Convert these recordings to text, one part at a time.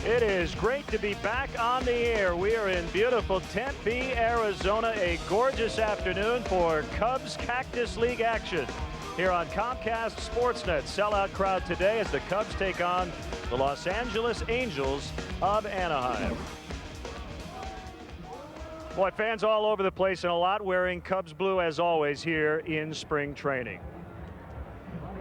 It is great to be back on the air. We are in beautiful Tempe, Arizona. A gorgeous afternoon for Cubs Cactus League action here on Comcast Sportsnet. Sellout crowd today as the Cubs take on the Los Angeles Angels of Anaheim. Boy, fans all over the place and a lot wearing Cubs blue as always here in spring training.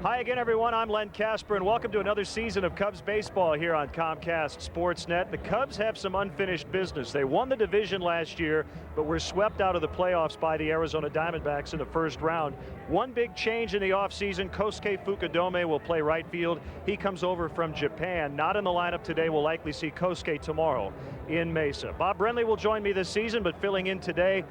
Hi again, everyone. I'm Len Casper, and welcome to another season of Cubs baseball here on Comcast Sportsnet. The Cubs have some unfinished business. They won the division last year, but were swept out of the playoffs by the Arizona Diamondbacks in the first round. One big change in the offseason, Kosuke Fukudome will play right field. He comes over from Japan. Not in the lineup today. We'll likely see Kosuke tomorrow in Mesa. Bob Brenly will join me this season, but filling in today,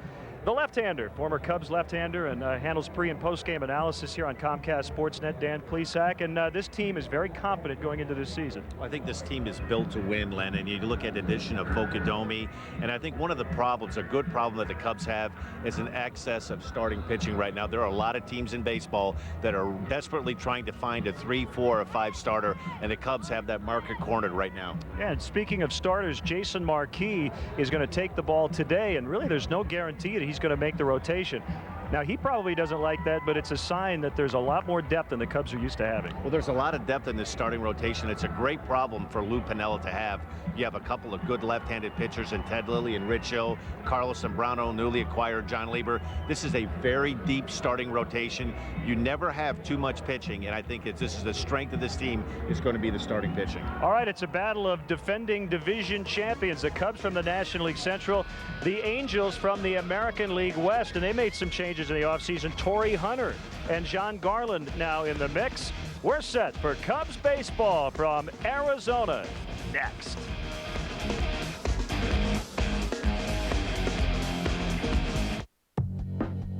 the left-hander, former Cubs left-hander, and handles pre- and post-game analysis here on Comcast Sportsnet, Dan Plesac. And this team is very confident going into this season. I think this team is built to win, Len, and you look at the addition of Fukudome, and I think one of the problems, a good problem that the Cubs have, is an excess of starting pitching right now. There are a lot of teams in baseball that are desperately trying to find a 3, 4, or 5 starter, and the Cubs have that market cornered right now. Yeah, and speaking of starters, Jason Marquis is going to take the ball today, and really there's no guarantee that he's going to make the rotation. Now, he probably doesn't like that, but it's a sign that there's a lot more depth than the Cubs are used to having. Well, there's a lot of depth in this starting rotation. It's a great problem for Lou Piniella to have. You have a couple of good left-handed pitchers in Ted Lilly and Rich Hill, Carlos Zambrano, newly acquired John Lieber. This is a very deep starting rotation. You never have too much pitching, and I think this is the strength of this team is going to be the starting pitching. All right, it's a battle of defending division champions. The Cubs from the National League Central, the Angels from the American League West, and they made some changes in the offseason. Torrey Hunter and John Garland now in the mix. We're set for Cubs baseball from Arizona next.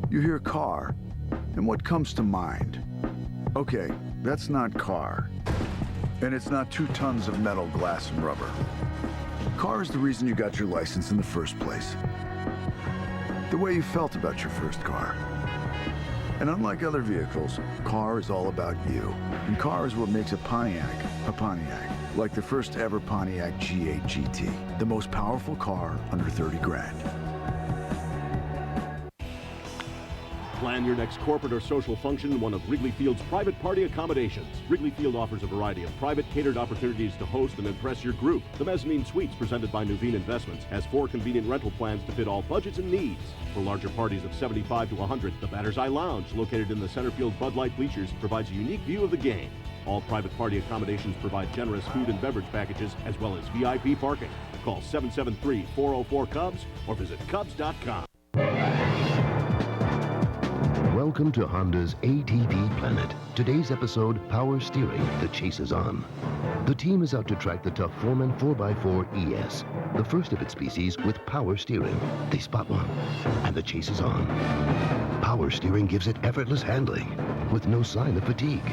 You hear car, and what comes to mind? Okay, that's not car. And it's not 2 tons of metal, glass, and rubber. Car is the reason you got your license in the first place. The way you felt about your first car. And unlike other vehicles, car is all about you. And car is what makes a Pontiac, like the first ever Pontiac G8 GT, the most powerful car under 30 grand. Plan your next corporate or social function in one of Wrigley Field's private party accommodations. Wrigley Field offers a variety of private catered opportunities to host and impress your group. The Mezzanine Suites, presented by Nuveen Investments, has 4 convenient rental plans to fit all budgets and needs. For larger parties of 75 to 100, the Batter's Eye Lounge, located in the center field Bud Light bleachers, provides a unique view of the game. All private party accommodations provide generous food and beverage packages as well as VIP parking. Call 773-404-CUBS or visit Cubs.com. Welcome to Honda's ATV Planet. Today's episode, Power Steering, The Chase is On. The team is out to track the tough Foreman 4x4 ES, the first of its species with power steering. They spot one, and the chase is on. Power steering gives it effortless handling, with no sign of fatigue.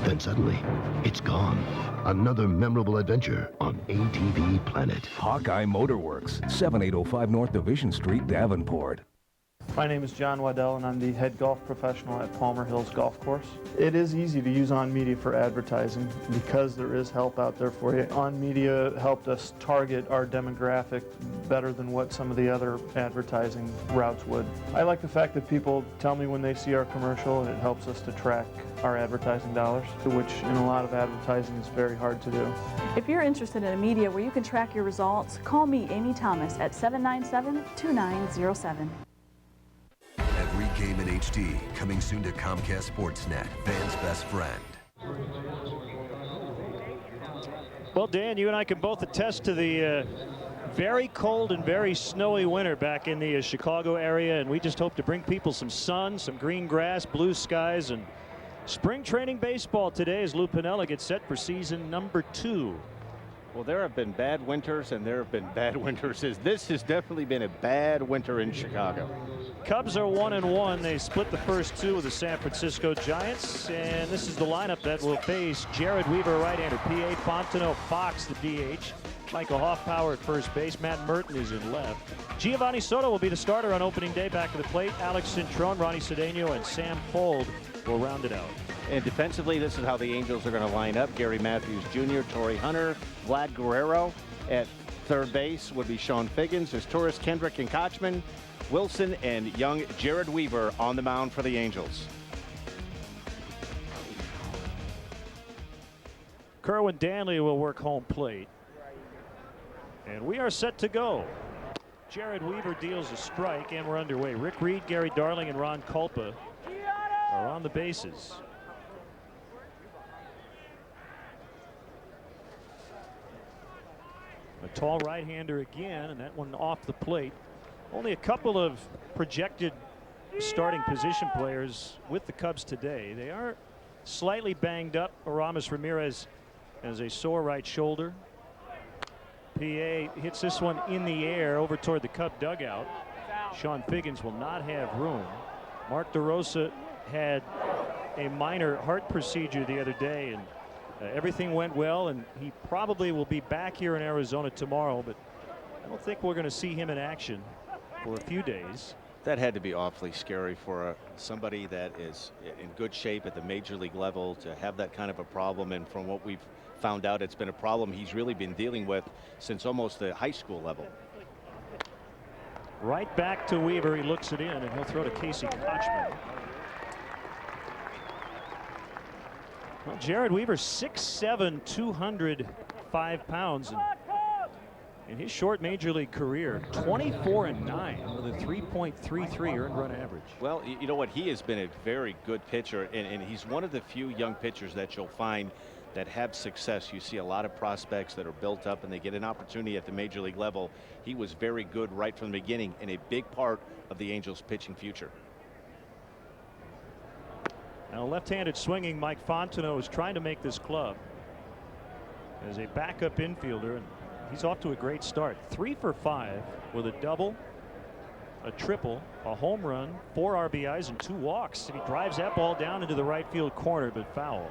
Then suddenly, it's gone. Another memorable adventure on ATV Planet. Hawkeye Motorworks, 7805 North Division Street, Davenport. My name is John Waddell, and I'm the head golf professional at Palmer Hills Golf Course. It is easy to use On Media for advertising because there is help out there for you. On Media helped us target our demographic better than what some of the other advertising routes would. I like the fact that people tell me when they see our commercial, and it helps us to track our advertising dollars, which in a lot of advertising is very hard to do. If you're interested in a media where you can track your results, call me, Amy Thomas, at 797-2907. Every game in HD, coming soon to Comcast Sportsnet, fans' best friend. Well, Dan, you and I can both attest to the very cold and very snowy winter back in the Chicago area, and we just hope to bring people some sun, some green grass, blue skies, and spring training baseball today as Lou Piniella gets set for season number 2 Well, there have been bad winters, and there have been bad winters. This has definitely been a bad winter in Chicago. Cubs are 1-1. They split the first two with the San Francisco Giants, and this is the lineup that will face Jared Weaver, right-hander, PA, Fontenot, Fox, the DH, Michael Hoffpower at first base, Matt Merton is in left. Giovanni Soto will be the starter on opening day. Back of the plate, Alex Cintrone, Ronnie Cedeno, and Sam Fold will round it out. And defensively, this is how the Angels are going to line up. Gary Matthews Jr., Torrey Hunter, Vlad Guerrero. At third base would be Sean Figgins. There's Torres, Kendrick, and Kochman. Wilson and young Jared Weaver on the mound for the Angels. Kerwin Danley will work home plate. And we are set to go. Jared Weaver deals a strike, and we're underway. Rick Reed, Gary Darling, and Ron Kulpa are on the bases. A tall right-hander again, and that one off the plate. Only a couple of projected starting position players with the Cubs today. They are slightly banged up. Aramis Ramirez has a sore right shoulder. PA hits this one in the air over toward the Cub dugout. Sean Figgins will not have room. Mark DeRosa had a minor heart procedure the other day, and everything went well, and he probably will be back here in Arizona tomorrow, but I don't think we're going to see him in action for a few days. That had to be awfully scary for somebody that is in good shape at the major league level to have that kind of a problem. And from what we've found out, it's been a problem he's really been dealing with since almost the high school level. Right back to Weaver. He looks it in, and he'll throw to Casey Kochman. Well, Jared Weaver, 6'7", 205 pounds. And in his short major league career, 24-9 with a 3.33 earned run average. Well, you know what? He has been a very good pitcher, and he's one of the few young pitchers that you'll find that have success. You see a lot of prospects that are built up and they get an opportunity at the major league level. He was very good right from the beginning and a big part of the Angels pitching future. Now left-handed swinging Mike Fontenot is trying to make this club as a backup infielder, and he's off to a great start. 3 for 5 with a double, a triple, a home run, 4 RBIs, and 2 walks. And he drives that ball down into the right field corner, but foul.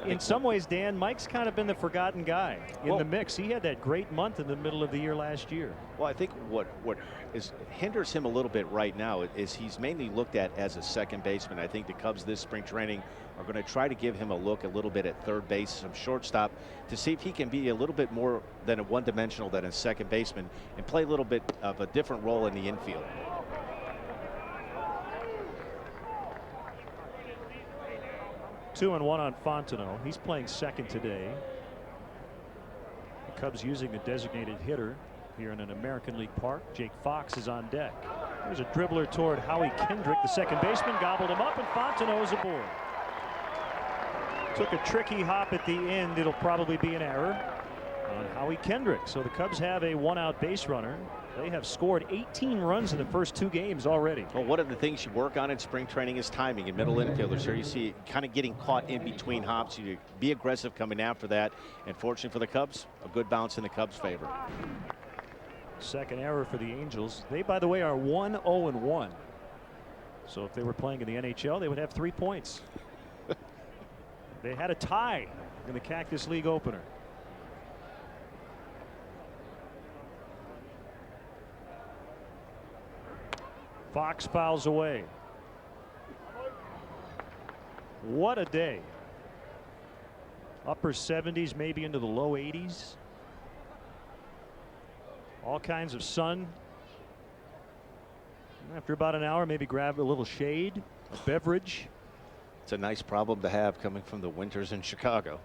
In some ways, Dan, Mike's kind of been the forgotten guy in the mix. He had that great month in the middle of the year last year. Well, I think what hinders him a little bit right now is he's mainly looked at as a second baseman. I think the Cubs this spring training are going to try to give him a look a little bit at third base, some shortstop, to see if he can be a little bit more than a one-dimensional than a second baseman and play a little bit of a different role in the infield. Two and one on Fontenot. He's playing second today. The Cubs using the designated hitter here in an American League park. Jake Fox is on deck. There's a dribbler toward Howie Kendrick. The second baseman gobbled him up, and Fontenot is aboard. Took a tricky hop at the end. It'll probably be an error on Howie Kendrick. So the Cubs have a one-out base runner. They have scored 18 runs in the first 2 games already. Well, one of the things you work on in spring training is timing in middle infielders. Here you see kind of getting caught in between hops. You be aggressive coming after that. And fortunately for the Cubs, a good bounce in the Cubs' favor. Second error for the Angels. They, by the way, are 1-0-1. So if they were playing in the NHL, they would have 3 points. They had a tie in the Cactus League opener. Fox fouls away. What a day. Upper 70s, maybe into the low 80s. All kinds of sun. After about an hour, maybe grab a little shade, a beverage. It's a nice problem to have coming from the winters in Chicago.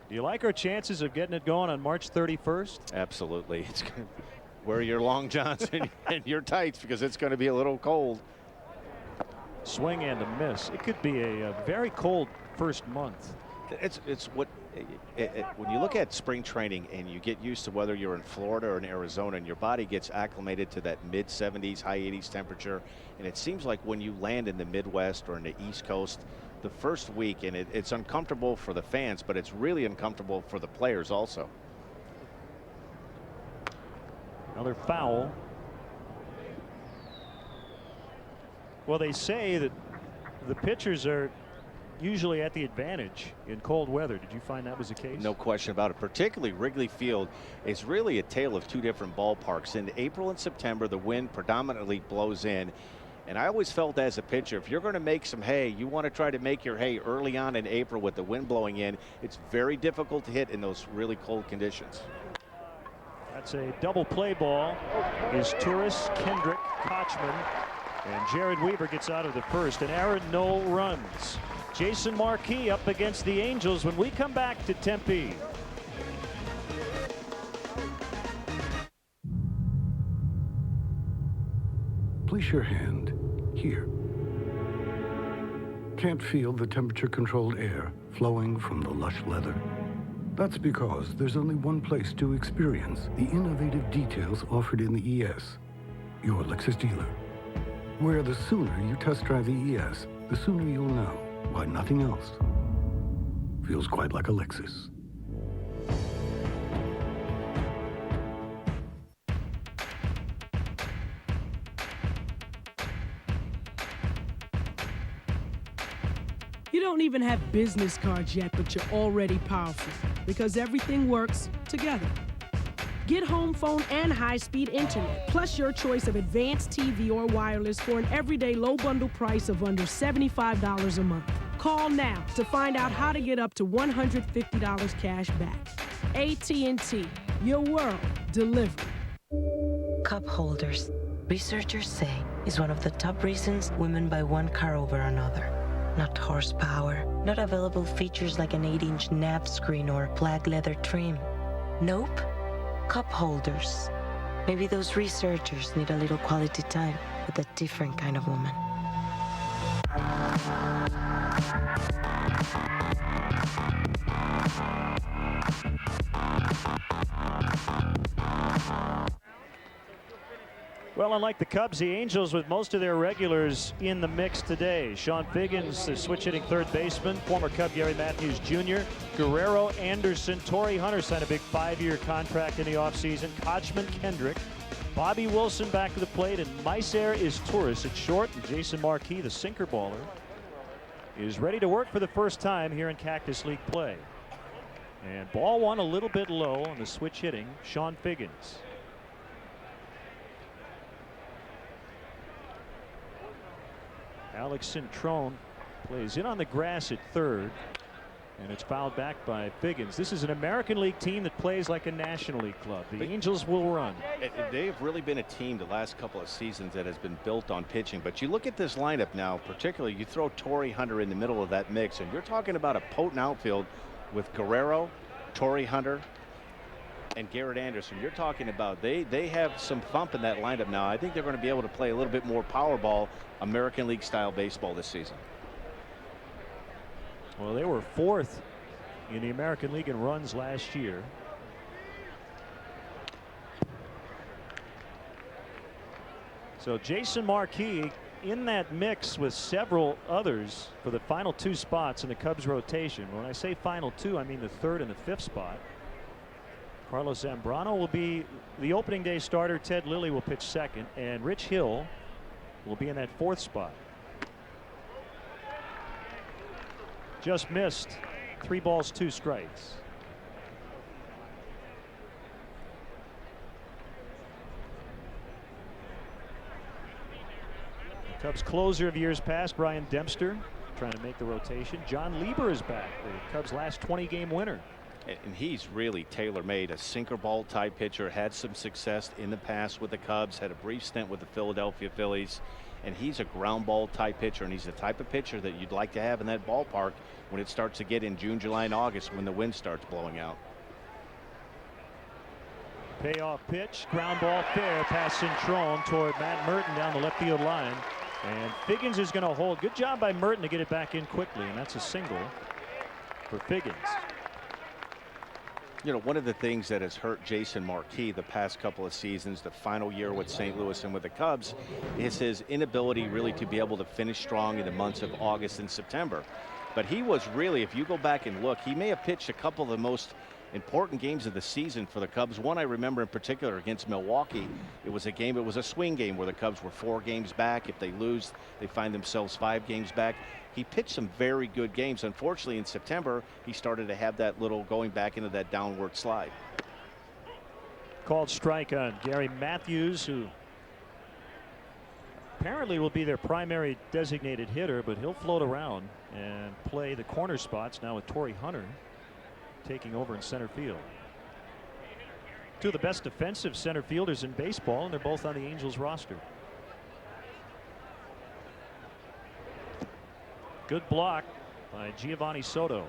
Do you like our chances of getting it going on March 31st? Absolutely. It's going to wear your long johns and your tights because it's going to be a little cold. Swing and a miss. It could be a very cold first month. It's what when you look at spring training and you get used to whether you're in Florida or in Arizona, and your body gets acclimated to that mid 70s, high 80s temperature, and it seems like when you land in the Midwest or in the East Coast, the first week, and it's uncomfortable for the fans, but it's really uncomfortable for the players also. Another foul. Well, they say that the pitchers are usually at the advantage in cold weather. Did you find that was the case? No question about it. Particularly Wrigley Field is really a tale of two different ballparks. In April and September, the wind predominantly blows in. And I always felt as a pitcher, if you're going to make some hay, you want to try to make your hay early on in April with the wind blowing in. It's very difficult to hit in those really cold conditions. That's a double play ball. Is Turris, Kendrick, Kochman, and Jared Weaver gets out of the first, and Aaron Noel runs. Jason Marquis up against the Angels when we come back to Tempe. Place your hand here. Can't feel the temperature-controlled air flowing from the lush leather? That's because there's only one place to experience the innovative details offered in the ES, your Lexus dealer. Where the sooner you test drive the ES, the sooner you'll know why nothing else feels quite like a Lexus. You don't even have business cards yet, but you're already powerful because everything works together. Get home phone and high-speed internet, plus your choice of advanced TV or wireless for an everyday low bundle price of under $75 a month. Call now to find out how to get up to $150 cash back. AT&T, your world delivered. Cup holders, researchers say, is one of the top reasons women buy one car over another. Not horsepower, not available features like an 8-inch nav screen or black leather trim. Nope. Cup holders. Maybe those researchers need a little quality time with a different kind of woman. Well, unlike the Cubs, the Angels with most of their regulars in the mix today. Sean Figgins, the switch-hitting third baseman, former Cub Gary Matthews Jr., Guerrero, Anderson, Torrey Hunter signed a big 5-year contract in the offseason, Kochman, Kendrick, Bobby Wilson back to the plate, and Meiser is Turris at short, and Jason Marquis, the sinker baller, is ready to work for the first time here in Cactus League play. And ball one a little bit low on the switch hitting, Sean Figgins. Alex Cintrone plays in on the grass at third, and it's fouled back by Figgins. This is an American League team that plays like a National League club. The Angels will run. They have really been a team the last couple of seasons that has been built on pitching. But you look at this lineup now, particularly you throw Torrey Hunter in the middle of that mix, and you're talking about a potent outfield with Guerrero, Torrey Hunter, and Garrett Anderson. You're talking about they have some thump in that lineup now. I think they're going to be able to play a little bit more power ball, American League style baseball this season. Well, they were fourth in the American League in runs last year. So Jason Marquis in that mix with several others for the final two spots in the Cubs rotation. When I say final two, I mean the third and the fifth spot. Carlos Zambrano will be the opening day starter. Ted Lilly will pitch second, and Rich Hill will be in that fourth spot. Just missed. 3 balls, 2 strikes. The Cubs closer of years past, Brian Dempster, trying to make the rotation. John Lieber is back, the Cubs' last 20-game winner. And he's really tailor-made, a sinker ball type pitcher, had some success in the past with the Cubs, had a brief stint with the Philadelphia Phillies, and he's a ground ball type pitcher, and he's the type of pitcher that you'd like to have in that ballpark when it starts to get in June, July, and August when the wind starts blowing out. Payoff pitch, ground ball fair past Cintrone toward Matt Merton down the left field line, and Figgins is going to hold. Good job by Merton to get it back in quickly, and that's a single for Figgins. You know, one of the things that has hurt Jason Marquis the past couple of seasons, the final year with St. Louis and with the Cubs, is his inability really to be able to finish strong in the months of August and September. But he was really, if you go back and look, he may have pitched a couple of the most important games of the season for the Cubs. One I remember in particular against Milwaukee. It was a swing game where the Cubs were 4 games back. If they lose, they find themselves 5 games back. He pitched some very good games. Unfortunately, in September, he started to have that little going back into that downward slide. Called strike on Gary Matthews, who apparently will be their primary designated hitter, but he'll float around and play the corner spots now with Torrey Hunter taking over in center field. 2 of the best defensive center fielders in baseball, and they're both on the Angels roster. Good block by Giovanni Soto.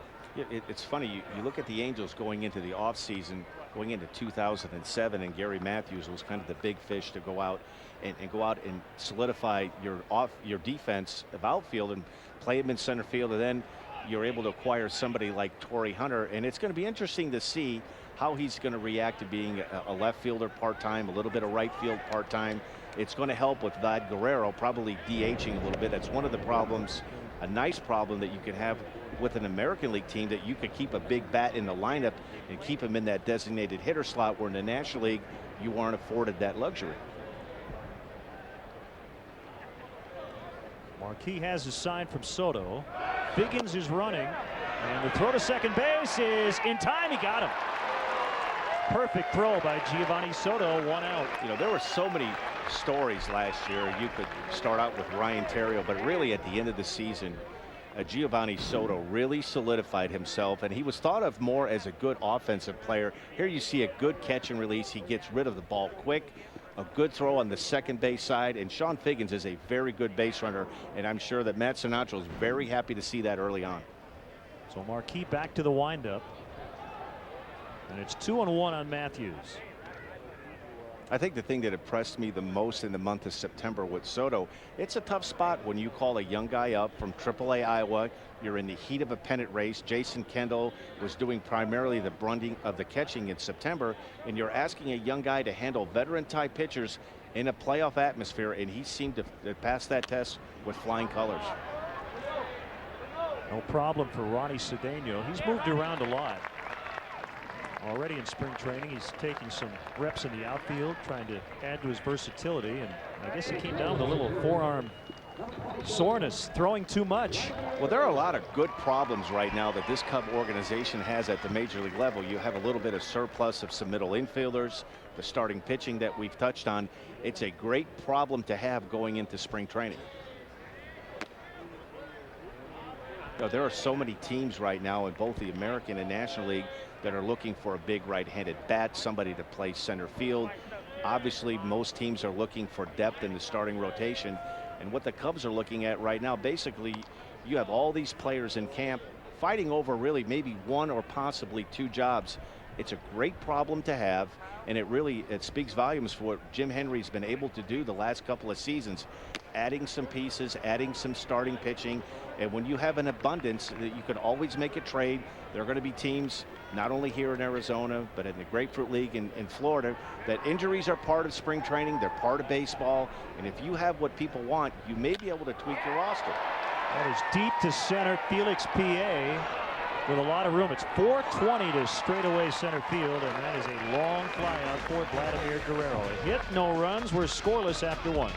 It's funny, you look at the Angels going into the offseason, going into 2007, and Gary Matthews was kind of the big fish to go out and solidify your defense of outfield and play him in center field, and then you're able to acquire somebody like Torrey Hunter, and it's going to be interesting to see how he's going to react to being a left fielder part-time, a little bit of right field part-time. It's going to help with Vlad Guerrero probably DHing a little bit. That's one of the problems, a nice problem that you can have with an American League team, that you could keep a big bat in the lineup and keep him in that designated hitter slot, where in the National League you aren't afforded that luxury. Marquis has a sign from Soto. Figgins is running, and the throw to second base is in time. He got him. Perfect throw by Giovanni Soto, 1 out. You know, there were so many stories last year. You could start out with Ryan Theriot, but really at the end of the season, Giovanni Soto really solidified himself, and he was thought of more as a good offensive player. Here you see a good catch and release. He gets rid of the ball quick. A good throw on the second base side, and Sean Figgins is a very good base runner, and I'm sure that Matt Sinatra is very happy to see that early on. So Marquis back to the windup, and it's 2-1 on Matthews. I think the thing that impressed me the most in the month of September with Soto, it's a tough spot when you call a young guy up from AAA Iowa. You're in the heat of a pennant race. Jason Kendall was doing primarily the brunting of the catching in September, and you're asking a young guy to handle veteran-type pitchers in a playoff atmosphere, and he seemed to pass that test with flying colors. No problem for Ronnie Cedeno. He's moved around a lot. Already in spring training, he's taking some reps in the outfield, trying to add to his versatility, and I guess he came down with a little forearm soreness, throwing too much. Well, there are a lot of good problems right now that this Cub organization has at the major league level. You have a little bit of surplus of some middle infielders, the starting pitching that we've touched on. It's a great problem to have going into spring training. You know, there are so many teams right now in both the American and National League that are looking for a big right-handed bat, somebody to play center field. Obviously, most teams are looking for depth in the starting rotation. And what the Cubs are looking at right now, basically, you have all these players in camp fighting over really maybe 1 or possibly 2 jobs. It's a great problem to have, and it speaks volumes for what Jim Henry's been able to do the last couple of seasons, adding some pieces, adding some starting pitching. And when you have an abundance, that you can always make a trade. There are going to be teams, not only here in Arizona, but in the Grapefruit League in Florida, that injuries are part of spring training. They're part of baseball. And if you have what people want, you may be able to tweak your roster. That is deep to center. Felix P.A. with a lot of room. It's 420 to straightaway center field, and that is a long fly out for Vladimir Guerrero. A hit, no runs. We're scoreless after 1.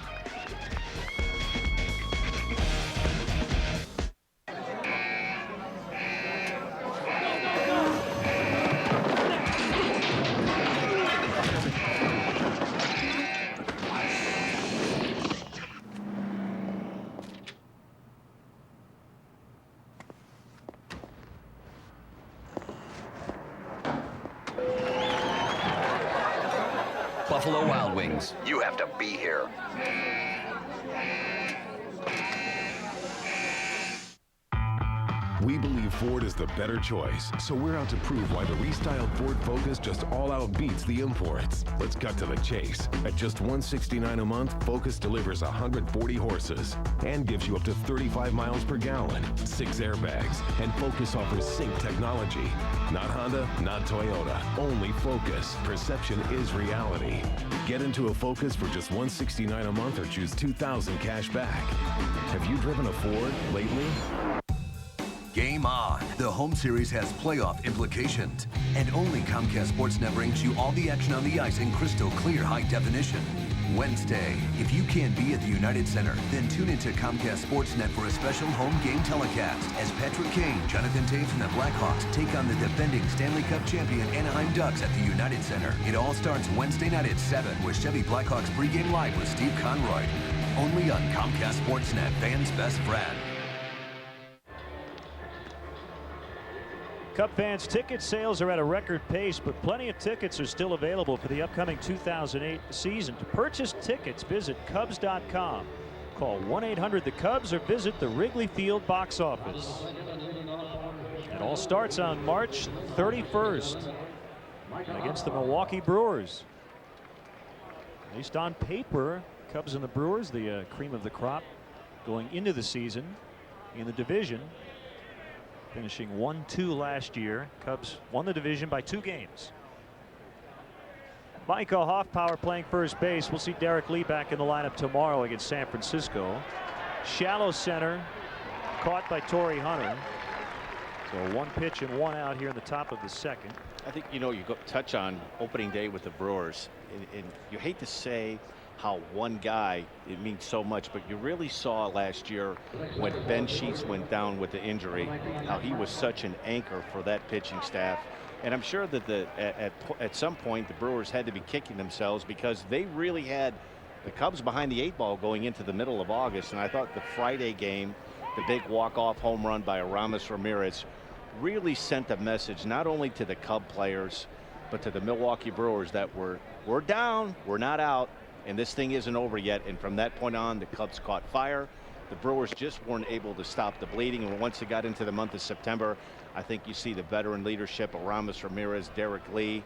Buffalo Wild Wings. You have to be here. We believe Ford is the better choice, so we're out to prove why the restyled Ford Focus just all-out beats the imports. Let's cut to the chase. At just $169 a month, Focus delivers 140 horses and gives you up to 35 miles per gallon, 6 airbags, and Focus offers sync technology. Not Honda, not Toyota, only Focus. Perception is reality. Get into a Focus for just $169 a month or choose $2,000 cash back. Have you driven a Ford lately? Game on. The home series has playoff implications. And only Comcast Sportsnet brings you all the action on the ice in crystal clear high definition. Wednesday, if you can't be at the United Center, then tune into Comcast Sportsnet for a special home game telecast as Patrick Kane, Jonathan Taves, and the Blackhawks take on the defending Stanley Cup champion Anaheim Ducks at the United Center. It all starts Wednesday night at 7 with Chevy Blackhawks pregame live with Steve Conroy. Only on Comcast Sportsnet, fans' best friend. Cub fans, ticket sales are at a record pace, but plenty of tickets are still available for the upcoming 2008 season. To purchase tickets, visit Cubs.com. Call 1-800-THE-CUBS or visit the Wrigley Field box office. It all starts on March 31st against the Milwaukee Brewers. At least on paper, Cubs and the Brewers, the cream of the crop going into the season in the division. Finishing 1-2 last year. Cubs won the division by 2 games. Michael Hoffpower playing first base. We'll see Derek Lee back in the lineup tomorrow against San Francisco. Shallow center, caught by Torrey Hunter. So 1 pitch and 1 out here in the top of the second. I think, you know, you go touch on opening day with the Brewers, and you hate to say how one guy, it means so much, but you really saw last year when Ben Sheets went down with the injury, how he was such an anchor for that pitching staff. And I'm sure that at some point the Brewers had to be kicking themselves because they really had the Cubs behind the 8 ball going into the middle of August. And I thought the Friday game, the big walk-off home run by Aramis Ramirez, really sent a message not only to the Cub players but to the Milwaukee Brewers that we're down, we're not out. And this thing isn't over yet. And from that point on, the Cubs caught fire. The Brewers just weren't able to stop the bleeding. And once it got into the month of September, I think you see the veteran leadership of Aramis Ramirez, Derek Lee.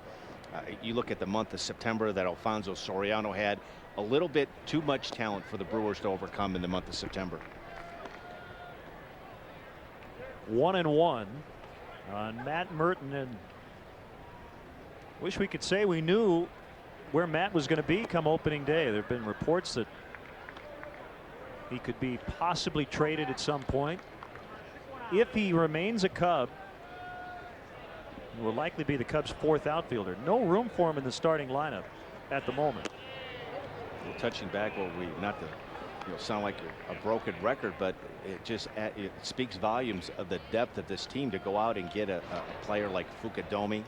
You look at the month of September that Alfonso Soriano had. A little bit too much talent for the Brewers to overcome in the month of September. 1-1 on Matt Merton. And wish we could say we knew where Matt was going to be come opening day. There have been reports that he could be possibly traded at some point. If he remains a Cub, he will likely be the Cubs' 4th outfielder. No room for him in the starting lineup at the moment. Well, touching back, well, not to sound like a broken record, but it speaks volumes of the depth of this team to go out and get a player like Fukadomi.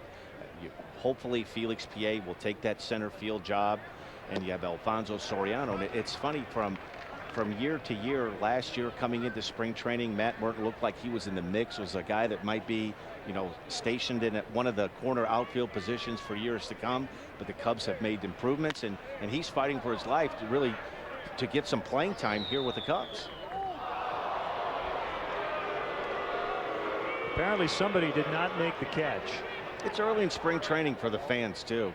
Hopefully Felix Piet will take that center field job, and you have Alfonso Soriano. And it's funny, from year to year, last year coming into spring training, Matt Merton looked like he was in the mix, was a guy that might be, stationed in one of the corner outfield positions for years to come. But the Cubs have made improvements, and he's fighting for his life to get some playing time here with the Cubs. Apparently somebody did not make the catch. It's early in spring training for the fans too.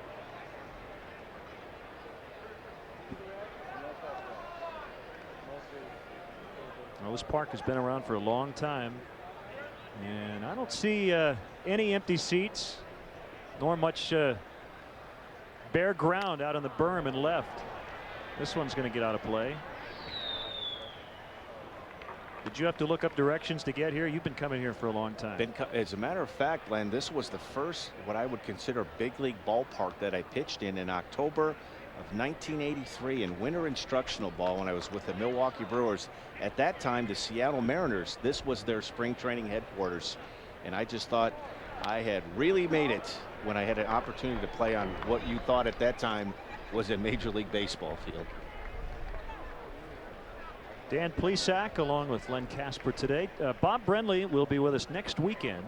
Well, this park has been around for a long time, and I don't see any empty seats nor much bare ground out on the berm and left. This one's going to get out of play. Did you have to look up directions to get here? You've been coming here for a long time. As a matter of fact, Len, this was the first what I would consider big league ballpark that I pitched in October of 1983 in winter instructional ball when I was with the Milwaukee Brewers. At that time, the Seattle Mariners, this was their spring training headquarters. And I just thought I had really made it when I had an opportunity to play on what you thought at that time was a Major League Baseball field. Dan Plesac along with Len Casper today. Bob Brenly will be with us next weekend.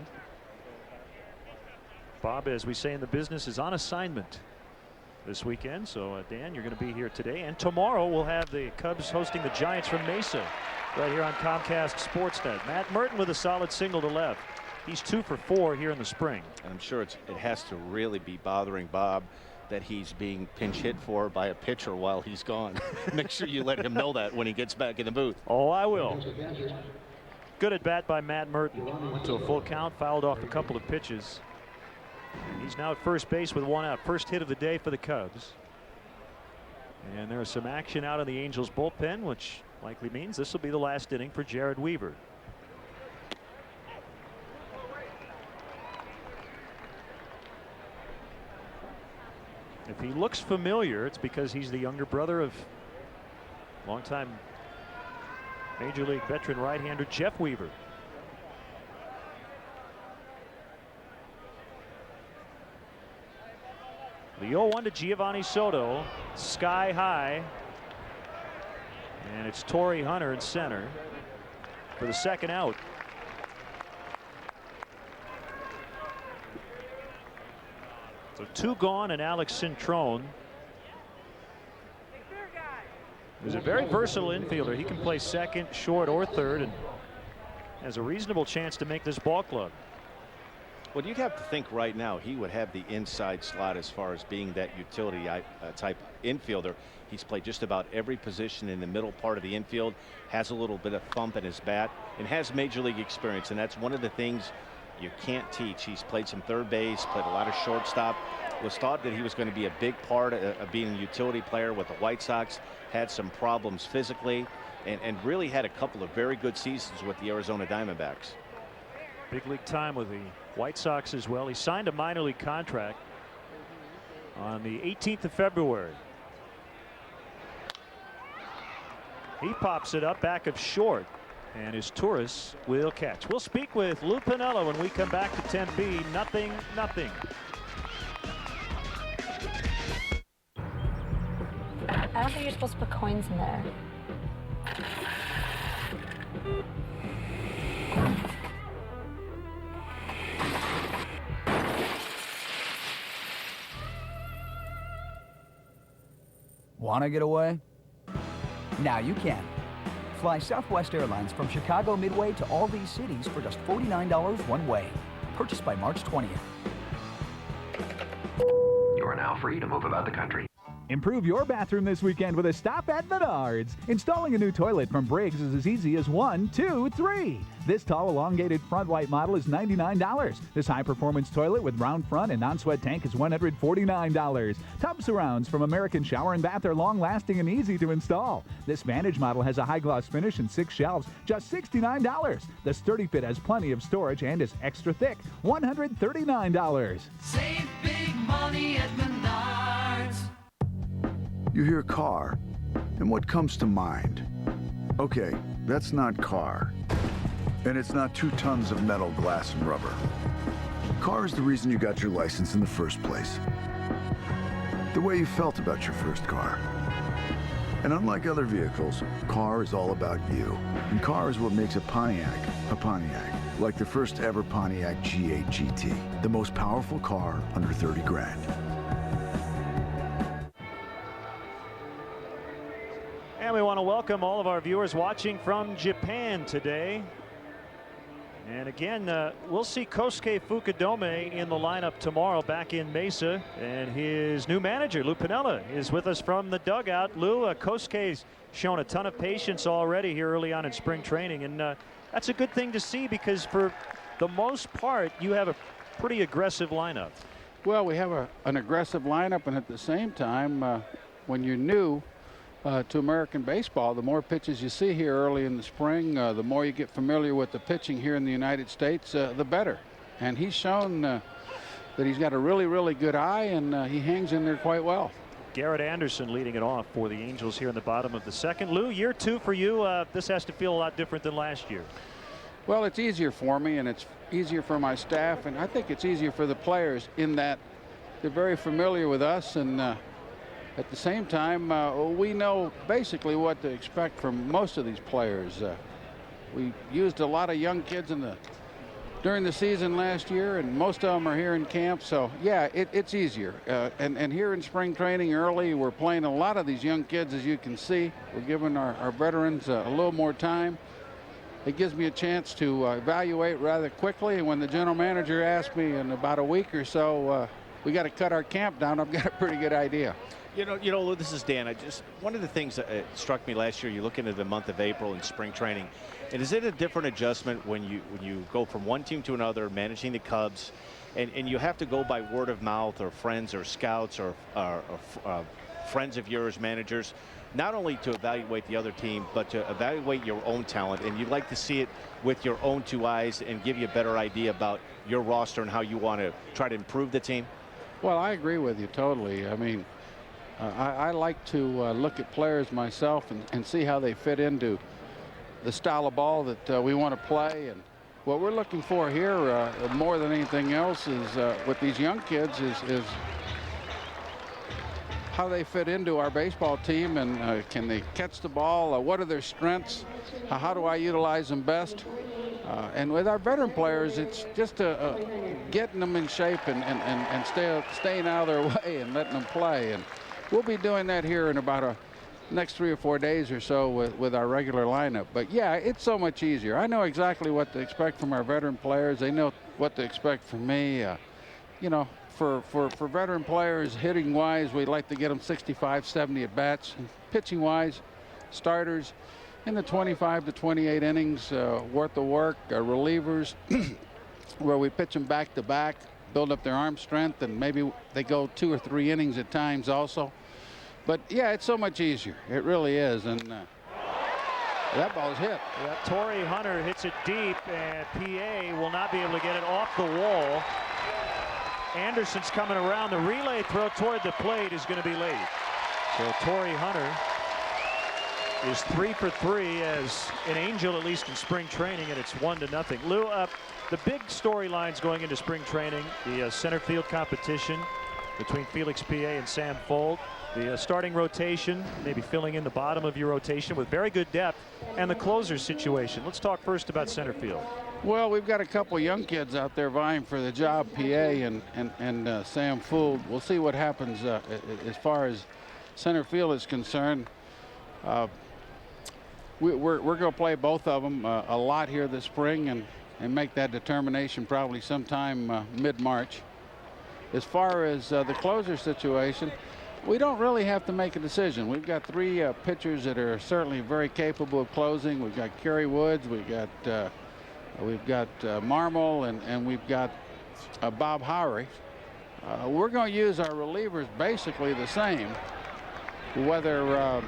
Bob, as we say in the business, is on assignment this weekend. So Dan, you're going to be here today, and tomorrow we'll have the Cubs hosting the Giants from Mesa right here on Comcast Sportsnet. Matt Merton with a solid single to left. He's 2 for 4 here in the spring. And I'm sure it has to really be bothering Bob that he's being pinch hit for by a pitcher while he's gone. Make sure you let him know that when he gets back in the booth. Oh, I will. Good at bat by Matt Merton. Went to a full count, fouled off a couple of pitches. He's now at first base with 1 out. First hit of the day for the Cubs. And there is some action out in the Angels bullpen, which likely means this will be the last inning for Jared Weaver. If he looks familiar, it's because he's the younger brother of longtime Major League veteran right-hander Jeff Weaver. The 0-1 to Giovanni Soto, sky high. And it's Torrey Hunter in center for the second out. So 2 gone and Alex Cintrone. He's a very versatile infielder. He can play second, short, or third, and has a reasonable chance to make this ball club. Well, you'd have to think right now he would have the inside slot as far as being that utility type infielder. He's played just about every position in the middle part of the infield, has a little bit of thump in his bat, and has major league experience. And that's one of the things you can't teach. He's played some third base, played a lot of shortstop. Was thought that he was going to be a big part of being a utility player with the White Sox. Had some problems physically, and really had a couple of very good seasons with the Arizona Diamondbacks. Big league time with the White Sox as well. He signed a minor league contract on the 18th of February. He pops it up back of short, and his Tourists will catch. We'll speak with Lou Piniella when we come back to Tempe. 0-0. I don't think you're supposed to put coins in there. Want to get away? Now you can. Fly Southwest Airlines from Chicago Midway to all these cities for just $49 one way. Purchased by March 20th. You are now free to move about the country. Improve your bathroom this weekend with a stop at Menards. Installing a new toilet from Briggs is as easy as 1, 2, 3. This tall, elongated front white model is $99. This high-performance toilet with round front and non-sweat tank is $149. Tub surrounds from American Shower and Bath are long-lasting and easy to install. This Vantage model has a high-gloss finish and 6 shelves, just $69. The Sturdy Fit has plenty of storage and is extra thick, $139. Save big money at Menards. You hear car, and what comes to mind? Okay, that's not car. And it's not 2 tons of metal, glass, and rubber. Car is the reason you got your license in the first place. The way you felt about your first car. And unlike other vehicles, car is all about you. And car is what makes a Pontiac, like the first ever Pontiac G8 GT, the most powerful car under 30 grand. And we want to welcome all of our viewers watching from Japan today. And again, we'll see Kosuke Fukudome in the lineup tomorrow back in Mesa. And his new manager, Lou Piniella, is with us from the dugout. Lou, Kosuke's shown a ton of patience already here early on in spring training. And that's a good thing to see because for the most part, you have a pretty aggressive lineup. Well, we have an aggressive lineup. And at the same time, when you're new to American baseball, the more pitches you see here early in the spring, the more you get familiar with the pitching here in the United States, the better. And he's shown that he's got a really, really good eye, and he hangs in there quite well. Garrett Anderson leading it off for the Angels here in the bottom of the second. Lou, year 2 for you. This has to feel a lot different than last year. Well, it's easier for me, and it's easier for my staff, and I think it's easier for the players in that they're very familiar with us, and at the same time, we know basically what to expect from most of these players. We used a lot of young kids during the season last year, and most of them are here in camp. So, yeah, it's easier. And here in spring training early, we're playing a lot of these young kids, as you can see. We're giving our veterans a little more time. It gives me a chance to evaluate rather quickly. And when the general manager asked me in about a week or so, we got to cut our camp down, I've got a pretty good idea. You know, this is Dan. One of the things that struck me last year, you look into the month of April in spring training, and is it a different adjustment when you go from one team to another, managing the Cubs, and you have to go by word of mouth or friends or scouts or friends of yours, managers, not only to evaluate the other team, but to evaluate your own talent, and you'd like to see it with your own 2 eyes and give you a better idea about your roster and how you want to try to improve the team? Well, I agree with you totally. I mean, I like to look at players myself and see how they fit into the style of ball that we want to play. And what we're looking for here more than anything else is with these young kids is how they fit into our baseball team, and can they catch the ball? What are their strengths? How do I utilize them best? And with our veteran players, it's just getting them in shape and staying out of their way and letting them play. And we'll be doing that here in about next 3 or 4 days or so with our regular lineup. But yeah, it's so much easier. I know exactly what to expect from our veteran players. They know what to expect from me. You know, for veteran players, hitting wise, we like to get them 65, 70 at bats. Pitching wise, starters in the 25 to 28 innings worth of work. Relievers, where we pitch them back to back, build up their arm strength, and maybe they go 2 or 3 innings at times also. But yeah, it's so much easier. It really is. And that ball is hit. Yeah, Torrey Hunter hits it deep, and PA will not be able to get it off the wall. Anderson's coming around. The relay throw toward the plate is going to be late. So Torrey Hunter is 3 for 3 as an Angel, at least in spring training, and it's 1-0. Lou, the big storylines going into spring training, the center field competition between Felix PA and Sam Fold, the starting rotation, maybe filling in the bottom of your rotation with very good depth, and the closer situation. Let's talk first about center field. Well, we've got a couple young kids out there vying for the job, PA and Sam Fold. We'll see what happens as far as center field is concerned. We're going to play both of them a lot here this spring and make that determination probably sometime mid-March. As far as the closer situation, we don't really have to make a decision. We've got 3 pitchers that are certainly very capable of closing. We've got Kerry Woods, we've got Marmol, and we've got Bob Howery. We're going to use our relievers basically the same, whether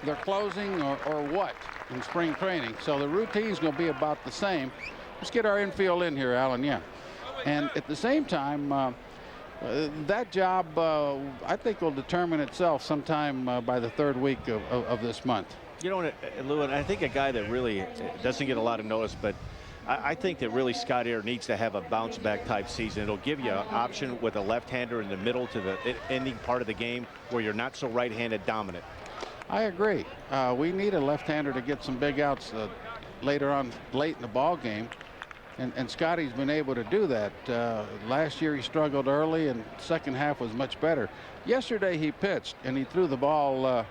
they're closing or what in spring training. So the routine's going to be about the same. Let's get our infield in here, Alan. Yeah. And at the same time, that job, I think, will determine itself sometime by the 3rd week of this month. You know, Lou, I think a guy that really doesn't get a lot of notice, but I think that really Scott Air needs to have a bounce back type season. It'll give you an option with a left-hander in the middle to the ending part of the game where you're not so right-handed dominant. I agree. We need a left-hander to get some big outs late in the ball game. And Scotty's been able to do that. Last year he struggled early, and second half was much better. Yesterday he pitched, and he threw the ball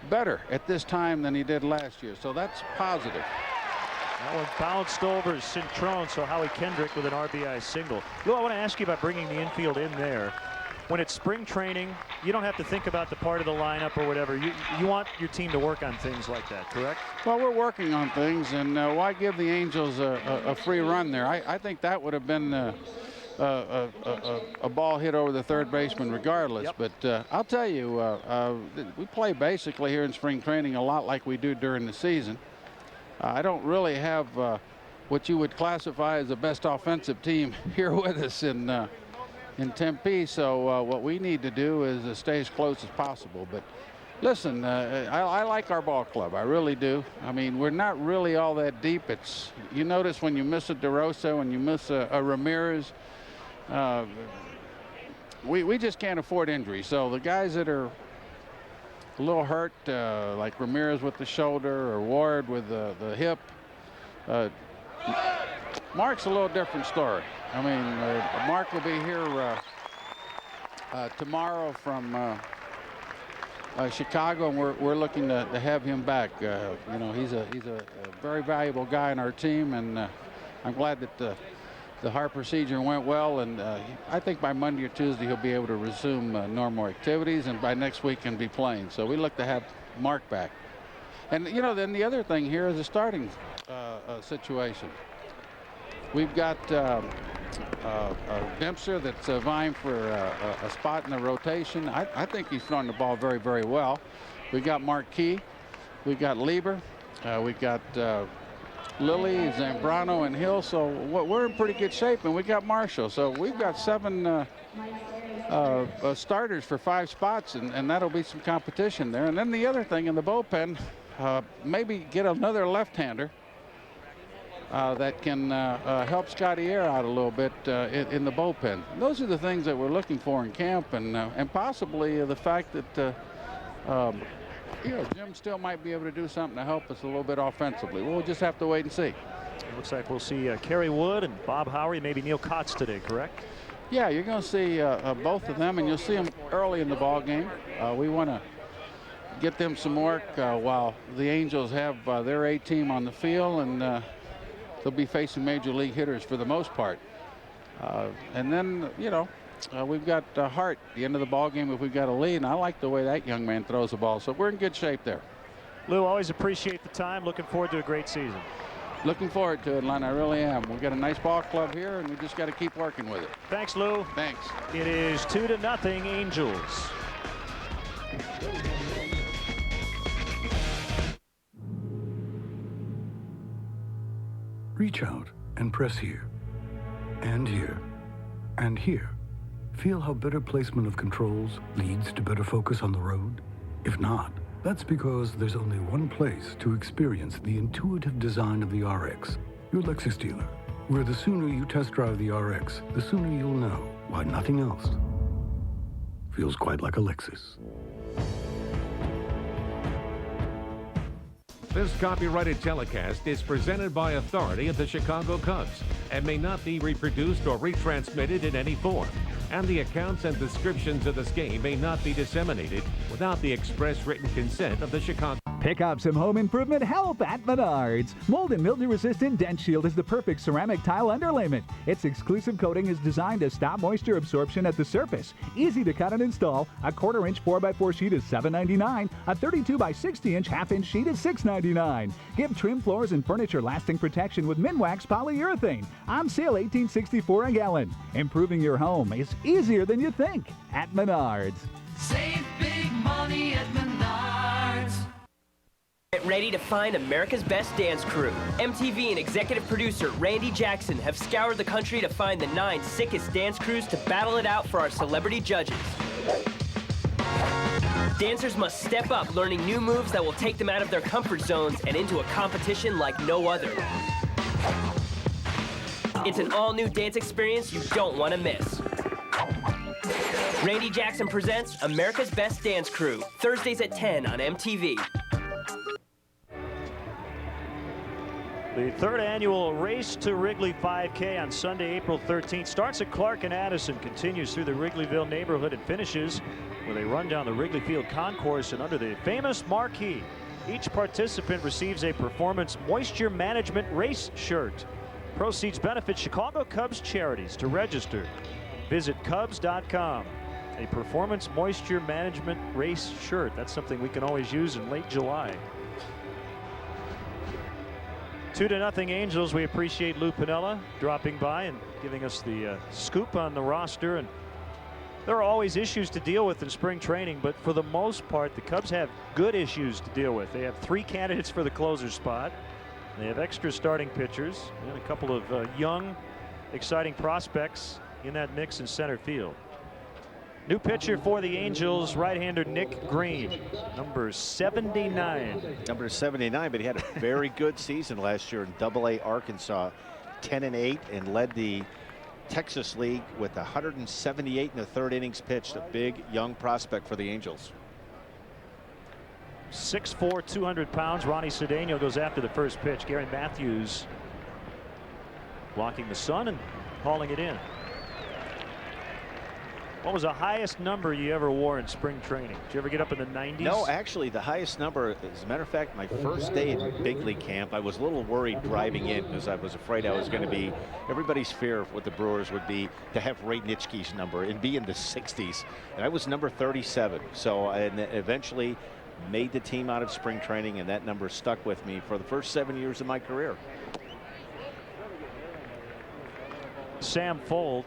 better at this time than he did last year. So that's positive. That one bounced over Cintrone, so Howie Kendrick with an RBI single. Lou, I want to ask you about bringing the infield in there. When it's spring training, you don't have to think about the part of the lineup or whatever. You want your team to work on things like that, correct? Well, we're working on things, and why give the Angels a free run there? I think that would have been a ball hit over the third baseman regardless. Yep. But I'll tell you, we play basically here in spring training a lot like we do during the season. I don't really have what you would classify as the best offensive team here with us in Tempe, so what we need to do is stay as close as possible. But listen, I like our ball club. I really do. I mean, we're not really all that deep. It's, you notice when you miss a DeRosa, when you miss a Ramirez, we just can't afford injury. So the guys that are a little hurt, like Ramirez with the shoulder or Ward with the hip, Mark's a little different story. I mean, Mark will be here tomorrow from Chicago, and we're looking to have him back. You know, he's a very valuable guy in our team, and I'm glad that the heart procedure went well. And I think by Monday or Tuesday he'll be able to resume normal activities, and by next week can be playing. So we look to have Mark back. And you know, then the other thing here is the starting situation. We've got Dempster that's vying for a spot in the rotation. I think he's throwing the ball very, very well. We got Marquis. We got Lieber. We got Lilly, Zambrano, and Hill. So we're in pretty good shape, and we got Marshall. So we've got 7 starters for 5 spots, and that'll be some competition there. And then the other thing in the bullpen, maybe get another left-hander that can help Scotty Air out a little bit in the bullpen. Those are the things that we're looking for in camp, and possibly the fact that Jim still might be able to do something to help us a little bit offensively. We'll just have to wait and see. It looks like we'll see Kerry Wood and Bob Howery, maybe Neil Kotz today, correct? Yeah, you're going to see both of them, and you'll see them early in the ball game. We want to get them some work while the Angels have their A team on the field, and they'll be facing major league hitters for the most part. And then, we've got Hart at the end of the ball game if we've got a lead, and I like the way that young man throws the ball. So we're in good shape there. Lou, always appreciate the time. Looking forward to a great season. Looking forward to it, Len. I really am. We've got a nice ball club here, and we just got to keep working with it. Thanks, Lou. Thanks. It is 2-0 Angels. Reach out and press here, and here, and here. Feel how better placement of controls leads to better focus on the road? If not, that's because there's only one place to experience the intuitive design of the RX, your Lexus dealer, where the sooner you test drive the RX, the sooner you'll know why nothing else feels quite like a Lexus. This copyrighted telecast is presented by authority of the Chicago Cubs and may not be reproduced or retransmitted in any form. And the accounts and descriptions of this game may not be disseminated without the express written consent of the Chicago. Pick up some home improvement help at Menards. Mold and mildew resistant Dent Shield is the perfect ceramic tile underlayment. Its exclusive coating is designed to stop moisture absorption at the surface. Easy to cut and install. A 1/4-inch 4x4 sheet is $7.99. A 32x60-inch half-inch sheet is $6.99. Give trim floors and furniture lasting protection with Minwax polyurethane. On sale $18.64 a gallon. Improving your home is easier than you think at Menards. Save big money at Menards. Get ready to find America's Best Dance Crew. MTV and executive producer Randy Jackson have scoured the country to find the 9 sickest dance crews to battle it out for our celebrity judges. Dancers must step up, learning new moves that will take them out of their comfort zones and into a competition like no other. It's an all-new dance experience you don't want to miss. Randy Jackson presents America's Best Dance Crew, Thursdays at 10 on MTV. The 3rd annual Race to Wrigley 5K on Sunday, April 13th starts at Clark and Addison, continues through the Wrigleyville neighborhood and finishes with a run down the Wrigley Field concourse and under the famous marquee. Each participant receives a Performance Moisture Management race shirt. Proceeds benefit Chicago Cubs charities. To register, visit Cubs.com. A Performance Moisture Management race shirt. That's something we can always use in late July. 2-0 Angels. We appreciate Lou Piniella dropping by and giving us the scoop on the roster. And there are always issues to deal with in spring training, but for the most part, the Cubs have good issues to deal with. They have 3 candidates for the closer spot. They have extra starting pitchers and a couple of young, exciting prospects in that mix in center field. New pitcher for the Angels, right-hander Nick Green, number 79. Number 79, but he had a very good season last year in Double-A Arkansas, 10-8, and led the Texas League with 178 in the 3rd innings pitched. A big young prospect for the Angels. 6'4", 200 pounds. Ronnie Cedeno goes after the first pitch. Gary Matthews blocking the sun and hauling it in. What was the highest number you ever wore in spring training? Did you ever get up in the 90s? No, actually, the highest number, as a matter of fact, my first day in big league camp, I was a little worried driving in because I was afraid I was going to be, everybody's fear of what the Brewers would be to have Ray Nitschke's number and be in the 60s. And I was number 37. So and eventually made the team out of spring training, and that number stuck with me for the first 7 years of my career. Sam Fold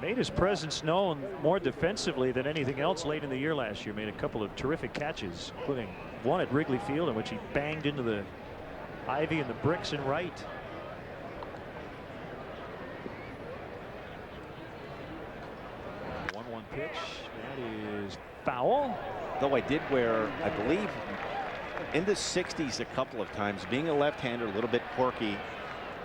made his presence known more defensively than anything else late in the year last year. Made a couple of terrific catches, including one at Wrigley Field in which he banged into the Ivy and the bricks in right. One pitch. That is foul. Though I did wear, I believe, in the 60s a couple of times, being a left-hander, a little bit quirky.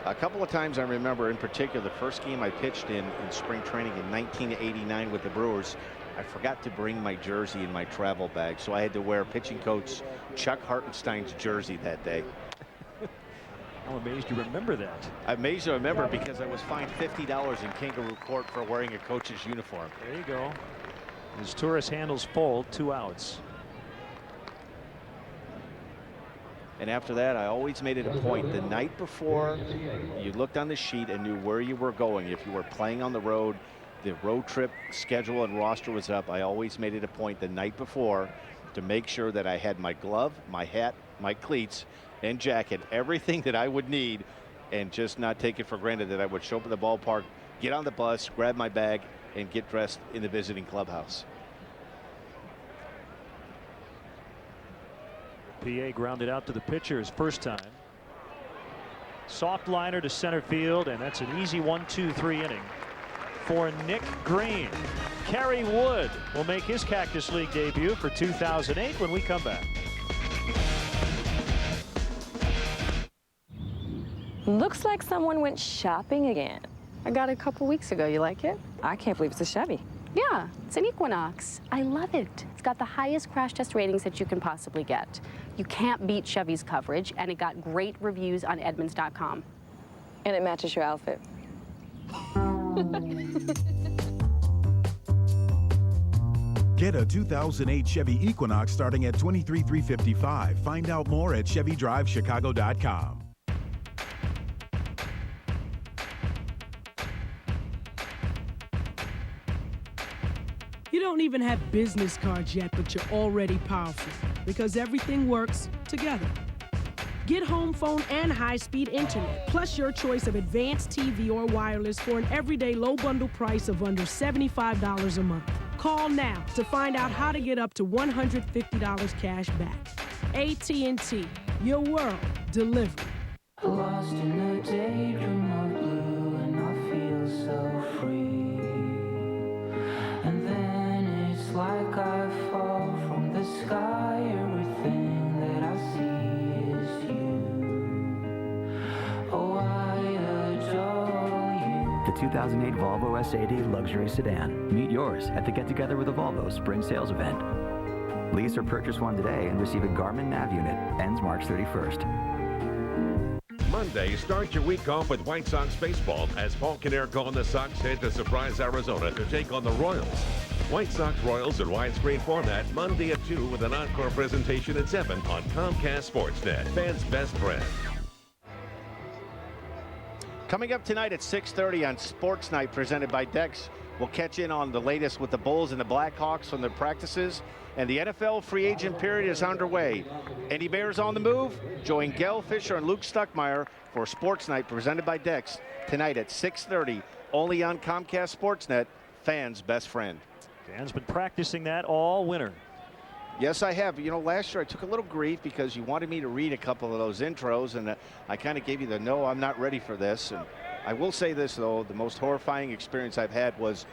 A couple of times I remember, in particular, the first game I pitched in spring training in 1989 with the Brewers, I forgot to bring my jersey in my travel bag, so I had to wear pitching coach Chuck Hartenstein's jersey that day. I'm amazed you remember that. I'm amazed I remember because I was fined $50 in Kangaroo Court for wearing a coach's uniform. There you go. As Torres handles fold, 2 outs. And after that, I always made it a point the night before you looked on the sheet and knew where you were going. If you were playing on the road, the road trip schedule and roster was up, I always made it a point the night before to make sure that I had my glove, my hat, my cleats, and jacket, everything that I would need, and just not take it for granted that I would show up at the ballpark, get on the bus, grab my bag, and get dressed in the visiting clubhouse. PA grounded out to the pitcher his first time. Soft liner to center field, and that's an easy 1-2-3 inning for Nick Green. Kerry Wood will make his Cactus League debut for 2008 when we come back. Looks like someone went shopping again. I got it a couple weeks ago. You like it? I can't believe it's a Chevy. Yeah, it's an Equinox. I love it. It's got the highest crash test ratings that you can possibly get. You can't beat Chevy's coverage, and it got great reviews on Edmunds.com. And it matches your outfit. Get a 2008 Chevy Equinox starting at $23,355. Find out more at ChevyDriveChicago.com. You don't even have business cards yet, but you're already powerful because everything works together. Get home phone and high-speed internet, plus your choice of advanced TV or wireless for an everyday low bundle price of under $75 a month. Call now to find out how to get up to $150 cash back. AT&T, your world delivered. Lost in a daydream of blue, and I feel so free. And then it's like I fall from the sky. Everything that I see is you. Oh, I adore you. The 2008 Volvo S80 luxury sedan. Meet yours at the Get Together with a Volvo spring sales event. Lease or purchase one today and receive a Garmin Nav unit. Ends March 31st. Monday, start your week off with White Sox baseball as Paul Konerko and the Sox head to Surprise, Arizona to take on the Royals. White Sox Royals in widescreen format Monday at 2 with an encore presentation at 7 on Comcast Sportsnet, fans' best friend. Coming up tonight at 6:30 on Sports Night presented by Dex, we'll catch in on the latest with the Bulls and the Blackhawks from their practices, and the NFL free agent period is underway. Any Bears on the move? Join Gail Fisher and Luke Stuckmeyer for Sports Night presented by Dex tonight at 6:30, only on Comcast Sportsnet, fans' best friend. Dan's been practicing that all winter. Yes, I have. You know, last year I took a little grief because you wanted me to read a couple of those intros, and I kind of gave you the no, I'm not ready for this. And I will say this, though, the most horrifying experience I've had was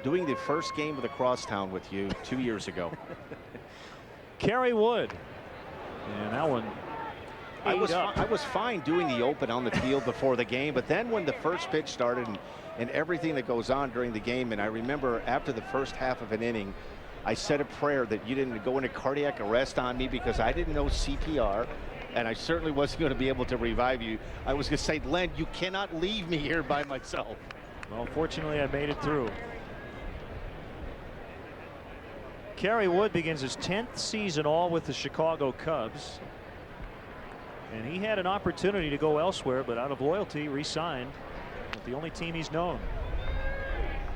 doing the first game of the Crosstown with you 2 years ago. Kerry Wood. And that one I was fine doing the open on the field before the game, but then when the first pitch started and everything that goes on during the game, and I remember after the first half of an inning, I said a prayer that you didn't go into cardiac arrest on me because I didn't know CPR, and I certainly wasn't going to be able to revive you. I was going to say, Len, you cannot leave me here by myself. Well, fortunately, I made it through. Kerry Wood begins his 10th season all with the Chicago Cubs. And he had an opportunity to go elsewhere, but out of loyalty, re-signed with the only team he's known.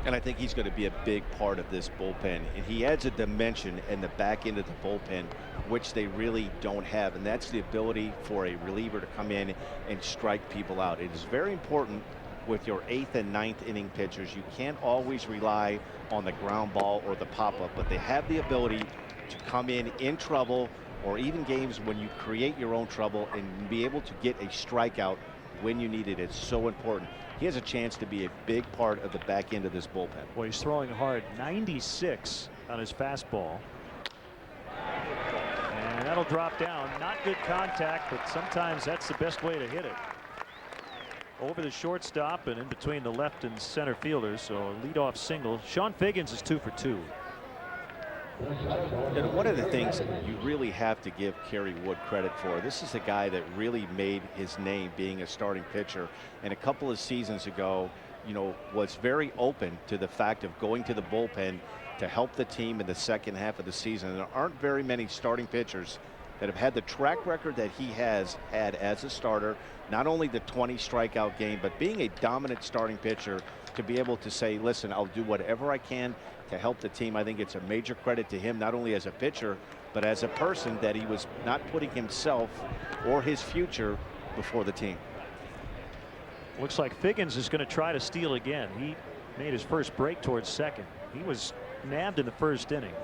And I think he's going to be a big part of this bullpen. And he adds a dimension in the back end of the bullpen, which they really don't have. And that's the ability for a reliever to come in and strike people out. It is very important with your 8th and 9th inning pitchers. You can't always rely on the ground ball or the pop-up, but they have the ability to come in trouble or even games when you create your own trouble and be able to get a strikeout when you need it. It's so important. He has a chance to be a big part of the back end of this bullpen. Well, he's throwing hard. 96 on his fastball. And that'll drop down. Not good contact, but sometimes that's the best way to hit it. Over the shortstop and in between the left and center fielders. So a leadoff single. Sean Figgins is 2 for 2. And one of the things you really have to give Kerry Wood credit for, this is a guy that really made his name being a starting pitcher. And a couple of seasons ago, you know, was very open to the fact of going to the bullpen to help the team in the second half of the season. And there aren't very many starting pitchers that have had the track record that he has had as a starter, not only the 20 strikeout game, but being a dominant starting pitcher to be able to say, listen, I'll do whatever I can to help the team. I think it's a major credit to him, not only as a pitcher, but as a person, that he was not putting himself or his future before the team. Looks like Figgins is going to try to steal again. He made his first break towards second. He was nabbed in the first inning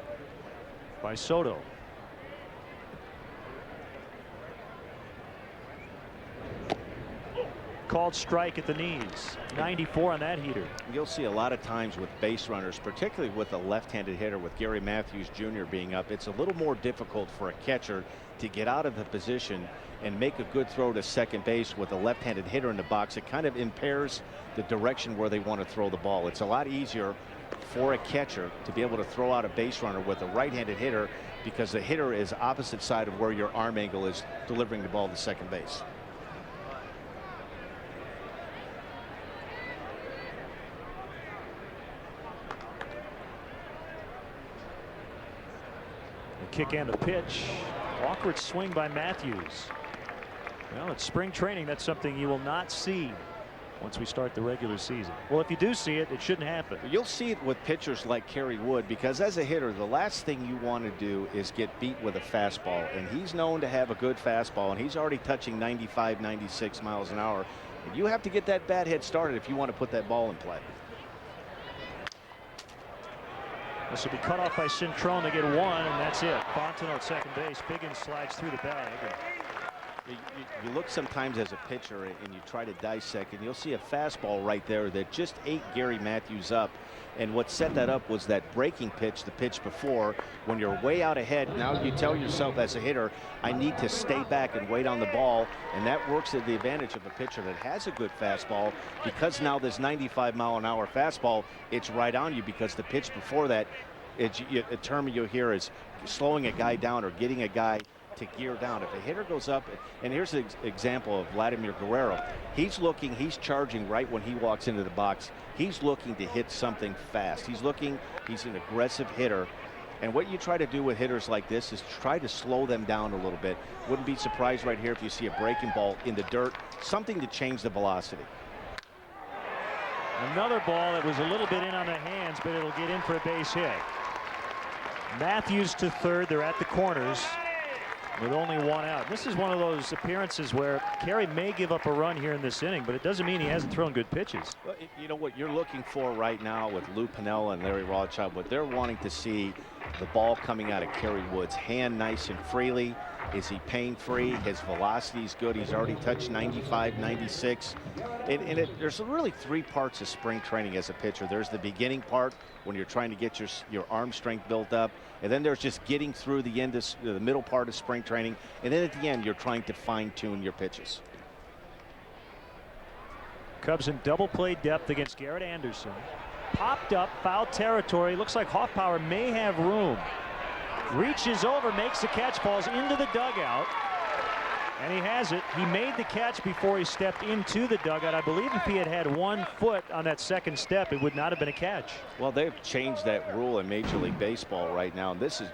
by Soto. Called strike at the knees. 94 on that heater. You'll see a lot of times with base runners, particularly with a left-handed hitter, with Gary Matthews Jr. being up, it's a little more difficult for a catcher to get out of the position and make a good throw to second base with a left-handed hitter in the box. It kind of impairs the direction where they want to throw the ball. It's a lot easier for a catcher to be able to throw out a base runner with a right-handed hitter, because the hitter is opposite side of where your arm angle is delivering the ball to second base. Kick and the pitch. Awkward swing by Matthews. Well, it's spring training. That's something you will not see once we start the regular season. Well, if you do see it, it shouldn't happen. You'll see it with pitchers like Kerry Wood, because as a hitter, the last thing you want to do is get beat with a fastball. And he's known to have a good fastball, and he's already touching 95, 96 miles an hour. And you have to get that bat head started if you want to put that ball in play. This will be cut off by Cintrone. They get one, and that's it. Fontenot at second base. Figgins slides through the bag. You look sometimes as a pitcher and you try to dissect, and you'll see a fastball right there that just ate Gary Matthews up. And what set that up was that breaking pitch, the pitch before. When you're way out ahead, now you tell yourself as a hitter, I need to stay back and wait on the ball. And that works to the advantage of a pitcher that has a good fastball, because now this 95-mile-an-hour fastball, it's right on you, because the pitch before that, a term you'll hear is slowing a guy down or getting a guy to gear down. If a hitter goes up, and here's an example of Vladimir Guerrero. He's looking, he's charging right when he walks into the box. He's looking to hit something fast. He's an aggressive hitter. And what you try to do with hitters like this is try to slow them down a little bit. Wouldn't be surprised right here if you see a breaking ball in the dirt, something to change the velocity. Another ball that was a little bit in on the hands, but it'll get in for a base hit. Matthews to third. They're at the corners with only one out. This is one of those appearances where Kerry may give up a run here in this inning, but it doesn't mean he hasn't thrown good pitches. Well, you know what you're looking for right now with Lou Piniella and Larry Rothschild, what they're wanting to see, the ball coming out of Kerry Wood's hand nice and freely. Is he pain-free? His velocity is good. He's already touched 95, 96. There's really three parts of spring training as a pitcher. There's the beginning part when you're trying to get your arm strength built up. And then there's just getting through the end of the middle part of spring training. And then at the end, you're trying to fine-tune your pitches. Cubs in double play depth against Garrett Anderson. Popped up, foul territory. Looks like Hoffpauir may have room. Reaches over, makes the catch, falls into the dugout. And he has it. He made the catch before he stepped into the dugout. I believe if he had had 1 foot on that second step, it would not have been a catch. Well, they've changed that rule in Major League Baseball right now. And this is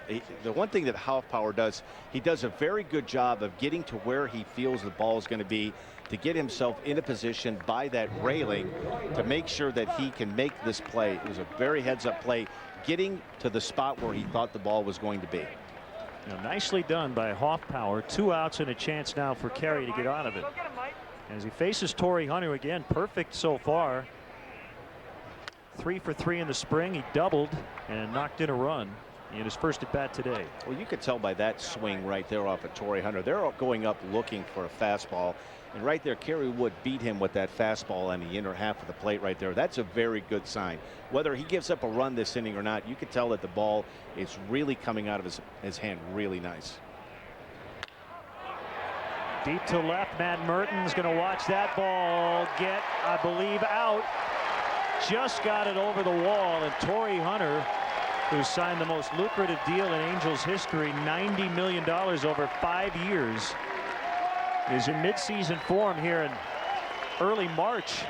the one thing that Hoffpauir does. He does a very good job of getting to where he feels the ball is going to be, to get himself in a position by that railing to make sure that he can make this play. It was a very heads-up play, getting to the spot where he thought the ball was going to be. Now, nicely done by Hoffpauir. 2 outs and a chance now for Kerry to get out of it. As he faces Torrey Hunter again, perfect so far. 3 for 3 in the spring. He doubled and knocked in a run in his first at bat today. Well, you could tell by that swing right there off of Torrey Hunter. They're all going up looking for a fastball. And right there, Kerry Wood beat him with that fastball on the inner half of the plate right there. That's a very good sign. Whether he gives up a run this inning or not, you could tell that the ball is really coming out of his hand really nice. Deep to left, Matt Merton's going to watch that ball get, I believe, out. Just got it over the wall, and Torrey Hunter, who signed the most lucrative deal in Angels history, $90 million over 5 years, is in midseason form here in early March.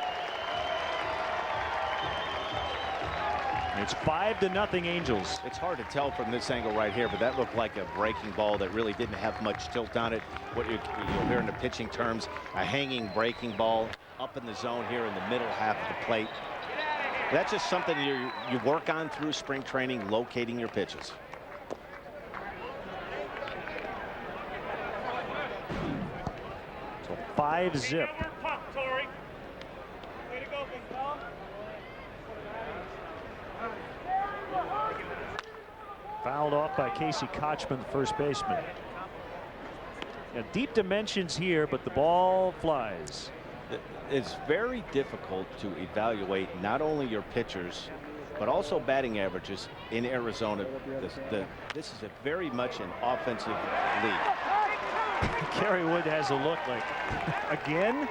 It's 5-0 Angels. It's hard to tell from this angle right here, but that looked like a breaking ball that really didn't have much tilt on it. What you'll hear in the pitching terms, a hanging breaking ball up in the zone here in the middle half of the plate. That's just something you work on through spring training, locating your pitches. So 5-zip. Fouled off by Casey Kochman, the first baseman. Now, deep dimensions here, but the ball flies. It's very difficult to evaluate not only your pitchers, but also batting averages in Arizona. This is very much an offensive league. Kerry Wood has a look like, again?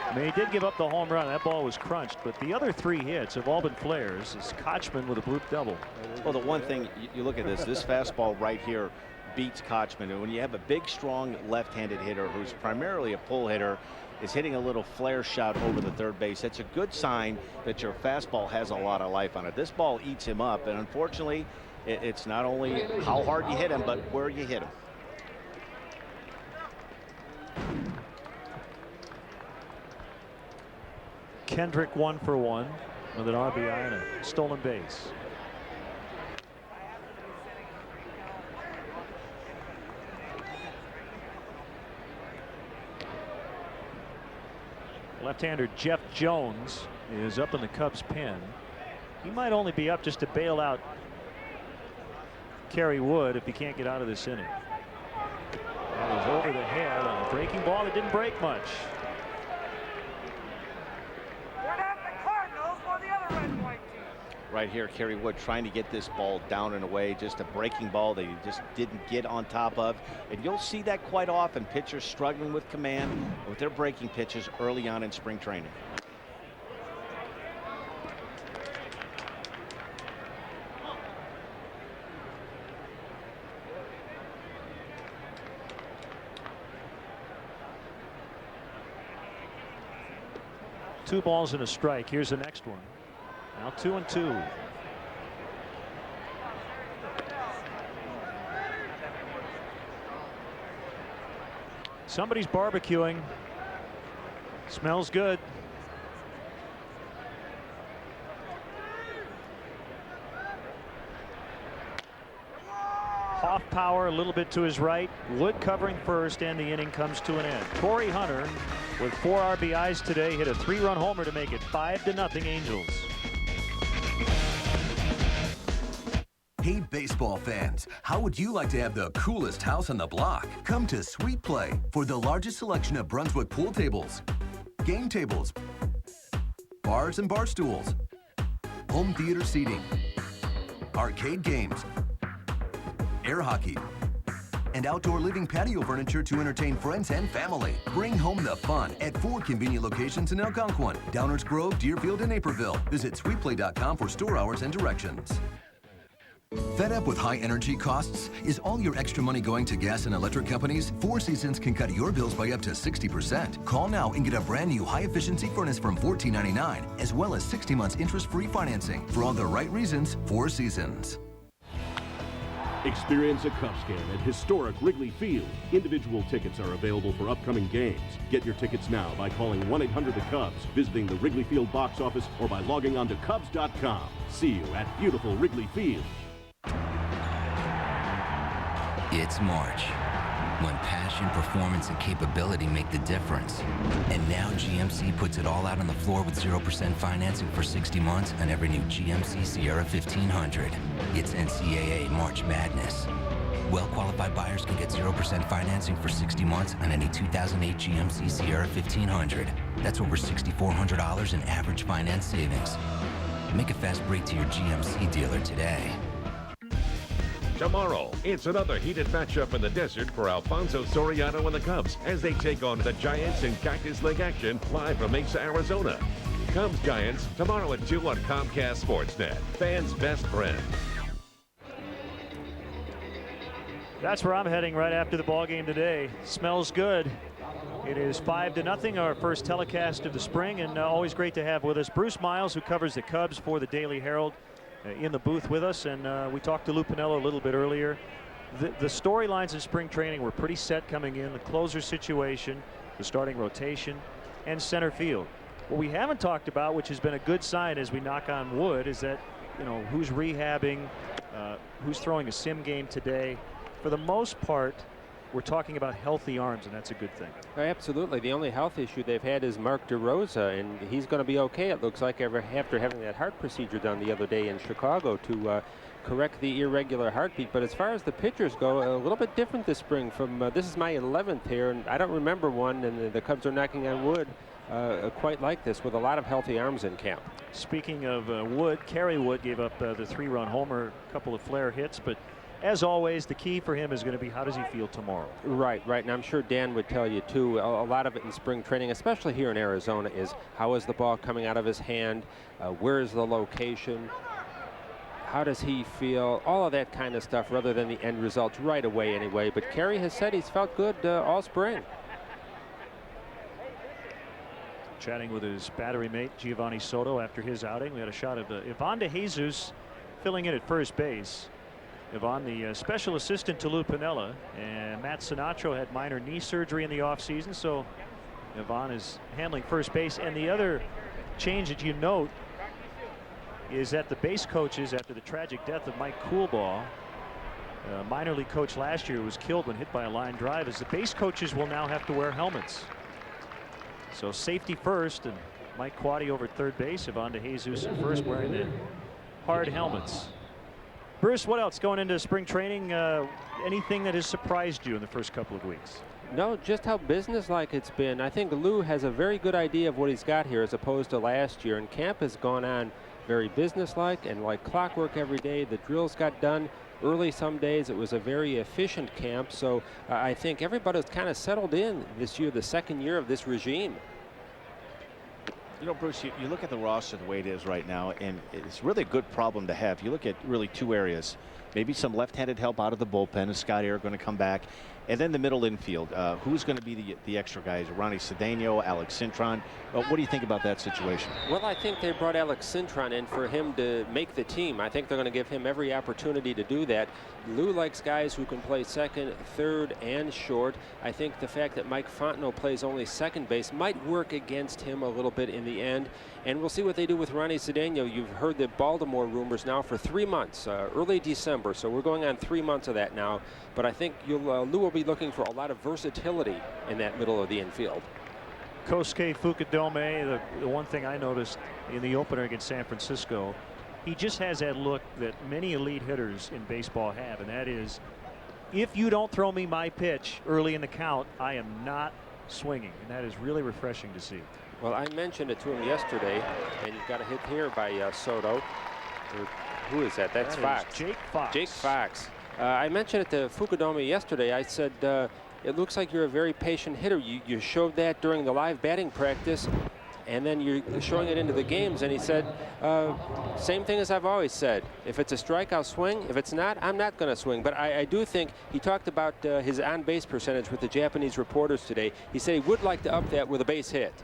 I mean, he did give up the home run. That ball was crunched, but the other 3 hits have all been flares. It's Kochman with a bloop double. Well, the one thing, you look at this fastball right here beats Kochman. And when you have a big, strong left-handed hitter who's primarily a pull hitter, is hitting a little flare shot over the third base, it's a good sign that your fastball has a lot of life on it. This ball eats him up, and unfortunately, it's not only how hard you hit him, but where you hit him. Kendrick 1 for 1 with an RBI and a stolen base. Left-hander Jeff Jones is up in the Cubs pen. He might only be up just to bail out Kerry Wood if he can't get out of this inning. That was over the head on a breaking ball that didn't break much. Right here, Kerry Wood trying to get this ball down and away, just a breaking ball that he just didn't get on top of. And you'll see that quite often, pitchers struggling with command with their breaking pitches early on in spring training. Two balls and a strike. Here's the next one. Now 2-2. Somebody's barbecuing. Smells good. Off power a little bit to his right. Wood covering first, and the inning comes to an end. Torrey Hunter with 4 RBIs today hit a 3-run homer to make it 5-0 Angels. Hey baseball fans, how would you like to have the coolest house on the block? Come to Sweet Play for the largest selection of Brunswick pool tables, game tables, bars and bar stools, home theater seating, arcade games, air hockey, and outdoor living patio furniture to entertain friends and family. Bring home the fun at 4 convenient locations in Algonquin, Downers Grove, Deerfield, and Naperville. Visit sweetplay.com for store hours and directions. Fed up with high energy costs? Is all your extra money going to gas and electric companies? Four Seasons can cut your bills by up to 60%. Call now and get a brand new high-efficiency furnace from $14.99, as well as 60 months interest-free financing. For all the right reasons, Four Seasons. Experience a Cubs game at historic Wrigley Field. Individual tickets are available for upcoming games. Get your tickets now by calling 1-800-THE-CUBS, visiting the Wrigley Field box office, or by logging on to Cubs.com. See you at beautiful Wrigley Field. It's March. when passion, performance, and capability make the difference. And now GMC puts it all out on the floor with 0% financing for 60 months on every new GMC Sierra 1500. It's NCAA March Madness. Well-qualified buyers can get 0% financing for 60 months on any 2008 GMC Sierra 1500. That's over $6,400 in average finance savings. Make a fast break to your GMC dealer today. Tomorrow, it's another heated matchup in the desert for Alfonso Soriano and the Cubs as they take on the Giants in Cactus League action live from Mesa, Arizona. Cubs Giants tomorrow at 2 on Comcast Sportsnet. Fans' best friend. That's where I'm heading right after the ball game today. Smells good. It is 5-0, our first telecast of the spring, and always great to have with us Bruce Miles, who covers the Cubs for the Daily Herald, in the booth with us. And we talked to Lou Piniella a little bit earlier. The storylines in spring training were pretty set coming in. The closer situation, the starting rotation, and center field. What we haven't talked about, which has been a good sign as we knock on wood, is that, you know, who's rehabbing, who's throwing a sim game today. For the most part, we're talking about healthy arms, and that's a good thing. Absolutely. The only health issue they've had is Mark DeRosa, and he's going to be okay, it looks like, after having that heart procedure done the other day in Chicago to correct the irregular heartbeat. But as far as the pitchers go, a little bit different this spring. From this is my 11th here, and I don't remember one, and the Cubs are knocking on wood, quite like this, with a lot of healthy arms in camp. Speaking of Wood, Kerry Wood gave up the 3-run homer, a couple of flare hits, but as always, the key for him is going to be how does he feel tomorrow. Right. And I'm sure Dan would tell you too, a lot of it in spring training, especially here in Arizona, is how is the ball coming out of his hand, where is the location, how does he feel, all of that kind of stuff, rather than the end results right away anyway. But Kerry has said he's felt good all spring. Chatting with his battery mate Giovanni Soto after his outing. We had a shot of Ivan De Jesus filling in at first base. Ivan, the special assistant to Lou Piniella, and Matt Sinatro had minor knee surgery in the offseason, so Ivan is handling first base. And the other change that you note is that the base coaches, after the tragic death of Mike Coolbaugh, minor league coach last year, was killed when hit by a line drive, as the base coaches will now have to wear helmets. So safety first, and Mike Quaddy over at third base, Ivan De Jesus at first, wearing the hard helmets. Bruce, what else going into spring training? Anything that has surprised you in the first couple of weeks? No, just how businesslike it's been. I think Lou has a very good idea of what he's got here as opposed to last year. And camp has gone on very businesslike and like clockwork every day. The drills got done early some days. It was a very efficient camp. So I think everybody's kind of settled in this year, the second year of this regime. You know, Bruce, you look at the roster the way it is right now, and it's really a good problem to have. You look at really two areas. Maybe some left-handed help out of the bullpen. Is Scott Air going to come back? And then the middle infield. Who's going to be the extra guys? Ronnie Cedeno, Alex Cintron. What do you think about that situation? Well, I think they brought Alex Cintron in for him to make the team. I think they're going to give him every opportunity to do that. Lou likes guys who can play second, third, and short. I think the fact that Mike Fontenot plays only second base might work against him a little bit in the end. And we'll see what they do with Ronnie Cedeno. You've heard the Baltimore rumors now for 3 months, early December. So we're going on 3 months of that now. But I think Lou will be looking for a lot of versatility in that middle of the infield. Kosuke Fukudome, the one thing I noticed in the opener against San Francisco, he just has that look that many elite hitters in baseball have, and that is, if you don't throw me my pitch early in the count, I am not swinging. And that is really refreshing to see. Well, I mentioned it to him yesterday, and you've got a hit here by Soto. Who is that? That's Fox. Jake Fox. Jake Fox. I mentioned it to Fukudome yesterday. I said, it looks like you're a very patient hitter. You showed that during the live batting practice, and then you're showing it into the games. And he said, same thing as I've always said. If it's a strike, I'll swing. If it's not, I'm not going to swing. But I do think he talked about his on-base percentage with the Japanese reporters today. He said he would like to up that with a base hit.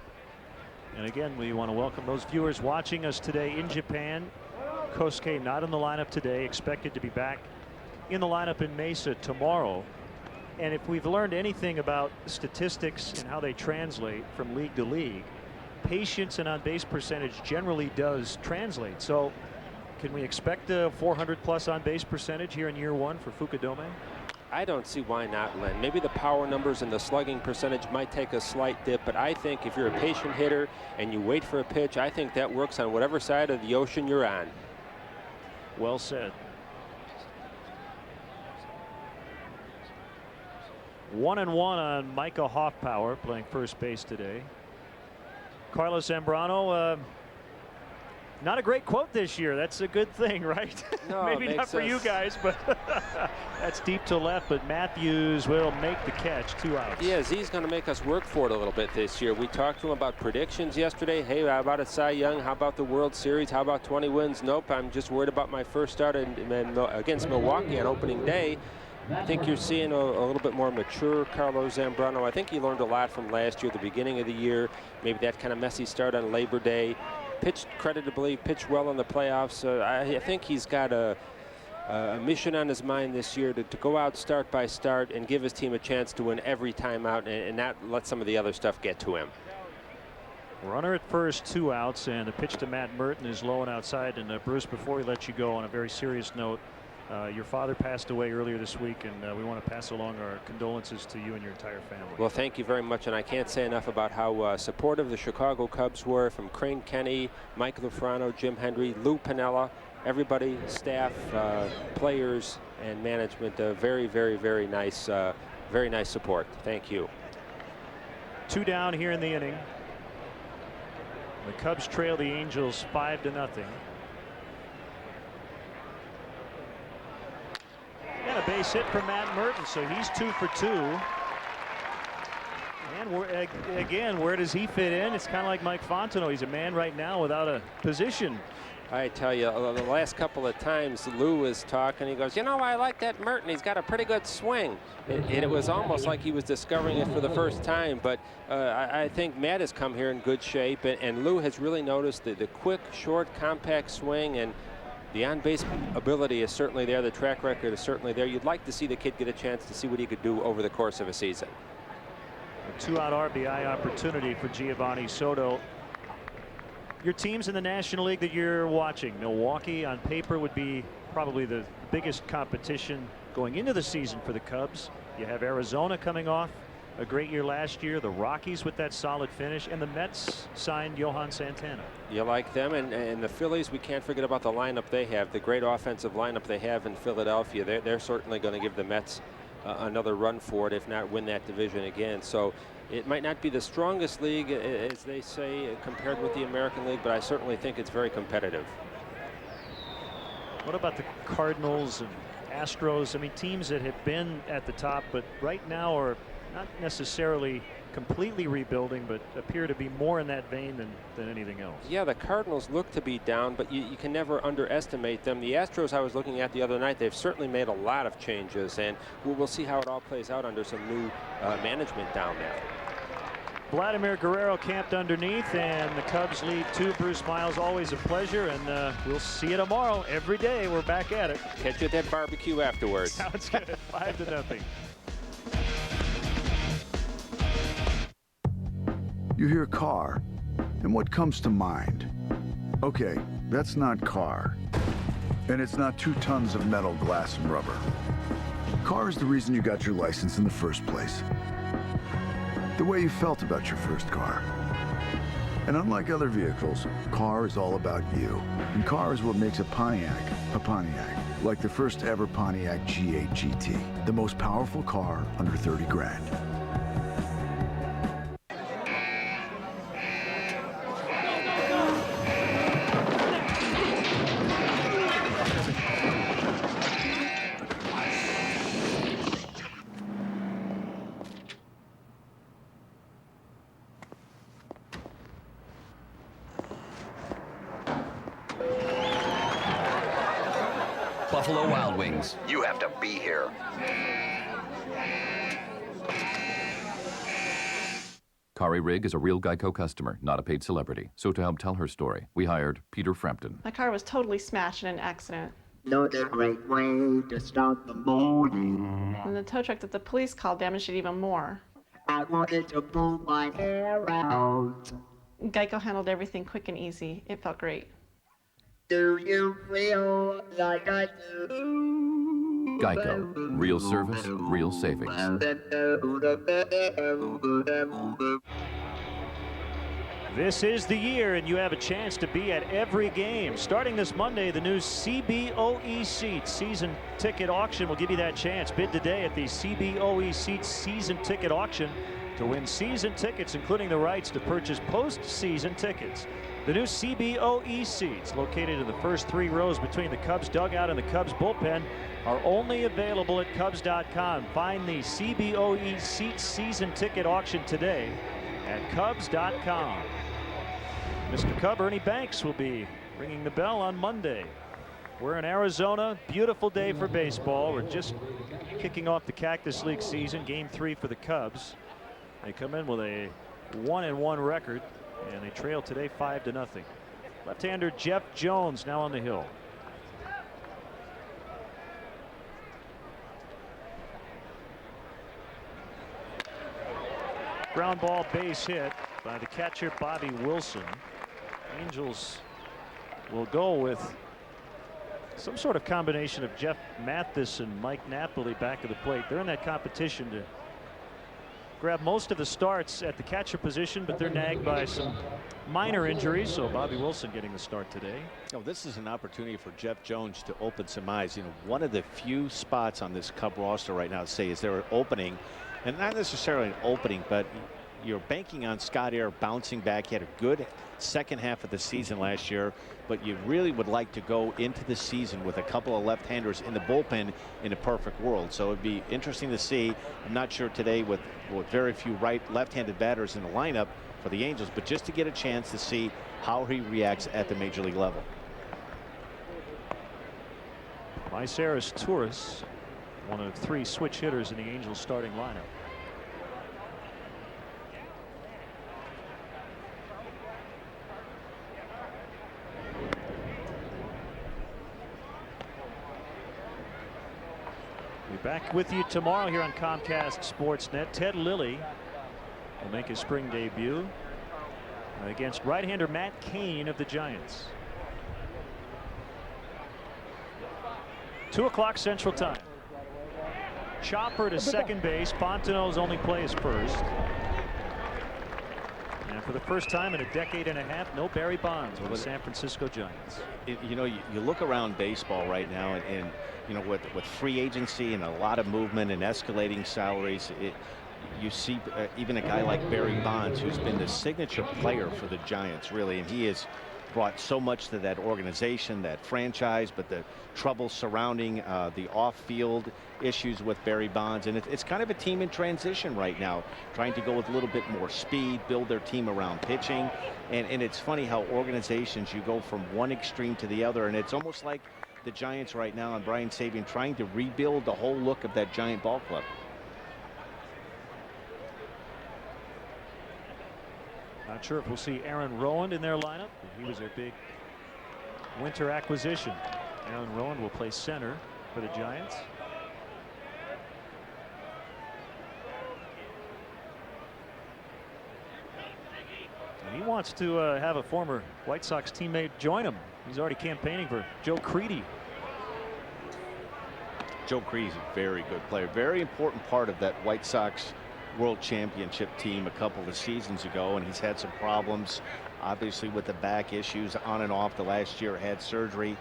And again, we want to welcome those viewers watching us today in Japan. Kosuke not in the lineup today, expected to be back in the lineup in Mesa tomorrow. And if we've learned anything about statistics and how they translate from league to league, patience and on-base percentage generally does translate. So can we expect a 400+ on-base percentage here in year one for Fukudome? I don't see why not, Len. Maybe the power numbers and the slugging percentage might take a slight dip, but I think if you're a patient hitter and you wait for a pitch, I think that works on whatever side of the ocean you're on. Well said. 1-1 on Micah Hoffpower playing first base today. Carlos Zambrano, not a great quote this year. That's a good thing, right? No, maybe not for you guys, but that's deep to left. But Matthews will make the catch, 2 outs. Yeah, Z's going to make us work for it a little bit this year. We talked to him about predictions yesterday. Hey, how about a Cy Young? How about the World Series? How about 20 wins? Nope, I'm just worried about my first start against Milwaukee on opening day. I think you're seeing a little bit more mature Carlos Zambrano. I think he learned a lot from last year, the beginning of the year. Maybe that kind of messy start on Labor Day. Pitched creditably, pitched well in the playoffs. I think he's got a mission on his mind this year to go out start by start and give his team a chance to win every time out and not let some of the other stuff get to him. Runner at first, 2 outs, and the pitch to Matt Merton is low and outside. And Bruce, before we let you go, on a very serious note, your father passed away earlier this week, and we want to pass along our condolences to you and your entire family. Well, thank you very much, and I can't say enough about how supportive the Chicago Cubs were, from Crane Kenny, Mike Lufrano, Jim Hendry, Lou Piniella, everybody, staff, players, and management. Very, very, very nice support. Thank you. 2 down here in the inning. The Cubs trail the Angels 5-0. And a base hit for Matt Merton, so he's 2 for 2. And again, where does he fit in? It's kind of like Mike Fontenot. He's a man right now without a position. I tell you, the last couple of times Lou was talking, he goes, you know, I like that Merton. He's got a pretty good swing. And it was almost like he was discovering it for the first time. But I think Matt has come here in good shape, and Lou has really noticed the quick, short, compact swing, and the on-base ability is certainly there. The track record is certainly there. You'd like to see the kid get a chance to see what he could do over the course of a season. A 2-out RBI opportunity for Giovanni Soto. Your teams in the National League that you're watching, Milwaukee on paper would be probably the biggest competition going into the season for the Cubs. You have Arizona coming off a great year last year, the Rockies with that solid finish, and the Mets signed Johan Santana. You like them, and the Phillies, we can't forget about the lineup they have, the great offensive lineup they have in Philadelphia. They're certainly going to give the Mets another run for it, if not win that division again. So it might not be the strongest league, as they say, compared with the American League, but I certainly think it's very competitive. What about the Cardinals and Astros? I mean, teams that have been at the top, but right now are not necessarily completely rebuilding, but appear to be more in that vein than anything else. Yeah, the Cardinals look to be down, but you can never underestimate them. The Astros I was looking at the other night, they've certainly made a lot of changes, and we'll see how it all plays out under some new management down there. Vladimir Guerrero camped underneath, and the Cubs lead 2. Bruce Miles, always a pleasure, and we'll see you tomorrow. Every day we're back at it. Catch you at that barbecue afterwards. Sounds good. 5-0. You hear car, and what comes to mind? Okay, that's not car. And it's not 2 tons of metal, glass, and rubber. Car is the reason you got your license in the first place. The way you felt about your first car. And unlike other vehicles, car is all about you. And car is what makes a Pontiac, like the first ever Pontiac G8 GT, the most powerful car under 30 grand. Buffalo Wild Wings. You have to be here. Kari Rigg is a real Geico customer, not a paid celebrity. So to help tell her story, we hired Peter Frampton. My car was totally smashed in an accident. Not a great way to start the morning. And the tow truck that the police called damaged it even more. I wanted to pull my hair out. Geico handled everything quick and easy. It felt great. Do you feel like I do? Geico. Real service, real savings. This is the year, and you have a chance to be at every game. Starting this Monday, the new CBOE Seats season ticket auction will give you that chance. Bid today at the CBOE Seats season ticket auction to win season tickets, including the rights to purchase postseason tickets. The new CBOE seats, located in the first 3 rows between the Cubs dugout and the Cubs bullpen, are only available at Cubs.com. Find the CBOE seats season ticket auction today at Cubs.com. Mr. Cub Ernie Banks will be ringing the bell on Monday. We're in Arizona. Beautiful day for baseball. We're just kicking off the Cactus League season. Game 3 for the Cubs. They come in with a 1-1 record, and they trail today 5-0. Left-hander Jeff Jones now on the hill. Ground ball base hit by the catcher Bobby Wilson. Angels will go with some sort of combination of Jeff Mathis and Mike Napoli back of the plate. They're in that competition to grab most of the starts at the catcher position, but they're nagged by some minor injuries. So Bobby Wilson getting the start today. Oh, this is an opportunity for Jeff Jones to open some eyes. You know, one of the few spots on this Cub roster right now, say, is there an opening, and not necessarily an opening, but you're banking on Scott Air bouncing back. He had a good second half of the season last year, but you really would like to go into the season with a couple of left-handers in the bullpen in a perfect world. So it'd be interesting to see. I'm not sure today with very few left-handed batters in the lineup for the Angels, but just to get a chance to see how he reacts at the major league level. Myceris Torres, one of 3 switch hitters in the Angels starting lineup. Back with you tomorrow here on Comcast Sportsnet. Ted Lilly will make his spring debut against right-hander Matt Cain of the Giants. 2 o'clock Central Time. Chopper to second base. Fontenot's only plays first. And for the first time in a decade and a half, no Barry Bonds with the San Francisco Giants. You know, you look around baseball right now, and you know, with free agency and a lot of movement and escalating salaries, you see even a guy like Barry Bonds, who's been the signature player for the Giants, really, and he has brought so much to that organization, that franchise, but the trouble surrounding the off-field issues with Barry Bonds, and it's kind of a team in transition right now, trying to go with a little bit more speed, build their team around pitching, and it's funny how organizations, you go from one extreme to the other, and it's almost like the Giants right now and Brian Sabian trying to rebuild the whole look of that Giant ball club. Not sure if we'll see Aaron Rowand in their lineup. He was their big winter acquisition. Aaron Rowand will play center for the Giants. And he wants to have a former White Sox teammate join him. He's already campaigning for Joe Creedy. Joe Creedy's a very good player, very important part of that White Sox World Championship team a couple of seasons ago, and he's had some problems, obviously, with the back issues on and off. The last year had surgery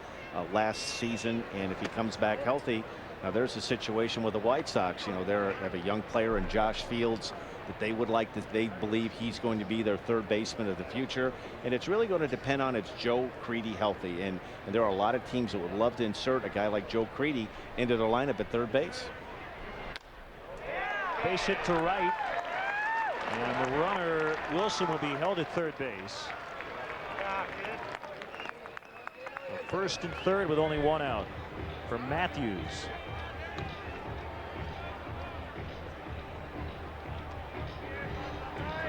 last season, and if he comes back healthy, now there's a situation with the White Sox. You know, they have a young player in Josh Fields that they would like to, they believe he's going to be their third baseman of the future, and it's really going to depend on is Joe Creedy healthy, and there are a lot of teams that would love to insert a guy like Joe Creedy into their lineup at third base. Base hit to right, and the runner Wilson will be held at third base. First and third with only 1 out for Matthews.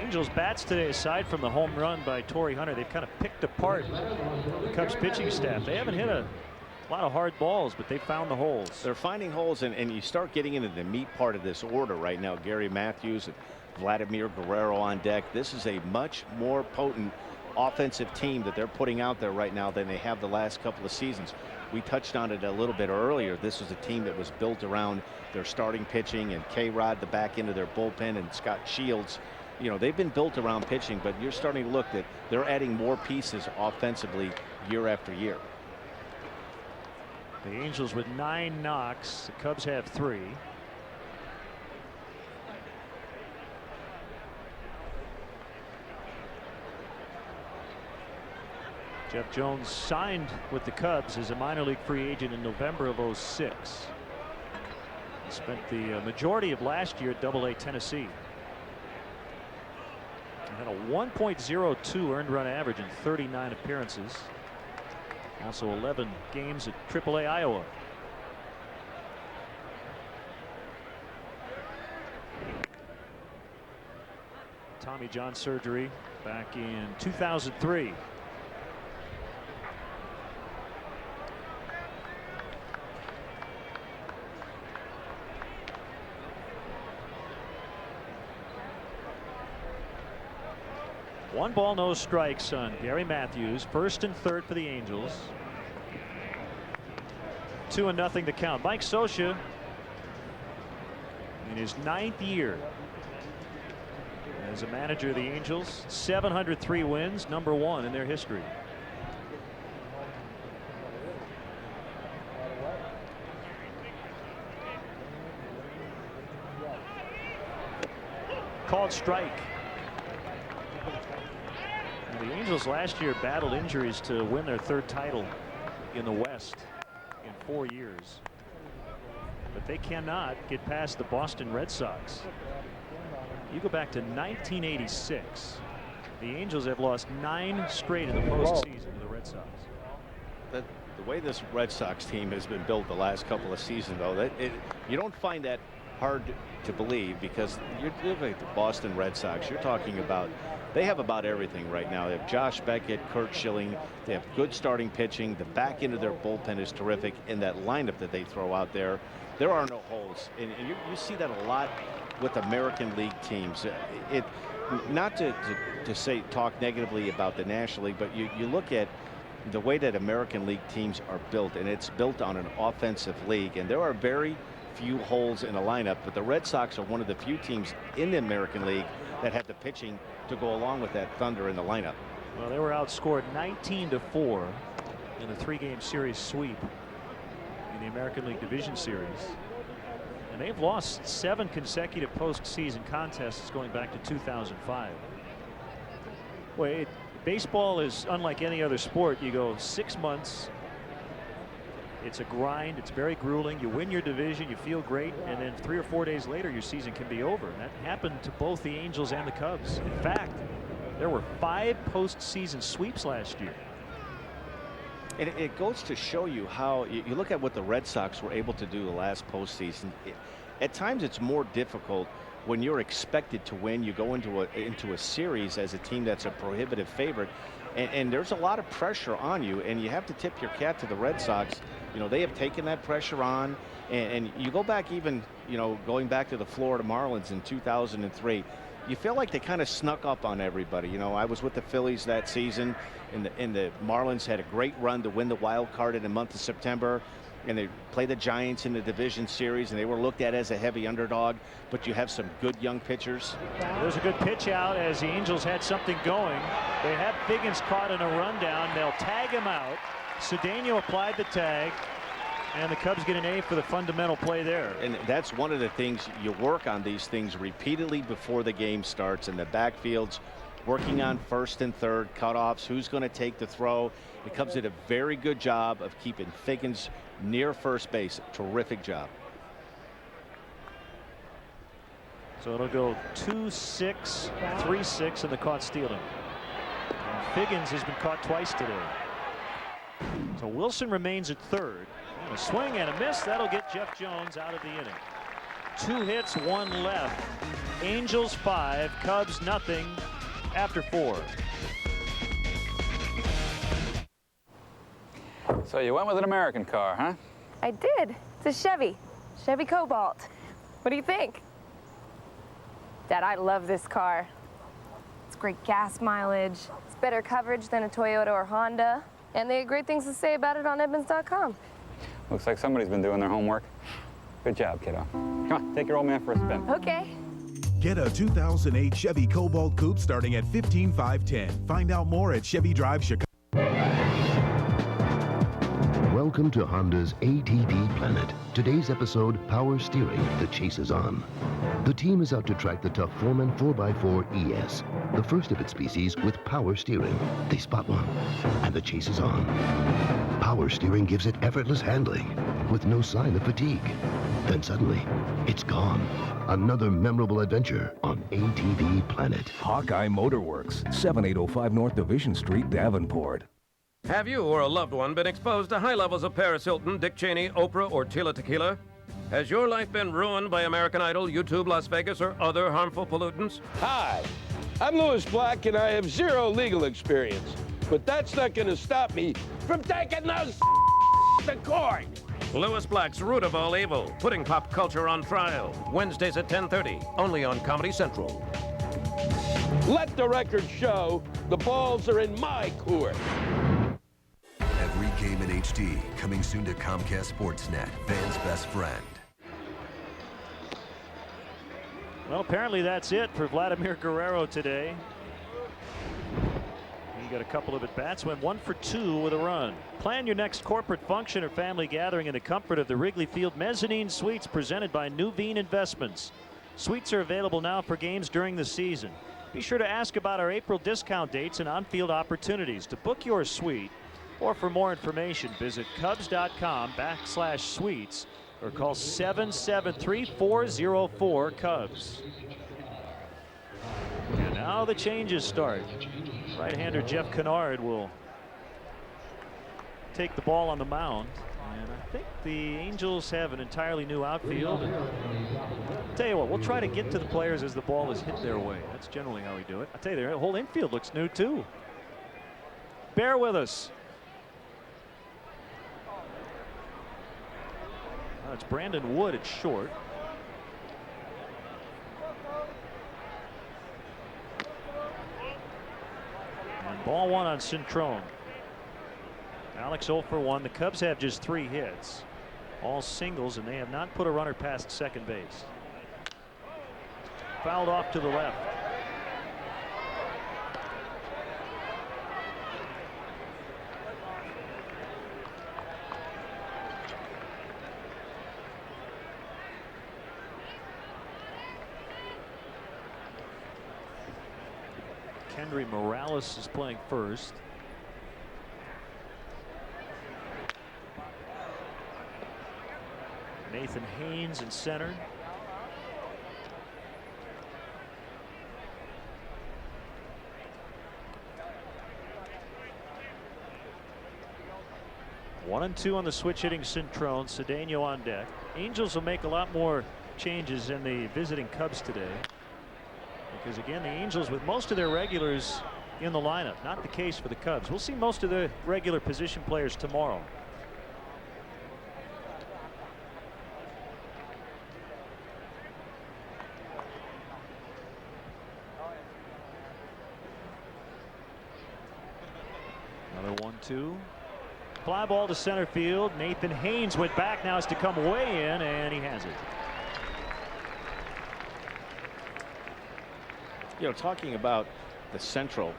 Angels bats today, aside from the home run by Torrey Hunter, they've kind of picked apart the Cubs pitching staff. They haven't hit a lot of hard balls, but they found the holes. They're finding holes, and you start getting into the meat part of this order right now. Gary Matthews and Vladimir Guerrero on deck. This is a much more potent offensive team that they're putting out there right now than they have the last couple of seasons. we touched on it a little bit earlier. This was a team that was built around their starting pitching and K-Rod, the back end of their bullpen, and Scott Shields. You know, they've been built around pitching, but you're starting to look that they're adding more pieces offensively year after year. The Angels with 9 knocks. The Cubs have 3. Jeff Jones signed with the Cubs as a minor league free agent in November of '06. He spent the majority of last year at AA Tennessee. He had a 1.02 earned run average in 39 appearances. Also 11 games at AAA Iowa. Tommy John surgery back in 2003. One ball, no strikes on Gary Matthews. First and third for the Angels. 2-0 the count. Mike Scioscia in his 9th year as a manager of the Angels. 703 wins, #1 in their history. Called strike. The Angels last year battled injuries to win their 3rd title in the West in 4 years. But they cannot get past the Boston Red Sox. You go back to 1986. The Angels have lost 9 straight in the postseason to the Red Sox. The way this Red Sox team has been built the last couple of seasons, though, you don't find that hard to believe, because you're looking at the Boston Red Sox. You're talking about, they have about everything right now. They have Josh Beckett, Kurt Schilling. They have good starting pitching. The back end of their bullpen is terrific. In that lineup that they throw out there, there are no holes. And you see that a lot with American League teams. Not to talk negatively about the National League, but you look at the way that American League teams are built, and it's built on an offensive league. And there are very few holes in a lineup, but the Red Sox are one of the few teams in the American League that had the pitching to go along with that thunder in the lineup. Well, they were outscored 19-4 in a 3-game series sweep in the American League Division Series. And they've lost 7 consecutive postseason contests going back to 2005. Wait, baseball is unlike any other sport. You go 6 months. It's a grind. It's very grueling. You win your division, you feel great, and then 3 or 4 days later your season can be over. And that happened to both the Angels and the Cubs. In fact, there were 5 postseason sweeps last year. And it goes to show you how you look at what the Red Sox were able to do the last postseason. At times it's more difficult when you're expected to win. You go into a series as a team that's a prohibitive favorite, and there's a lot of pressure on you, and you have to tip your cap to the Red Sox. You know, they have taken that pressure on, and you go back even, you know, going back to the Florida Marlins in 2003. You feel like they kind of snuck up on everybody. You know, I was with the Phillies that season, and the Marlins had a great run to win the wild card in the month of September, and they played the Giants in the division series, and they were looked at as a heavy underdog. But you have some good young pitchers. There's a good pitch out as the Angels had something going. They have Figgins caught in a rundown. They'll tag him out. Cedeno applied the tag, and the Cubs get an A for the fundamental play there. And that's one of the things you work on, these things repeatedly before the game starts in the backfields, working on first and third cutoffs, who's going to take the throw. The Cubs did a very good job of keeping Figgins near first base. Terrific job. So it'll go 2-6, 3-6 in the caught stealing. And Figgins has been caught twice today. So Wilson remains at third. And a swing and a miss. That'll get Jeff Jones out of the inning. 2 hits, 1 left. Angels 5, Cubs nothing after 4. So you went with an American car, huh? I did. It's a Chevy Cobalt. What do you think? Dad, I love this car. It's great gas mileage. It's better coverage than a Toyota or Honda. And they had great things to say about it on Edmunds.com. Looks like somebody's been doing their homework. Good job, kiddo. Come on, take your old man for a spin. Okay. Get a 2008 Chevy Cobalt Coupe starting at $15,510. Find out more at Chevy Drive Chicago. Welcome to Honda's ATV Planet. Today's episode, Power Steering, The Chase is On. The team is out to track the tough 4x4 4x4 ES, the first of its species with power steering. They spot one, and the chase is on. Power steering gives it effortless handling, with no sign of fatigue. Then suddenly, it's gone. Another memorable adventure on ATV Planet. Hawkeye Motorworks, 7805 North Division Street, Davenport. Have you or a loved one been exposed to high levels of Paris Hilton, Dick Cheney, Oprah, or Tila Tequila? Has your life been ruined by American Idol, YouTube Las Vegas, or other harmful pollutants? Hi, I'm Louis Black, and I have zero legal experience. But that's not going to stop me from taking those to court. Louis Black's Root of All Evil, putting pop culture on trial. Wednesdays at 10:30, only on Comedy Central. Let the record show the balls are in my court. Every game in HD, coming soon to Comcast Sportsnet, fans' best friend. Well, apparently that's it for Vladimir Guerrero today. He got a couple of at-bats, went 1 for 2 with a run. Plan your next corporate function or family gathering in the comfort of the Wrigley Field Mezzanine Suites presented by Nuveen Investments. Suites are available now for games during the season. Be sure to ask about our April discount dates and on-field opportunities. To book your suite or for more information, visit Cubs.com/suites or call 773-404-Cubs. And now the changes start. Right-hander Jeff Kennard will take the ball on the mound. And I think the Angels have an entirely new outfield. And I'll tell you what, we'll try to get to the players as the ball is hit their way. That's generally how we do it. I'll tell you, the whole infield looks new too. Bear with us. It's Brandon Wood at short. And ball one on Cintrone. Alex 0 for 1. The Cubs have just 3 hits, all singles, and they have not put a runner past second base. Fouled off to the left. Kendry Morales is playing first. Nathan Haynes in center. One and two on the switch hitting Cintrone. Cedeno on deck. Angels will make a lot more changes than the visiting Cubs today. Because again, the Angels with most of their regulars in the lineup. Not the case for the Cubs. We'll see most of the regular position players tomorrow. Another 1-2. Fly ball to center field. Nathan Haynes went back. Now has to come way in, and he has it. You know, talking about the Central,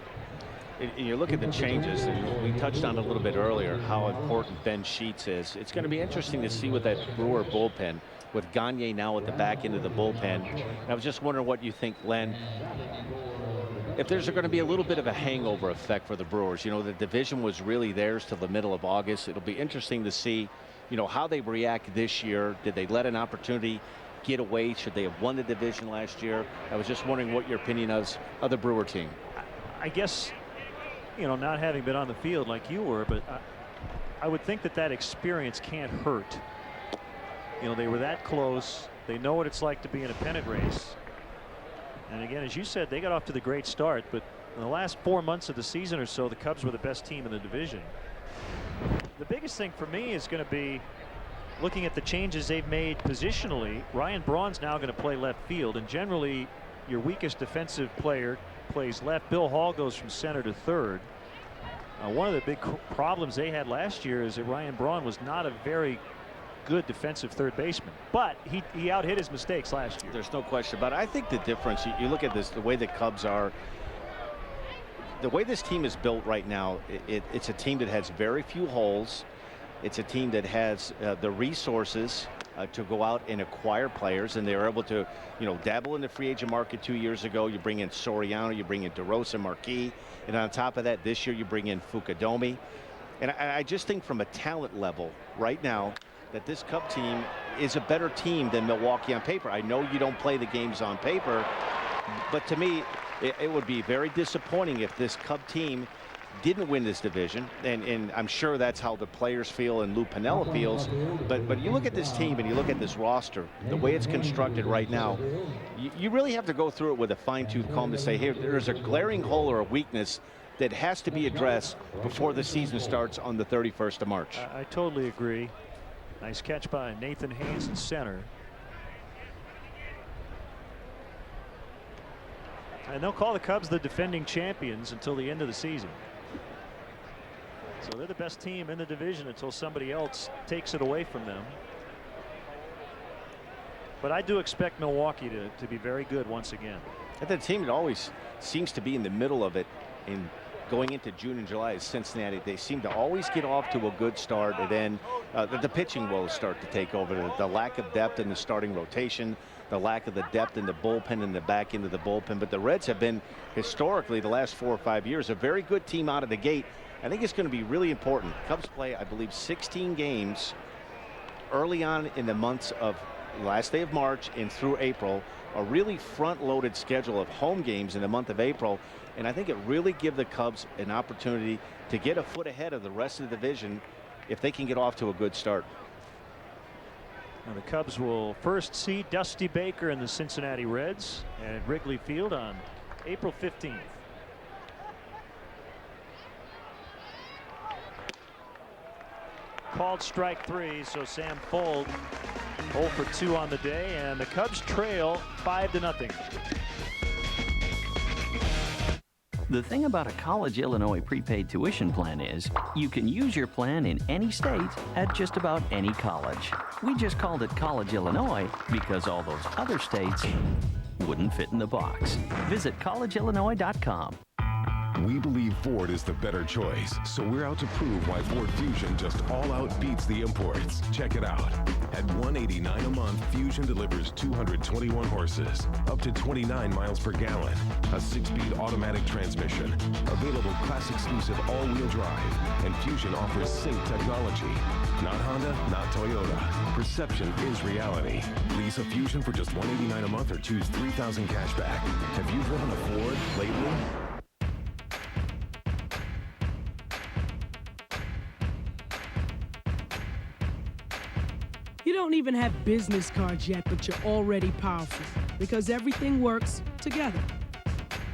you look at the changes, and we touched on it a little bit earlier how important Ben Sheets is. It's going to be interesting to see with that Brewer bullpen, with Gagne now at the back end of the bullpen. And I was just wondering what you think, Len, if there's going to be a little bit of a hangover effect for the Brewers. You know, the division was really theirs till the middle of August. It'll be interesting to see, you know, how they react this year. Did they let an opportunity get away? Should they have won the division last year? I was just wondering what your opinion is of the Brewer team. I guess, you know, not having been on the field like you were, but I would think that that experience can't hurt. You know, they were that close. They know what it's like to be in a pennant race. And again, as you said, they got off to the great start, but in the last 4 months of the season or so, the Cubs were the best team in the division. The biggest thing for me is going to be looking at the changes they've made positionally. Ryan Braun's now going to play left field, and generally your weakest defensive player plays left. Bill Hall goes from center to third. One of the big problems they had last year is that Ryan Braun was not a very good defensive third baseman, but he out-hit his mistakes last year. There's no question about it. I think the difference, you look at this, the way the Cubs are, the way this team is built right now, it's a team that has very few holes. It's a team that has the resources to go out and acquire players, and they're able to, dabble in the free agent market 2 years ago. You bring in Soriano, you bring in DeRosa, Marquis, and on top of that, this year you bring in Fukadomi. And I just think from a talent level right now that this Cub team is a better team than Milwaukee on paper. I know you don't play the games on paper, but to me, it would be very disappointing if this Cub team didn't win this division, and I'm sure that's how the players feel and Lou Piniella feels. But you look at this team and you look at this roster, the way it's constructed right now, you really have to go through it with a fine-tooth comb to say, hey, there's a glaring hole or a weakness that has to be addressed before the season starts on the 31st of March. I totally agree. Nice catch by Nathan Haynes in center. And they'll call the Cubs the defending champions until the end of the season. So they're the best team in the division until somebody else takes it away from them. But I do expect Milwaukee to be very good once again. And the team that always seems to be in the middle of it in going into June and July is Cincinnati. They seem to always get off to a good start, and then the pitching woes start to take over. The lack of depth in the starting rotation, the lack of the depth in the bullpen and the back end of the bullpen. But the Reds have been historically the last 4 or 5 years a very good team out of the gate. I think it's going to be really important. Cubs play, I believe, 16 games early on in the months of last day of March and through April, a really front-loaded schedule of home games in the month of April. And I think it really gives the Cubs an opportunity to get a foot ahead of the rest of the division if they can get off to a good start. Now the Cubs will first see Dusty Baker and the Cincinnati Reds at Wrigley Field on April 15th. Called strike 3, so Sam Fuld 0 for 2 on the day, and the Cubs trail 5-0. The thing about a College Illinois prepaid tuition plan is you can use your plan in any state at just about any college. We just called it College Illinois because all those other states wouldn't fit in the box. Visit collegeillinois.com. We believe Ford is the better choice, so we're out to prove why Ford Fusion just all out beats the imports. Check it out. At $189 a month, Fusion delivers 221 horses, up to 29 miles per gallon, a 6-speed automatic transmission, available class-exclusive all-wheel drive, and Fusion offers sync technology. Not Honda, not Toyota. Perception is reality. Lease a Fusion for just $189 a month or choose $3,000 cash back. Have you driven a Ford lately? You don't even have business cards yet, but you're already powerful because everything works together.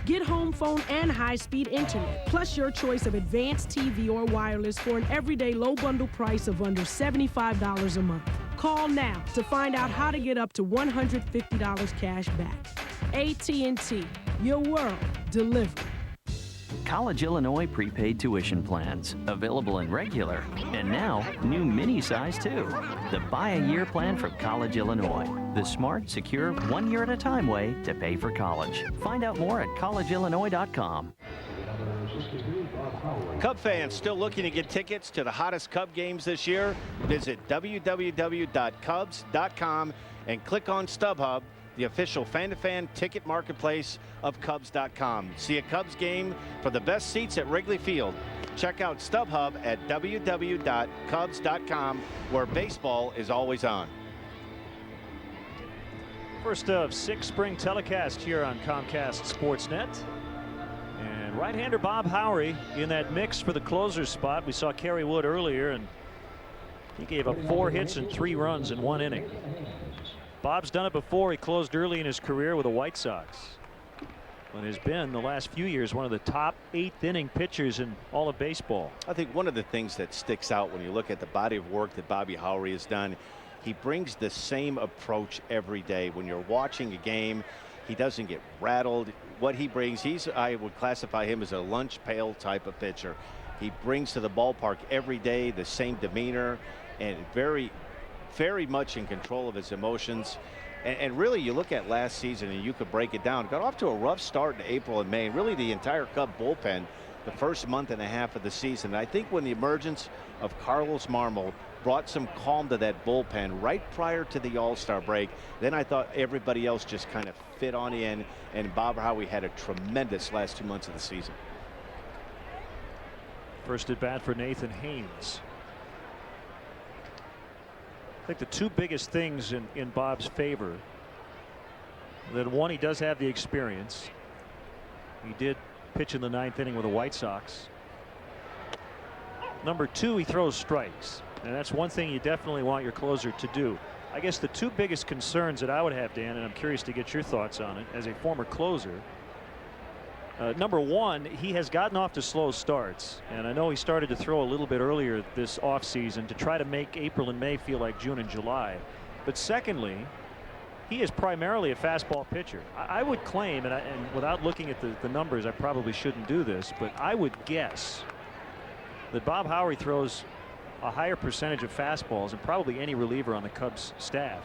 Get home phone and high-speed internet, plus your choice of advanced TV or wireless for an everyday low bundle price of under $75 a month. Call now to find out how to get up to $150 cash back. AT&T, your world delivered. College Illinois prepaid tuition plans, available in regular, and now new mini size too. The buy a year plan from College Illinois, the smart, secure, 1 year at a time way to pay for college. Find out more at collegeillinois.com. Cub fans still looking to get tickets to the hottest Cub games this year? Visit www.cubs.com and click on StubHub, the official fan-to-fan ticket marketplace of Cubs.com. See a Cubs game for the best seats at Wrigley Field. Check out StubHub at www.cubs.com, where baseball is always on. First of 6 spring telecasts here on Comcast Sportsnet. And right-hander Bob Howry in that mix for the closer spot. We saw Kerry Wood earlier, and he gave up 4 hits and 3 runs in 1 inning. Bob's done it before. He closed early in his career with the White Sox, but has been the last few years one of the top 8th inning pitchers in all of baseball. I think one of the things that sticks out when you look at the body of work that Bobby Howry has done, he brings the same approach every day. When you're watching a game, he doesn't get rattled. What he brings, I would classify him as a lunch pail type of pitcher. he brings to the ballpark every day, the same demeanor, and very, very much in control of his emotions. And really, you look at last season and you could break it down. Got off to a rough start in April and May. Really, the entire Cub bullpen, the first month and a half of the season. And I think when the emergence of Carlos Marmol brought some calm to that bullpen right prior to the All-Star break, then I thought everybody else just kind of fit on in. And Bob Howie had a tremendous last 2 months of the season. First at bat for Nathan Haynes. I think the two biggest things in Bob's favor, that one, he does have the experience. He did pitch in the 9th inning with the White Sox. Number two, he throws strikes, and that's one thing you definitely want your closer to do. I guess the two biggest concerns that I would have, Dan, and I'm curious to get your thoughts on it as a former closer. Number one, he has gotten off to slow starts, and I know he started to throw a little bit earlier this offseason to try to make April and May feel like June and July. But secondly, he is primarily a fastball pitcher. I would claim, and without looking at the numbers, I probably shouldn't do this, but I would guess that Bob Howie throws a higher percentage of fastballs than probably any reliever on the Cubs staff.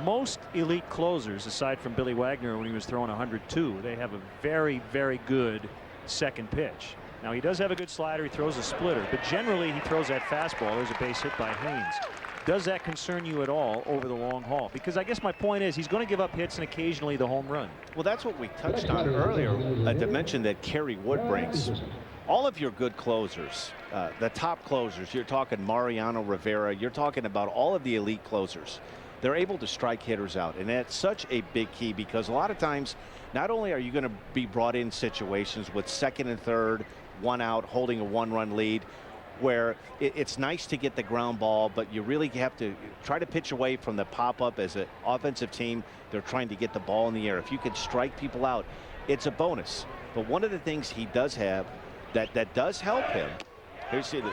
Most elite closers, aside from Billy Wagner when he was throwing 102, they have a very, very good second pitch. Now, he does have a good slider. He throws a splitter, but generally he throws that fastball. There's a base hit by Haynes. Does that concern you at all over the long haul? Because I guess my point is he's going to give up hits and occasionally the home run. Well, that's what we touched on earlier, a dimension that Kerry Wood brings. All of your good closers, the top closers, you're talking Mariano Rivera, you're talking about all of the elite closers. They're able to strike hitters out, and that's such a big key, because a lot of times not only are you going to be brought in situations with second and third, one out, holding a one-run lead, where it's nice to get the ground ball, but you really have to try to pitch away from the pop-up. As an offensive team, they're trying to get the ball in the air. If you can strike people out, it's a bonus. But one of the things he does have that does help him, here's the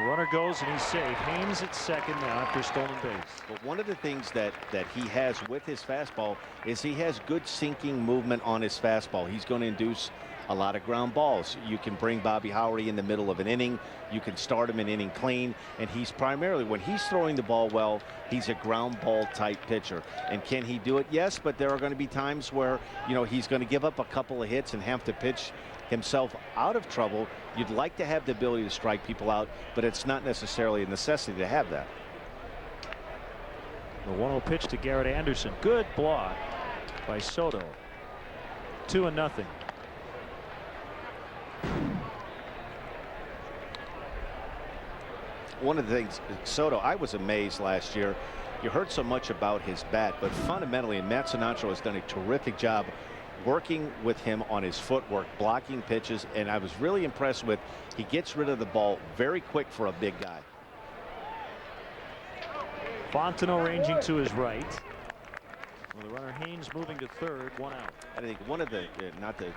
runner goes and he's safe. Haynes at second now after stolen base. But one of the things that he has with his fastball is he has good sinking movement on his fastball. He's going to induce a lot of ground balls. You can bring Bobby Howie in the middle of an inning. You can start him an inning clean. And he's primarily, when he's throwing the ball well, he's a ground ball type pitcher. And can he do it? Yes, but there are going to be times where, you know, he's going to give up a couple of hits and have to pitch himself out of trouble. You'd like to have the ability to strike people out, but it's not necessarily a necessity to have that. The 1-0 pitch to Garrett Anderson. Good block by Soto. 2-0. One of the things, Soto, I was amazed last year. You heard so much about his bat, but fundamentally, and Matt Sinatra has done a terrific job working with him on his footwork, blocking pitches, and I was really impressed with, he gets rid of the ball very quick for a big guy. Fontenot ranging to his right. Well, the runner Haynes moving to third, one out. I think one of the, not to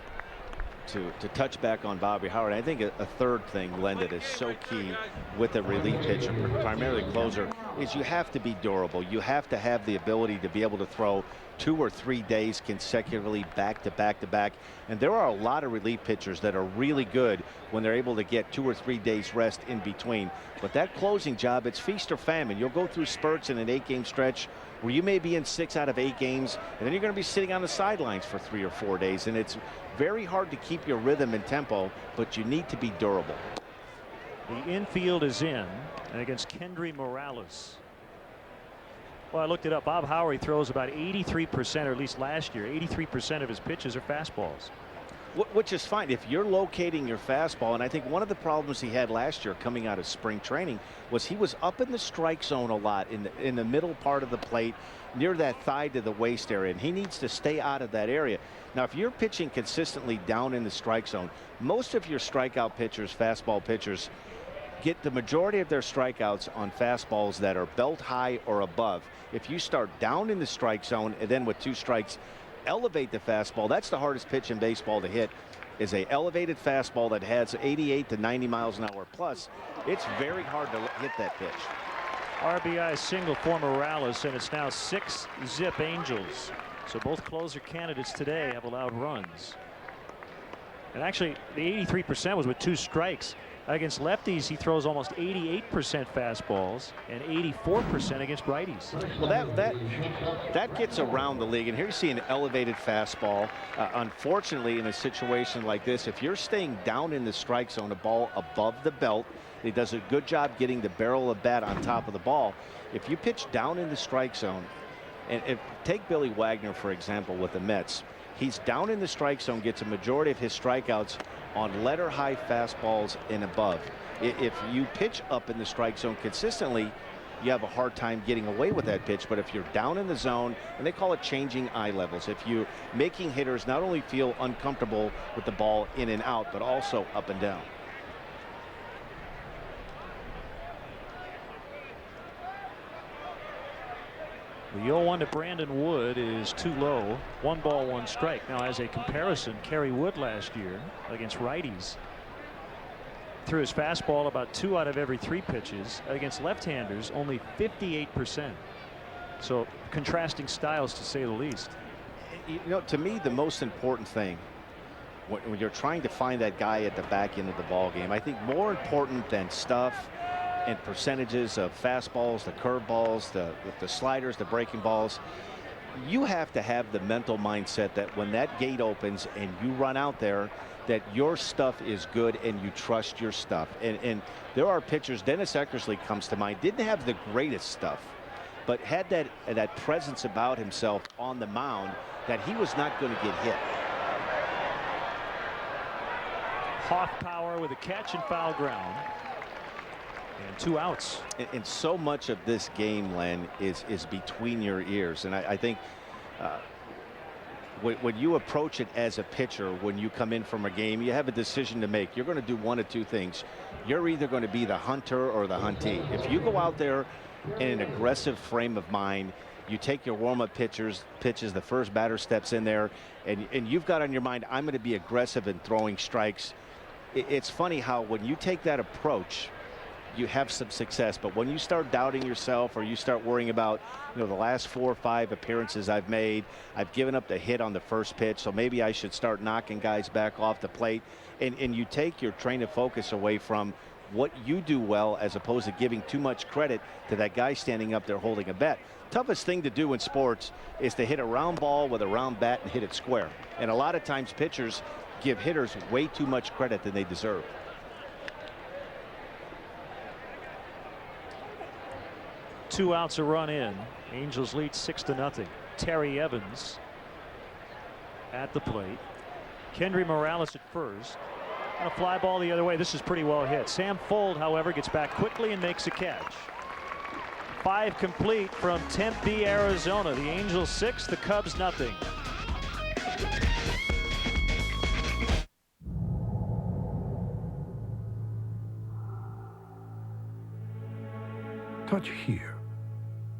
touch back on Bobby Howard, I think a third thing, Len, that is so key with a relief pitcher, primarily closer, is you have to be durable. You have to have the ability to be able to throw 2 or 3 days consecutively back to back to back. And there are a lot of relief pitchers that are really good when they're able to get 2 or 3 days rest in between. But that closing job, it's feast or famine. You'll go through spurts in an 8-game stretch where you may be in 6 out of 8 games, and then you're going to be sitting on the sidelines for 3 or 4 days. And it's very hard to keep your rhythm and tempo, but you need to be durable. The infield is in, and against Kendry Morales. Well, I looked it up. Bob Howie throws about 83%, or at least last year, 83% of his pitches are fastballs. Which is fine if you're locating your fastball. And I think one of the problems he had last year coming out of spring training was he was up in the strike zone a lot in the middle part of the plate, near that thigh to the waist area, and he needs to stay out of that area. Now, if you're pitching consistently down in the strike zone, most of your strikeout pitchers, fastball pitchers, get the majority of their strikeouts on fastballs that are belt high or above. If you start down in the strike zone and then with 2 strikes elevate the fastball, that's the hardest pitch in baseball to hit, is a elevated fastball that has 88 to 90 miles an hour plus. It's very hard to hit that pitch. RBI single for Morales, and it's now 6-zip Angels. So both closer candidates today have allowed runs. And actually, the 83% was with 2 strikes. Against lefties, he throws almost 88% fastballs and 84% against righties. Well, that gets around the league. And here you see an elevated fastball. Unfortunately, in a situation like this, if you're staying down in the strike zone, a ball above the belt, he does a good job getting the barrel of bat on top of the ball. If you pitch down in the strike zone, and take Billy Wagner, for example, with the Mets, he's down in the strike zone, gets a majority of his strikeouts on letter high fastballs and above. If you pitch up in the strike zone consistently, you have a hard time getting away with that pitch. But if you're down in the zone, and they call it changing eye levels, if you're making hitters not only feel uncomfortable with the ball in and out, but also up and down. The 0-1 to Brandon Wood is too low. 1 ball, 1 strike. Now, as a comparison, Kerry Wood last year against righties threw his fastball about 2 out of every 3 pitches. Against left-handers, only 58%. So contrasting styles, to say the least. You know, to me, the most important thing when you're trying to find that guy at the back end of the ball game, I think more important than stuff and percentages of fastballs, the curveballs, the sliders, the breaking balls, you have to have the mental mindset that when that gate opens and you run out there, that your stuff is good and you trust your stuff. And there are pitchers, Dennis Eckersley comes to mind, didn't have the greatest stuff, but had that presence about himself on the mound that he was not going to get hit. Hoffpower with a catch and foul ground. And 2 outs. And so much of this game, Len, is between your ears. And I think when you approach it as a pitcher, when you come in from a game, you have a decision to make. You're going to do one of 2 things. You're either going to be the hunter or the huntee. If you go out there in an aggressive frame of mind, you take your warm-up pitches, the first batter steps in there, and you've got on your mind, I'm going to be aggressive in throwing strikes. It's funny how when you take that approach, you have some success, but when you start doubting yourself or you start worrying about, you know, the last 4 or 5 appearances I've made, I've given up the hit on the first pitch, so maybe I should start knocking guys back off the plate, and you take your train of focus away from what you do well as opposed to giving too much credit to that guy standing up there holding a bat. Toughest thing to do in sports is to hit a round ball with a round bat and hit it square, and a lot of times pitchers give hitters way too much credit than they deserve. Two outs, a run in. Angels lead 6-0. Terry Evans at the plate. Kendry Morales at first. And a fly ball the other way. This is pretty well hit. Sam Fold, however, gets back quickly and makes a catch. 5 complete from Tempe, Arizona. The Angels 6, the Cubs nothing. Touch here.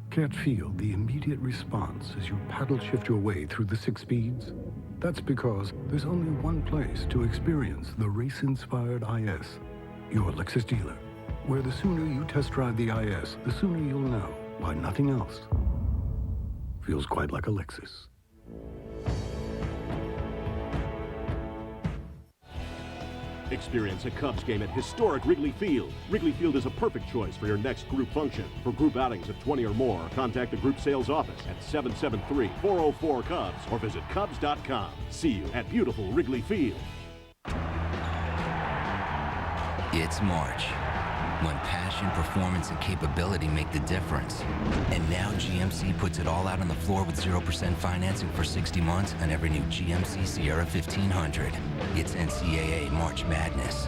Can't feel the immediate response as you paddle shift your way through the 6 speeds? That's because there's only one place to experience the race-inspired IS, your Lexus dealer, where the sooner you test drive the IS, the sooner you'll know why nothing else feels quite like a Lexus. Experience a Cubs game at historic Wrigley Field. Wrigley Field is a perfect choice for your next group function. For group outings of 20 or more, contact the group sales office at 773-404-CUBS or visit Cubs.com. See you at beautiful Wrigley Field. It's March, when passion, performance, and capability make the difference. And now GMC puts it all out on the floor with 0% financing for 60 months on every new GMC Sierra 1500. It's NCAA March Madness.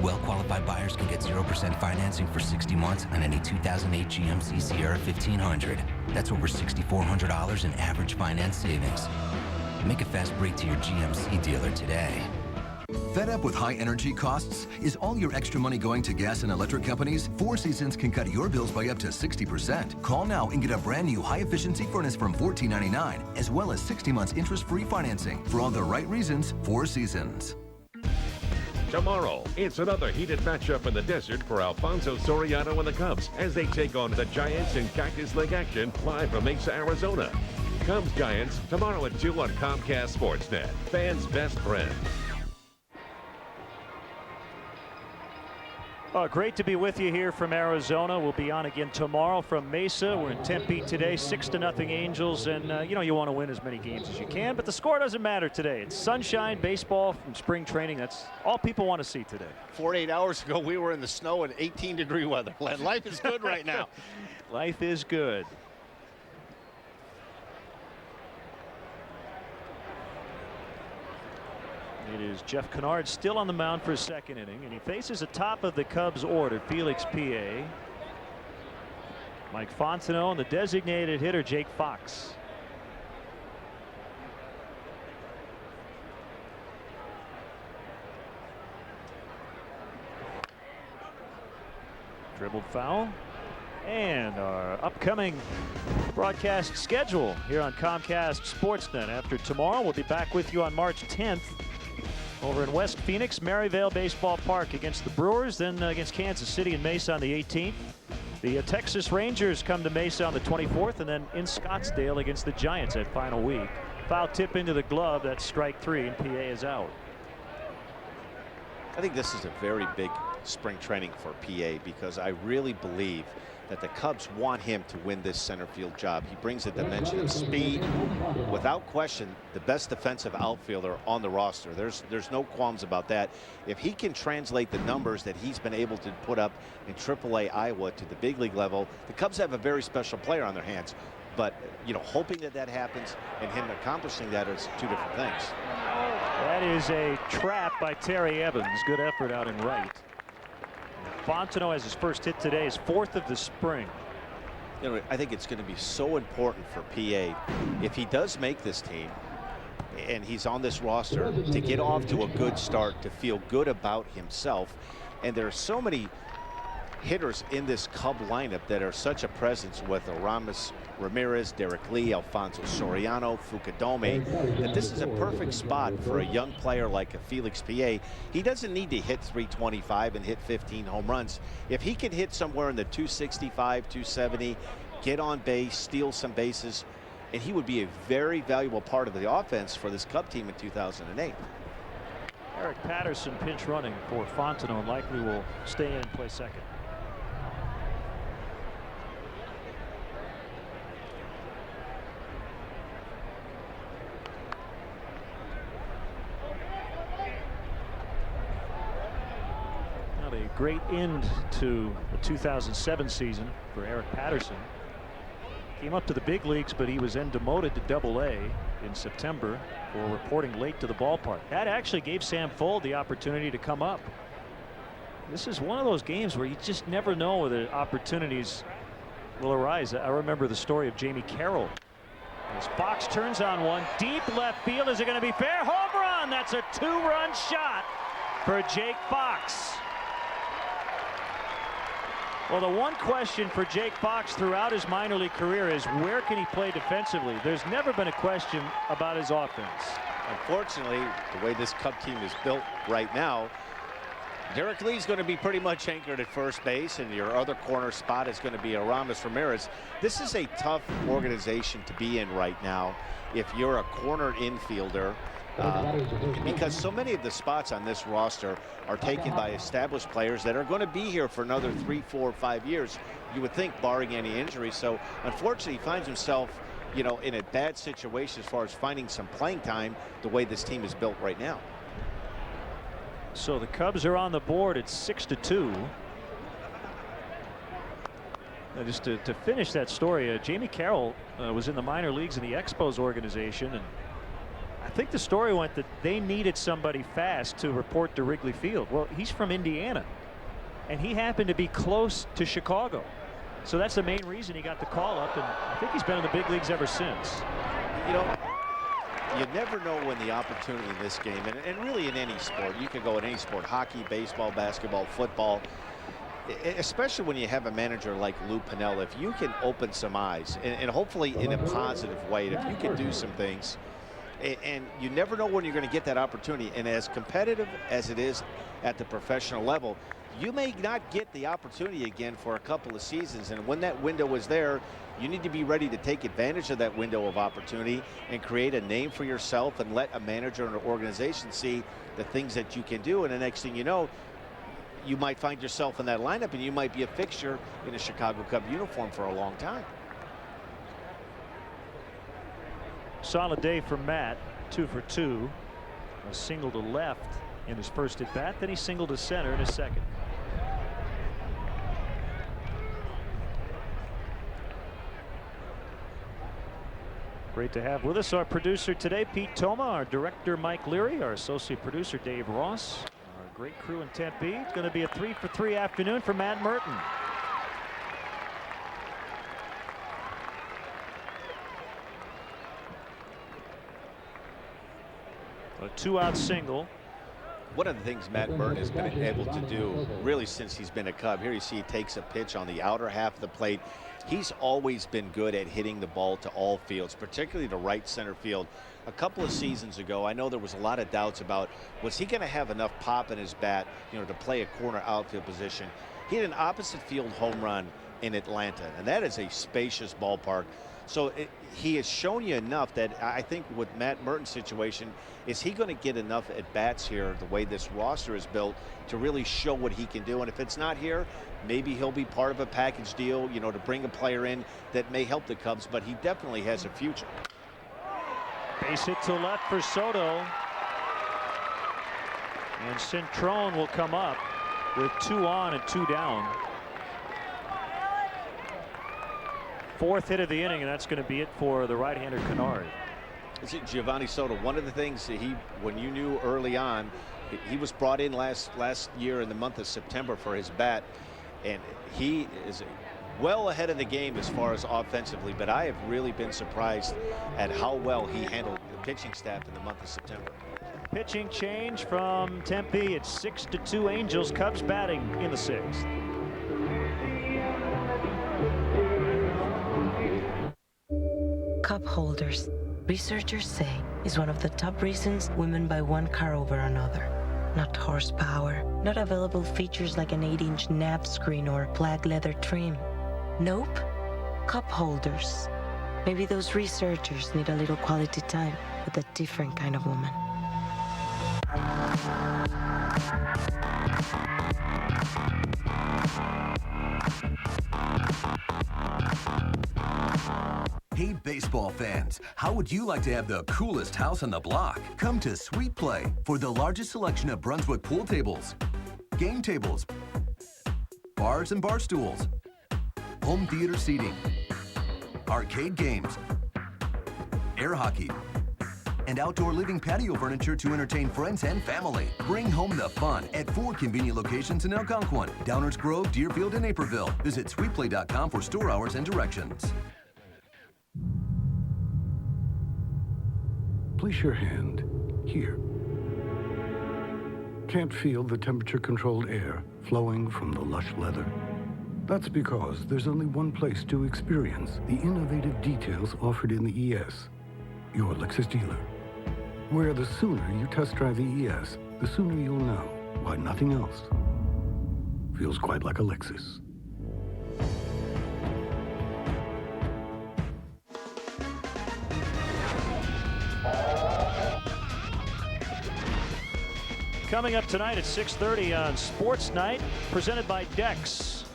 Well-qualified buyers can get 0% financing for 60 months on any 2008 GMC Sierra 1500. That's over $6,400 in average finance savings. Make a fast break to your GMC dealer today. Fed up with high energy costs? Is all your extra money going to gas and electric companies? Four Seasons can cut your bills by up to 60%. Call now and get a brand new high-efficiency furnace from $14.99, as well as 60 months interest-free financing. For all the right reasons, Four Seasons. Tomorrow, it's another heated matchup in the desert for Alfonso Soriano and the Cubs as they take on the Giants in Cactus League action live from Mesa, Arizona. Cubs Giants tomorrow at 2 on Comcast Sportsnet. Fans' best friend. Great to be with you here from Arizona. We'll be on again tomorrow from Mesa. We're in Tempe today, 6-0 Angels, and you know you want to win as many games as you can, but the score doesn't matter today. It's sunshine, baseball from spring training. That's all people want to see today. 48 hours ago, we were in the snow in 18-degree weather. Life is good right now. Life is good. It is Jeff Kennard still on the mound for his second inning, and he faces the top of the Cubs order, Felix P.A., Mike Fontenot, and the designated hitter, Jake Fox. Dribbled foul. And our upcoming broadcast schedule here on Comcast Sportsnet. After tomorrow, we'll be back with you on March 10th. Over in West Phoenix, Maryvale Baseball Park against the Brewers, then against Kansas City and Mesa on the 18th. The Texas Rangers come to Mesa on the 24th, and then in Scottsdale against the Giants that final week. Foul tip into the glove, that's strike 3, and PA is out. I think this is a very big spring training for PA because I really believe that the Cubs want him to win this center field job. He brings a dimension of speed. Without question, the best defensive outfielder on the roster. There's no qualms about that. If he can translate the numbers that he's been able to put up in AAA Iowa to the big league level, the Cubs have a very special player on their hands. But, you know, hoping that that happens and him accomplishing that is two different things. That is a trap by Terry Evans. Good effort out in right. Fontenot has his first hit today, his 4th of the spring. You know, I think it's going to be so important for PA if he does make this team and he's on this roster to get off to a good start, to feel good about himself. And there are so many hitters in this Cub lineup that are such a presence with Aramis Ramirez, Derek Lee, Alfonso Soriano, Fukudome, that this is a perfect spot for a young player like a Felix PA. He doesn't need to hit 325 and hit 15 home runs. If he can hit somewhere in the 265, 270, get on base, steal some bases, and he would be a very valuable part of the offense for this Cub team in 2008. Eric Patterson pinch running for Fontenot, likely will stay in and play second. Great end to the 2007 season for Eric Patterson. Came up to the big leagues, but he was then demoted to Double-A in September for reporting late to the ballpark. That actually gave Sam Fuld the opportunity to come up. This is one of those games where you just never know where the opportunities will arise. I remember the story of Jamie Carroll. As Fox turns on one, deep left field. Is it going to be fair? Home run! That's a 2-run shot for Jake Fox. Well, the one question for Jake Fox throughout his minor league career is where can he play defensively? There's never been a question about his offense. Unfortunately, the way this Cub team is built right now, Derek Lee's going to be pretty much anchored at first base, and your other corner spot is going to be Aramis Ramirez. This is a tough organization to be in right now if you're a corner infielder. Because so many of the spots on this roster are taken by established players that are going to be here for another 3, 4, 5 years, you would think, barring any injury. So unfortunately, he finds himself, you know, in a bad situation as far as finding some playing time the way this team is built right now. So the Cubs are on the board at 6-2. Just to finish that story, Jamie Carroll was in the minor leagues in the Expos organization, and I think the story went that they needed somebody fast to report to Wrigley Field. Well, he's from Indiana, and he happened to be close to Chicago. So that's the main reason he got the call up, and I think he's been in the big leagues ever since. You know, you never know when the opportunity in this game, and really in any sport, you can go in any sport, hockey, baseball, basketball, football, especially when you have a manager like Lou Piniella. If you can open some eyes, and hopefully in a positive way, if you can do some things, and you never know when you're going to get that opportunity. And as competitive as it is at the professional level, you may not get the opportunity again for a couple of seasons. And when that window is there, you need to be ready to take advantage of that window of opportunity and create a name for yourself and let a manager and an organization see the things that you can do. And the next thing you know, you might find yourself in that lineup, and you might be a fixture in a Chicago Cub uniform for a long time. Solid day for Matt, 2 for 2. A single to left in his first at bat, then he singled to center in his second. Great to have with us our producer today, Pete Toma, our director, Mike Leary, our associate producer, Dave Ross, our great crew in Tempe. It's going to be a 3 for 3 afternoon for Matt Merton. A 2-out single. One of the things Matt Merton has been able to do really since he's been a Cub, here you see he takes a pitch on the outer half of the plate. He's always been good at hitting the ball to all fields, particularly to right center field. A couple of seasons ago, I know there was a lot of doubts about, was he going to have enough pop in his bat, to play a corner outfield position. He had an opposite field home run in Atlanta, and that is a spacious ballpark. So he has shown you enough that I think with Matt Merton's situation, is he going to get enough at bats here, the way this roster is built, to really show what he can do? And if it's not here, maybe he'll be part of a package deal, to bring a player in that may help the Cubs, but he definitely has a future. Base hit to left for Soto. And Cintrone will come up with 2 on and 2 down. 4th hit of the inning, and that's going to be it for the right-hander Kennard. Is it Giovanni Soto? One of the things that when you knew early on, he was brought in last year in the month of September for his bat, and he is well ahead of the game as far as offensively, but I have really been surprised at how well he handled the pitching staff in the month of September. Pitching change from Tempe. It's 6-2 Angels. Cubs batting in the 6th. Cup holders, researchers say, is one of the top reasons women buy one car over another. Not horsepower, not available features like an 8-inch nav screen or black leather trim. Nope, cup holders. Maybe those researchers need a little quality time with a different kind of woman. Hey, baseball fans, how would you like to have the coolest house on the block? Come to Sweet Play for the largest selection of Brunswick pool tables, game tables, bars and bar stools, home theater seating, arcade games, air hockey, and outdoor living patio furniture to entertain friends and family. Bring home the fun at 4 convenient locations in Algonquin, Downers Grove, Deerfield, and Naperville. Visit sweetplay.com for store hours and directions. Place your hand here. Can't feel the temperature-controlled air flowing from the lush leather? That's because there's only one place to experience the innovative details offered in the ES, your Lexus dealer. Where the sooner you test drive the ES, the sooner you'll know why nothing else feels quite like a Lexus. Coming up tonight at 6:30 on Sports Night, presented by Dex.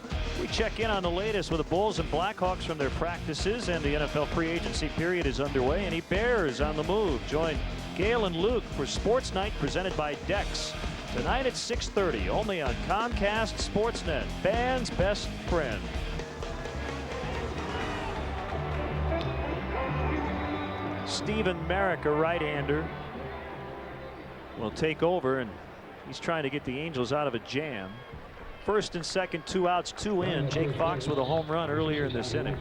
We check in on the latest with the Bulls and Blackhawks from their practices, and the NFL free agency period is underway. Any Bears on the move? Join Gail and Luke for Sports Night, presented by Dex. Tonight at 6:30, only on Comcast Sportsnet, fans' best friend. Stephen Merrick, a right-hander, will take over, and he's trying to get the Angels out of a jam. First and second, 2 outs, 2 in. Jake Fox with a home run earlier in this inning.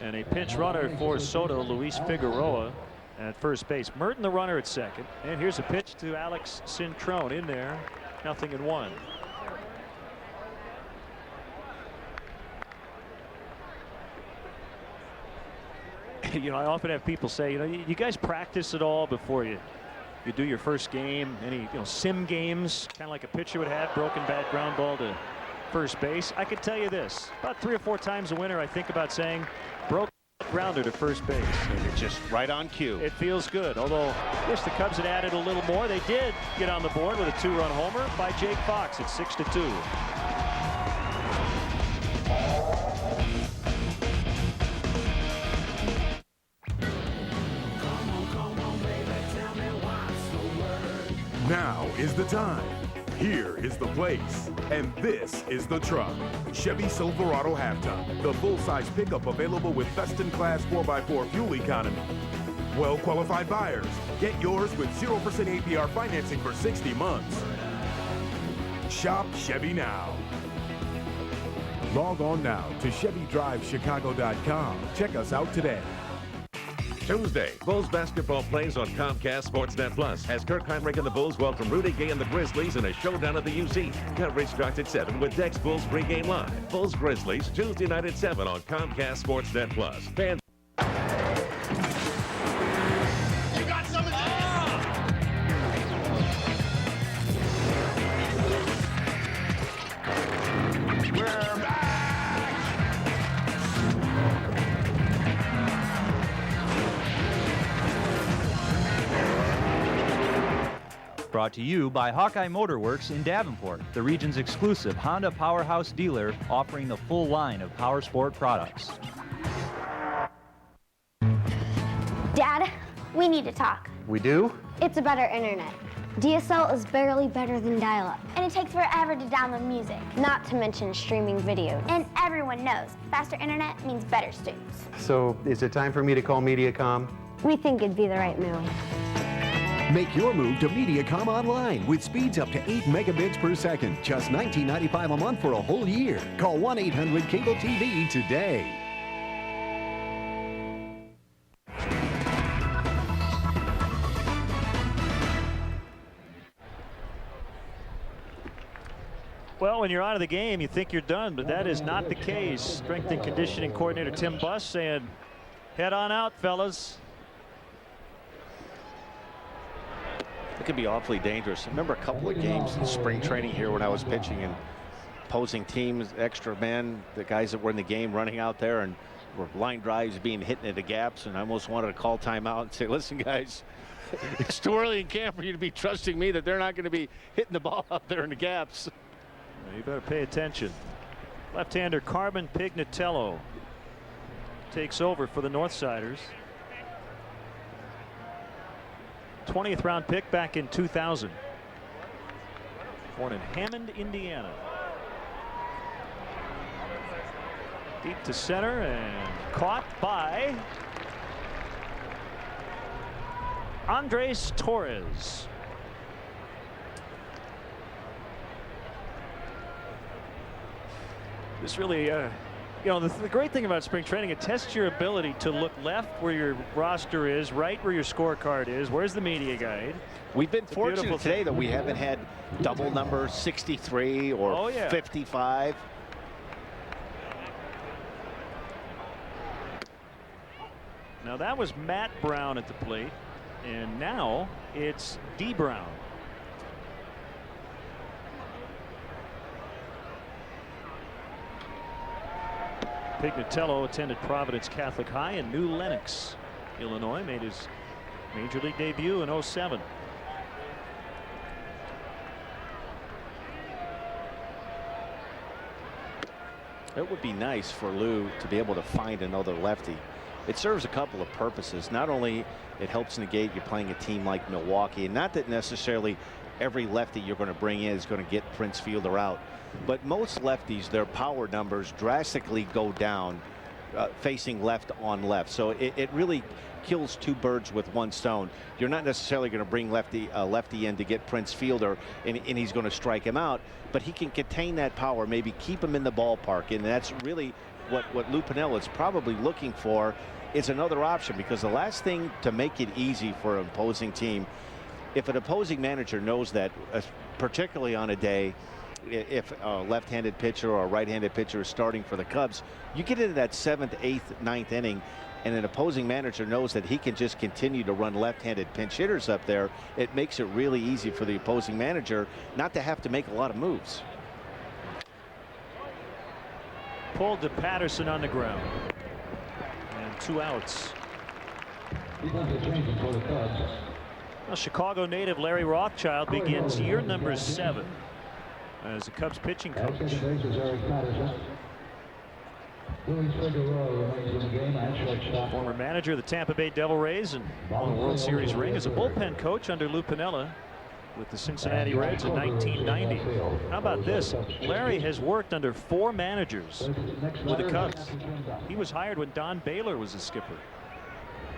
And a pinch runner for Soto, Luis Figueroa at first base. Merton the runner at second. And here's a pitch to Alex Cintrone in there. 0-1. I often have people say, you guys practice it all before you do your first game. Any sim games, kind of like a pitcher would have, broken bat, ground ball to first base. I can tell you this, about 3 or 4 times a winter I think about saying, broke grounder to first base. And it's just right on cue. It feels good, although I wish the Cubs had added a little more. They did get on the board with a 2-run homer by Jake Fox. It's 6-2. Now is the time. Here is the place. And this is the truck. Chevy Silverado Half-Ton. The full-size pickup available with best-in-class 4x4 fuel economy. Well-qualified buyers. Get yours with 0% APR financing for 60 months. Shop Chevy now. Log on now to ChevyDriveChicago.com. Check us out today. Tuesday, Bulls basketball plays on Comcast Sportsnet Plus as Kirk Heinrich and the Bulls welcome Rudy Gay and the Grizzlies in a showdown at the UC. Coverage starts at 7 with Dex Bulls pregame live. Bulls Grizzlies Tuesday night at 7 on Comcast Sportsnet Plus. Fans. You got some of this. We're back. Brought to you by Hawkeye Motorworks in Davenport, the region's exclusive Honda powerhouse dealer offering the full line of power sport products. Dad, we need to talk. We do? It's about our internet. DSL is barely better than dial-up, and it takes forever to download music, not to mention streaming videos. And everyone knows faster internet means better students. So is it time for me to call Mediacom? We think it'd be the right move. Make your move to Mediacom Online with speeds up to 8 megabits per second. Just $19.95 a month for a whole year. Call 1-800-CABLE-TV today. Well, when you're out of the game, you think you're done, but that is not the case. Strength and conditioning coordinator Tim Buss saying, head on out, fellas. It could be awfully dangerous. I remember a couple of games in spring training here when I was pitching and opposing teams, extra men, the guys that were in the game running out there and were line drives being hit into the gaps, and I almost wanted to call timeout and say, listen, guys, it's too early in camp for you to be trusting me that they're not going to be hitting the ball out there in the gaps. You better pay attention. Left-hander Carmen Pignatello takes over for the Northsiders. 20th round pick back in 2000. Born in Hammond, Indiana. Deep to center and caught by Andres Torres. This really, you know, the great thing about spring training, it tests your ability to look left where your roster is, right where your scorecard is. Where's the media guide? We've been fortunate today that we haven't had double number 63 or 55. Now that was Matt Brown at the plate, and now it's D. Brown. Pignatello attended Providence Catholic High in New Lenox, Illinois. Made his major league debut in 07. It would be nice for Lou to be able to find another lefty. It serves a couple of purposes. Not only it helps negate you're playing a team like Milwaukee, and not that necessarily every lefty you're going to bring in is going to get Prince Fielder out, but most lefties, their power numbers drastically go down facing left on left. So it really kills two birds with one stone. You're not necessarily going to bring lefty in to get Prince Fielder and he's going to strike him out, but he can contain that power, maybe keep him in the ballpark, and that's really what Lou Piniella is probably looking for, is another option, because the last thing to make it easy for an opposing team, if an opposing manager knows that, particularly on a day if a left-handed pitcher or a right-handed pitcher is starting for the Cubs, you get into that 7th, 8th, 9th inning, and an opposing manager knows that he can just continue to run left-handed pinch hitters up there. It makes it really easy for the opposing manager not to have to make a lot of moves. Pulled to Patterson on the ground. And and 2 outs. Well, Chicago native Larry Rothschild begins year number 7 as a Cubs pitching coach. Former manager of the Tampa Bay Devil Rays and won a World Series ring as a bullpen coach under Lou Piniella with the Cincinnati Reds in 1990. How about this? Larry has worked under 4 managers with the Cubs. He was hired when Don Baylor was the skipper.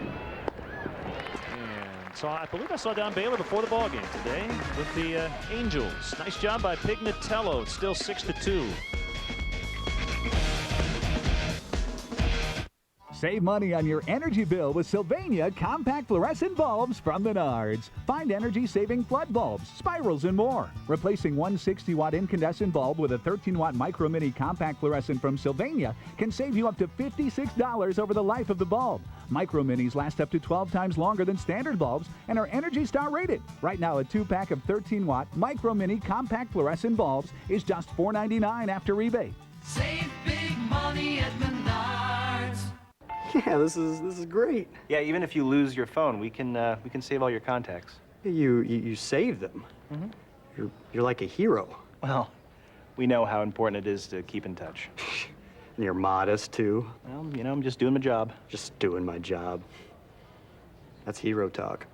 And so I believe I saw Don Baylor before the ball game today with the Angels. Nice job by Pignatello. It's still 6-2. Save money on your energy bill with Sylvania compact fluorescent bulbs from Menards. Find energy-saving flood bulbs, spirals, and more. Replacing one 60-watt incandescent bulb with a 13-watt micro mini compact fluorescent from Sylvania can save you up to $56 over the life of the bulb. Micro minis last up to 12 times longer than standard bulbs and are Energy Star rated. Right now, a 2-pack of 13-watt micro mini compact fluorescent bulbs is just $4.99 after rebate. Save big money at Menards. Yeah, this is great. Yeah, even if you lose your phone, we can save all your contacts. You save them. Mm-hmm. You're like a hero. Well, we know how important it is to keep in touch. And you're modest too. Well, you know, I'm just doing my job. Just doing my job. That's hero talk.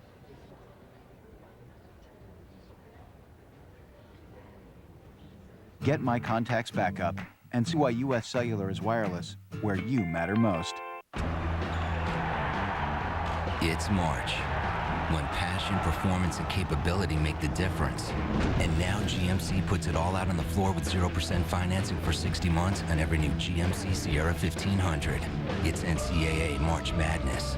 Get My Contacts Backup and see why U.S. Cellular is wireless, where you matter most. It's March, when passion, performance, and capability make the difference. And now GMC puts it all out on the floor with 0% financing for 60 months on every new GMC Sierra 1500. It's NCAA March Madness.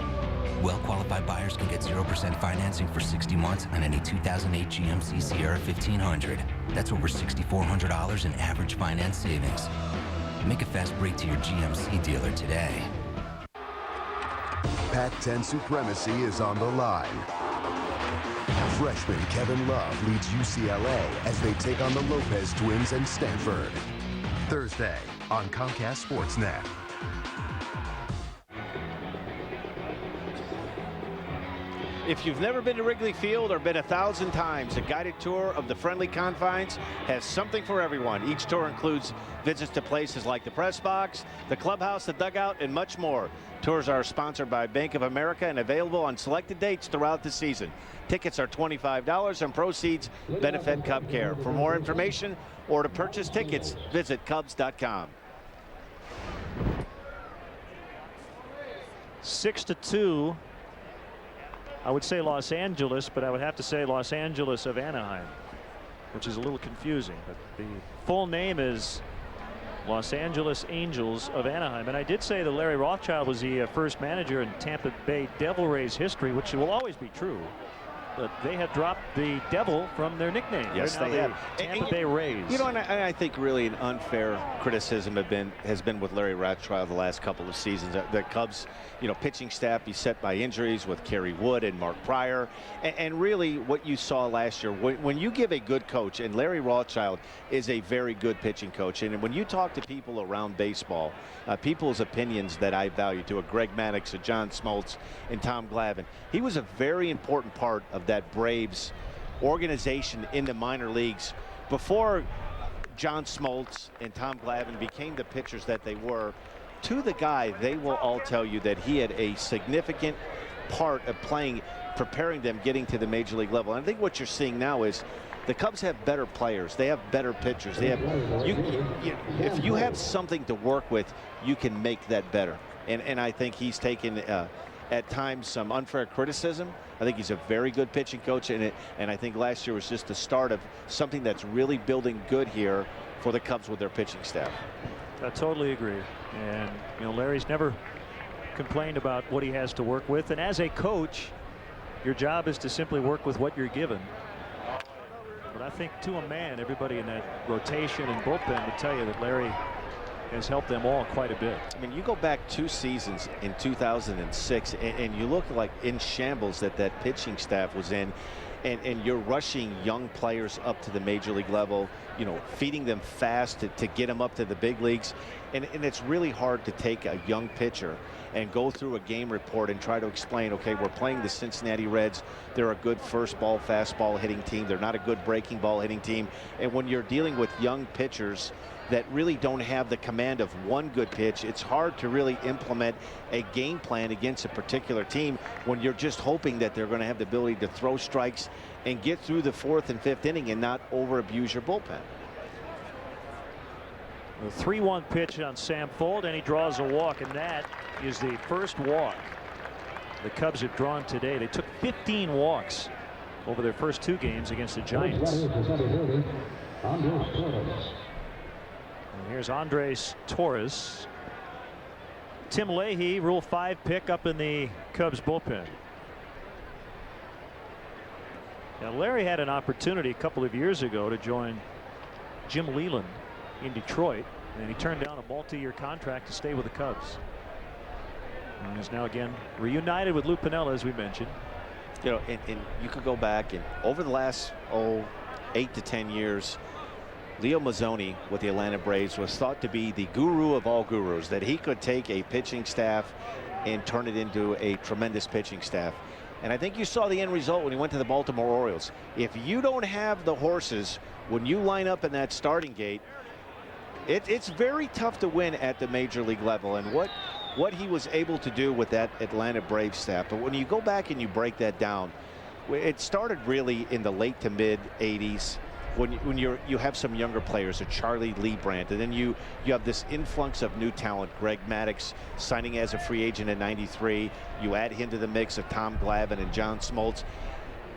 Well-qualified buyers can get 0% financing for 60 months on any 2008 GMC Sierra 1500. That's over $6,400 in average finance savings. Make a fast break to your GMC dealer today. Pac-10 supremacy is on the line. Freshman Kevin Love leads UCLA as they take on the Lopez twins and Stanford. Thursday on Comcast Sportsnet. If you've never been to Wrigley Field or been 1,000 times, a guided tour of the friendly confines has something for everyone. Each tour includes visits to places like the press box, the clubhouse, the dugout, and much more. Tours are sponsored by Bank of America and available on selected dates throughout the season. Tickets are $25 and proceeds benefit Cub Care. For more information or to purchase tickets, visit Cubs.com. 6-2. I would say Los Angeles, but I would have to say Los Angeles of Anaheim, which is a little confusing. But the full name is Los Angeles Angels of Anaheim. And I did say that Larry Rothschild was the first manager in Tampa Bay Devil Rays history, which will always be true. But they have dropped the devil from their nickname. Yes, they have. Tampa Bay Rays. You know, and I think really an unfair criticism has been with Larry Rothschild the last couple of seasons. The Cubs, you know, pitching staff beset by injuries with Kerry Wood and Mark Pryor. And really what you saw last year, when you give a good coach, and Larry Rothschild is a very good pitching coach, and when you talk to people around baseball, people's opinions that I value to, a Greg Maddux, a John Smoltz, and Tom Glavine, he was a very important part of that Braves organization in the minor leagues before John Smoltz and Tom Glavine became the pitchers that they were. To the guy, they will all tell you that he had a significant part of preparing them getting to the major league level. And I think what you're seeing now is the Cubs have better players. They have better pitchers. They have if you have something to work with, you can make that better. And I think he's taken at times some unfair criticism. I think he's a very good pitching coach, and I think last year was just the start of something that's really building good here for the Cubs with their pitching staff. I totally agree. And you know, Larry's never complained about what he has to work with, and as a coach, your job is to simply work with what you're given. But I think to a man, everybody in that rotation and bullpen would tell you that Larry has helped them all quite a bit. I mean, you go back 2 seasons in 2006 and you look like in shambles that pitching staff was in, and you're rushing young players up to the major league level, you know, feeding them fast to get them up to the big leagues. And it's really hard to take a young pitcher and go through a game report and try to explain, okay, we're playing the Cincinnati Reds. They're a good first ball, fastball hitting team. They're not a good breaking ball hitting team. And when you're dealing with young pitchers that really don't have the command of one good pitch, it's hard to really implement a game plan against a particular team when you're just hoping that they're going to have the ability to throw strikes and get through the 4th and 5th inning and not over abuse your bullpen. The 3-1 pitch on Sam Fuld, and he draws a walk, and that is the first walk the Cubs have drawn today. They took 15 walks over their first 2 games against the Giants. And here's Andres Torres. Tim Leahy, Rule 5 pick up in the Cubs bullpen. Now, Larry had an opportunity a couple of years ago to join Jim Leland in Detroit, and he turned down a multi-year contract to stay with the Cubs. And is now again reunited with Lou Piniella, as we mentioned. You know, and you could go back and over the last 8 to 10 years, Leo Mazzoni with the Atlanta Braves was thought to be the guru of all gurus, that he could take a pitching staff and turn it into a tremendous pitching staff. And I think you saw the end result when he went to the Baltimore Orioles. If you don't have the horses when you line up in that starting gate, it's very tough to win at the major league level. And what he was able to do with that Atlanta Braves staff. But when you go back and you break that down, it started really in the late to mid 80s. When you have some younger players, a Charlie Lee Brandt, and then you have this influx of new talent. Greg Maddux signing as a free agent in '93. You add him to the mix of Tom Glavine and John Smoltz.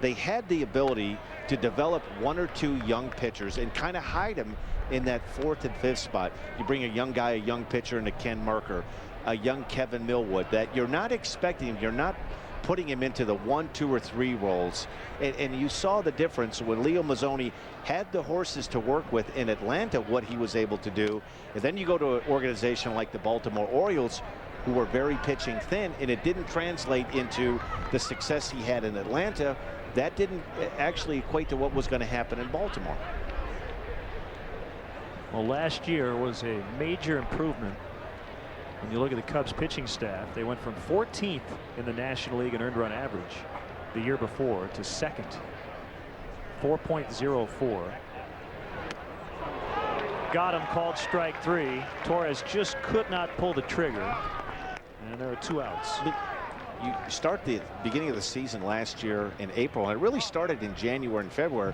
They had the ability to develop 1 or 2 young pitchers and kind of hide them in that 4th and 5th spot. You bring a young guy, a young pitcher into Ken Merker, a young Kevin Millwood that you're not expecting him. You're not putting him into the 1, 2, or 3 roles. And you saw the difference when Leo Mazzoni had the horses to work with in Atlanta, what he was able to do. And then you go to an organization like the Baltimore Orioles, who were very pitching thin, and it didn't translate into the success he had in Atlanta. That didn't actually equate to what was going to happen in Baltimore. Well, last year was a major improvement. When you look at the Cubs pitching staff, they went from 14th in the National League in earned run average the year before to 2nd, 4.04. Got him, called strike 3. Torres just could not pull the trigger, and there are 2 outs. You start the beginning of the season last year in April, and it really started in January and February.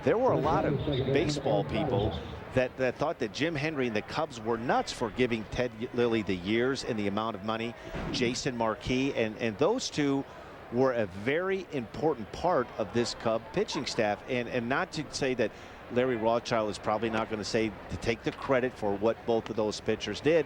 There were a lot of baseball people that thought that Jim Hendry and the Cubs were nuts for giving Ted Lilly the years and the amount of money. Jason Marquis, and those 2 were a very important part of this Cub pitching staff. And not to say that Larry Rothschild is probably not going to take the credit for what both of those pitchers did.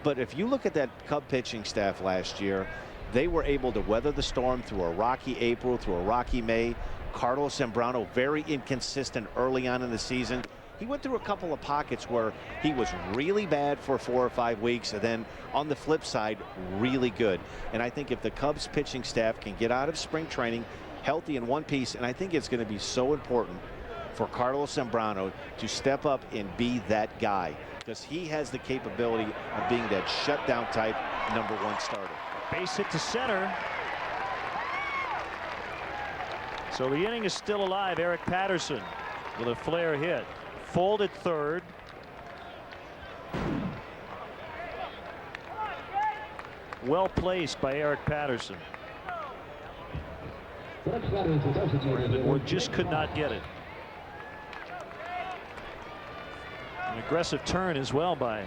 But if you look at that Cub pitching staff last year, they were able to weather the storm through a rocky April, through a rocky May. Carlos Zambrano, very inconsistent early on in the season. He went through a couple of pockets where he was really bad for 4 or 5 weeks, and then on the flip side, really good. And I think if the Cubs pitching staff can get out of spring training healthy in one piece, and I think it's going to be so important for Carlos Zambrano to step up and be that guy, because he has the capability of being that shutdown type #1 starter. Base hit to center. So the inning is still alive. Eric Patterson with a flare hit. Fuld at 3rd. Well placed by Eric Patterson. Brandon Wood just could not get it. An aggressive turn as well by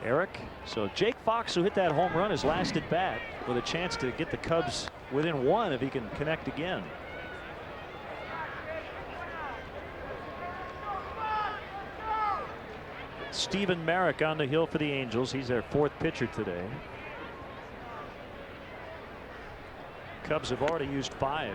Eric. So Jake Fox, who hit that home run, his last at bat, with a chance to get the Cubs within 1 if he can connect again. Stephen Merrick on the hill for the Angels. He's their 4th pitcher today. Cubs have already used 5.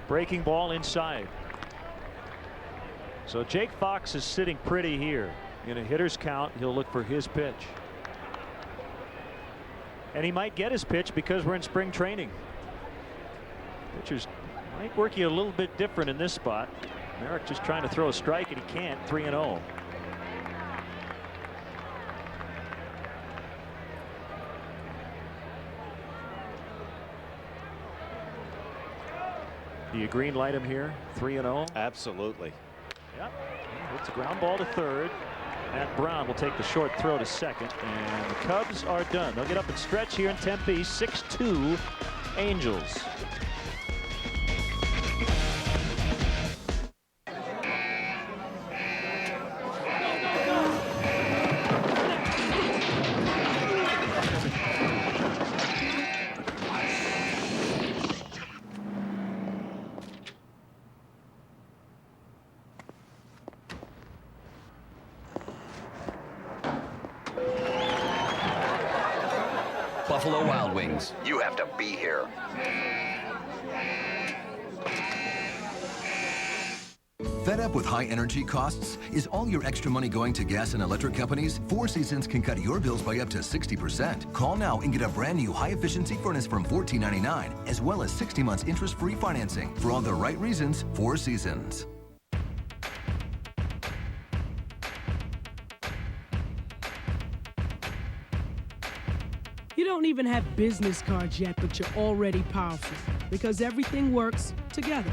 Breaking ball inside. So Jake Fox is sitting pretty here. In a hitter's count, he'll look for his pitch. And he might get his pitch because we're in spring training. Pitchers might work you a little bit different in this spot. Merrick just trying to throw a strike and he can't. 3-0. Do you green light him here? 3-0. Absolutely. Yep. It's a ground ball to third. Matt Brown will take the short throw to second, and the Cubs are done. They'll get up and stretch here in Tempe. 6-2 Angels. Buffalo Wild Wings. You have to be here. Fed up with high energy costs? Is all your extra money going to gas and electric companies? Four Seasons can cut your bills by up to 60%. Call now and get a brand new high-efficiency furnace from $14.99, as well as 60 months interest-free financing. For all the right reasons, Four Seasons. You don't even have business cards yet, but you're already powerful because everything works together.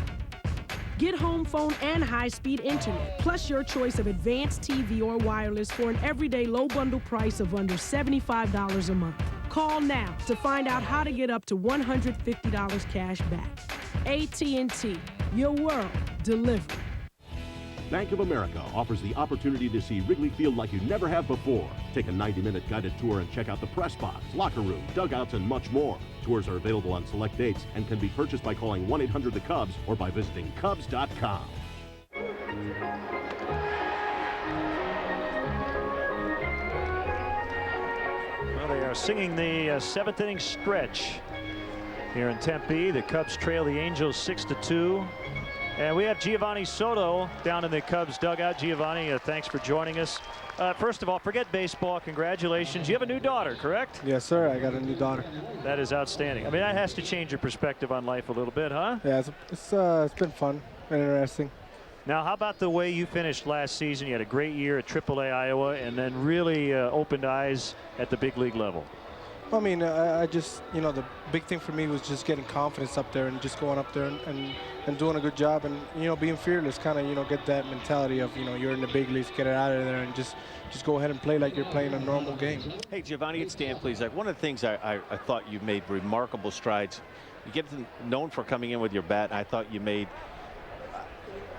Get home phone and high-speed internet, plus your choice of advanced TV or wireless for an everyday low bundle price of under $75 a month. Call now to find out how to get up to $150 cash back. AT&T, your world delivered. Bank of America offers the opportunity to see Wrigley Field like you never have before. Take a 90-minute guided tour and check out the press box, locker room, dugouts, and much more. Tours are available on select dates and can be purchased by calling 1-800-THE-CUBS or by visiting Cubs.com. Well, they are singing the seventh inning stretch here in Tempe. The Cubs trail the Angels 6-2. And we have Giovanni Soto down in the Cubs dugout. Giovanni, thanks for joining us. First of all, forget baseball. Congratulations. You have a new daughter, correct? Yes, sir. I got a new daughter. That is outstanding. I mean, that has to change your perspective on life a little bit, huh? Yeah, it's been fun and interesting. Now, how about the way you finished last season? You had a great year at AAA Iowa and then really opened eyes at the big league level. I mean, I just, you know, the big thing for me was just getting confidence up there and just going up there and doing a good job and, you know, being fearless, kind of, you know, get that mentality of, you know, you're in the big leagues, get it out of there and just go ahead and play like you're playing a normal game. Hey, Giovanni, it's Dan, please. One of the things I thought you made remarkable strides. You get known for coming in with your bat, and I thought you made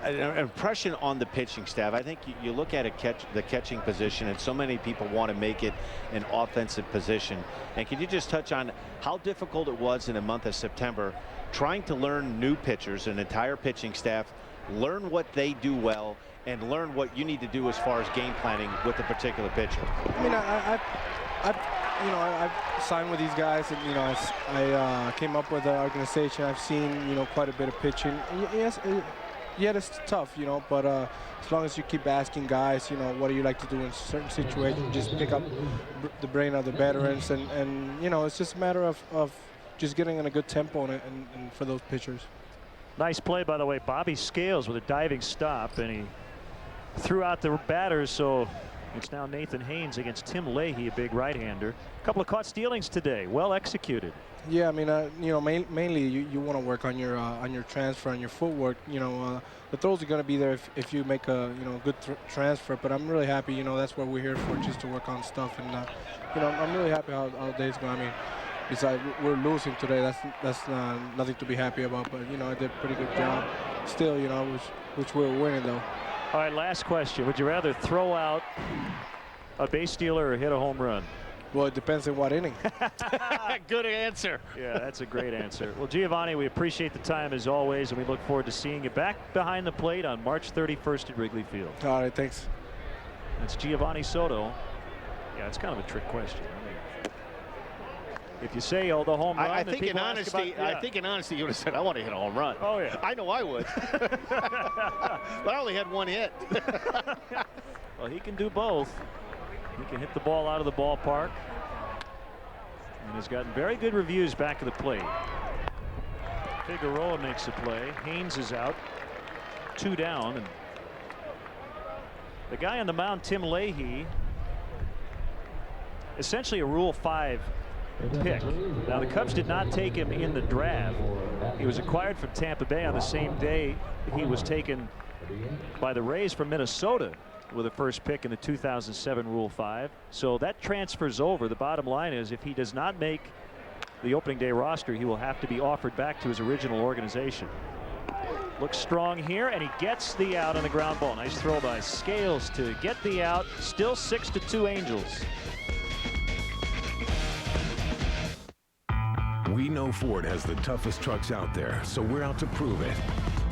an impression on the pitching staff. I think you look at the catching position, and so many people want to make it an offensive position. And can you just touch on how difficult it was in the month of September trying to learn new pitchers, an entire pitching staff, learn what they do well, and learn what you need to do as far as game planning with a particular pitcher? I mean, I've signed with these guys, and, you know, I came up with an organization. I've seen, you know, quite a bit of pitching. Yes. Yeah, it's tough, you know, but as long as you keep asking guys, you know, what do you like to do in certain situations, just pick up the brain of the veterans, and you know, it's just a matter of just getting in a good tempo and for those pitchers. Nice play, by the way. Bobby Scales with a diving stop, and he threw out the batters, so it's now Nathan Haynes against Tim Leahy, a big right-hander. A couple of caught stealings today, well executed. Yeah, I mean, you know, mainly you want to work on your transfer and your footwork. You know, the throws are going to be there if you make a, you know, good transfer. But I'm really happy. You know, that's what we're here for, just to work on stuff. And you know, I'm really happy how the day's going. I mean, besides we're losing today, that's nothing to be happy about. But you know, I did a pretty good job. Still, you know, which we're winning though. All right, last question. Would you rather throw out a base stealer or hit a home run? Well, it depends on what inning. Good answer. Yeah, that's a great answer. Well, Giovanni, we appreciate the time as always, and we look forward to seeing you back behind the plate on March 31st at Wrigley Field. All right, thanks. That's Giovanni Soto. Yeah, it's kind of a trick question. I mean, If you say, oh, the home run, I think in honesty, you would have said, I want to hit a home run. Oh, yeah. I know I would. But I only had one hit. Well, he can do both. He can hit the ball out of the ballpark. And has gotten very good reviews back at the plate. Figueroa makes a play. Haynes is out. 2 down. And the guy on the mound, Tim Leahy, essentially a Rule 5 pick. Now, the Cubs did not take him in the draft. He was acquired from Tampa Bay on the same day he was taken by the Rays from Minnesota with a first pick in the 2007 Rule 5. So that transfers over. The bottom line is, if he does not make the opening day roster, he will have to be offered back to his original organization. Looks strong here, and he gets the out on the ground ball. Nice throw by Scales to get the out. Still 6-2 Angels. We know Ford has the toughest trucks out there, so we're out to prove it.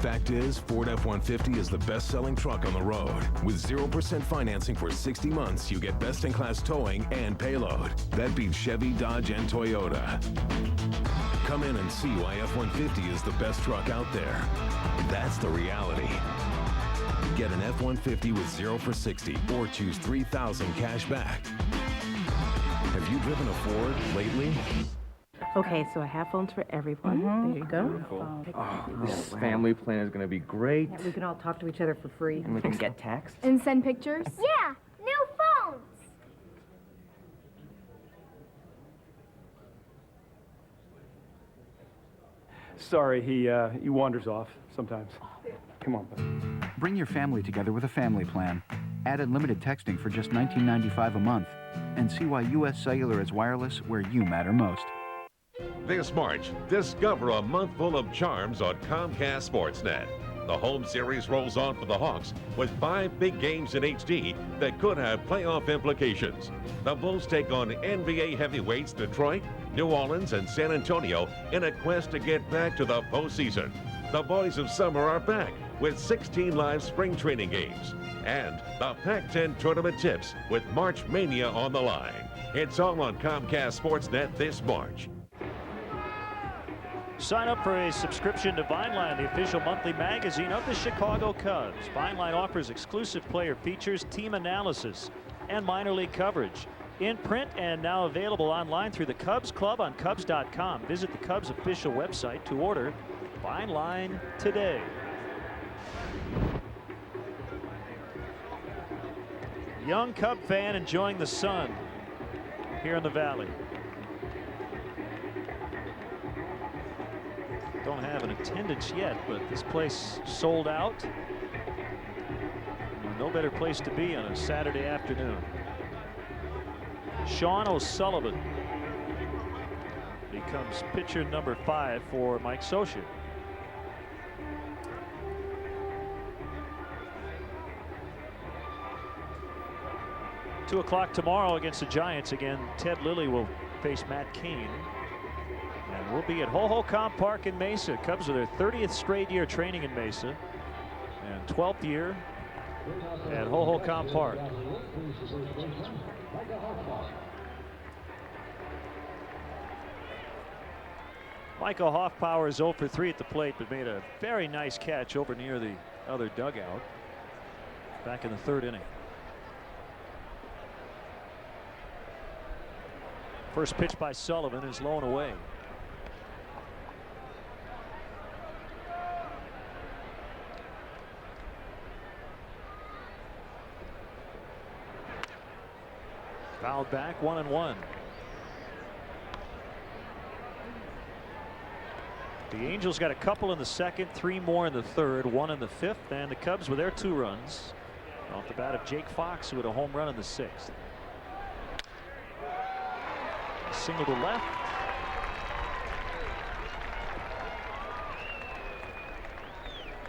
Fact is, Ford F-150 is the best-selling truck on the road. With 0% financing for 60 months, you get best-in-class towing and payload. That beats Chevy, Dodge, and Toyota. Come in and see why F-150 is the best truck out there. That's the reality. Get an F-150 with 0 for 60 or choose $3,000 cash back. Have you driven a Ford lately? Okay, so I have phones for everyone. There you go. Oh, this family plan is going to be great. Yeah, we can all talk to each other for free. And we can get texts. And send pictures? Yeah, new phones. Sorry, he wanders off sometimes. Come on, buddy. Bring your family together with a family plan. Add unlimited texting for just $19.95 a month. And see why U.S. Cellular is wireless where you matter most. This March, discover a month full of charms on Comcast Sportsnet. The home series rolls on for the Hawks with 5 big games in HD that could have playoff implications. The Bulls take on NBA heavyweights Detroit, New Orleans, and San Antonio in a quest to get back to the postseason. The Boys of Summer are back with 16 live spring training games. And the Pac-10 tournament tips with March Mania on the line. It's all on Comcast Sportsnet this March. Sign up for a subscription to Vineline, the official monthly magazine of the Chicago Cubs. Vineline offers exclusive player features, team analysis, and minor league coverage. In print and now available online through the Cubs Club on Cubs.com. Visit the Cubs official website to order Vineline today. Young Cub fan enjoying the sun here in the Valley. Don't have an attendance yet, but this place sold out. No better place to be on a Saturday afternoon. Sean O'Sullivan becomes pitcher number 5 for Mike Scioscia. Two o'clock tomorrow against the Giants. Again, Ted Lilly will face Matt Cain. And we'll be at Ho-Ho-Com Park in Mesa. Cubs are their 30th straight year training in Mesa and 12th year at Ho-Ho-Com Park. Michael Hoffpauir is 0 for 3 at the plate, but made a very nice catch over near the other dugout back in the 3rd inning. First pitch by Sullivan is low and away. Fouled back, 1-1. The Angels got a couple in the 2nd, 3 more in the 3rd, 1 in the 5th, and the Cubs with their 2 runs off the bat of Jake Fox, who had a home run in the 6th. Single to left.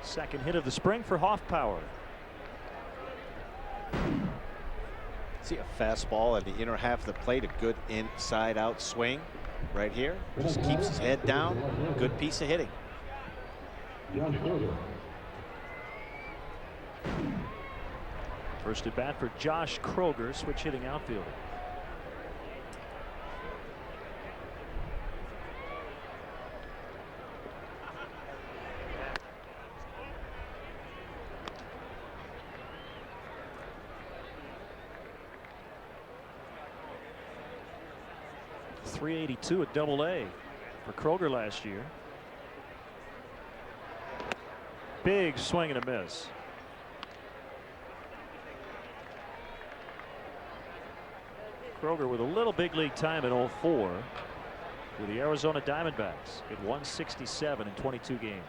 Second hit of the spring for Hoffpauir. See a fastball at the inner half of the plate, a good inside out swing right here. Just keeps his head down. Good piece of hitting. First at bat for Josh Kroger, switch hitting outfielder. 382 at Double-A for Kroger last year. Big swing and a miss. Kroger with a little big league time in 04 with the Arizona Diamondbacks at 167 in 22 games.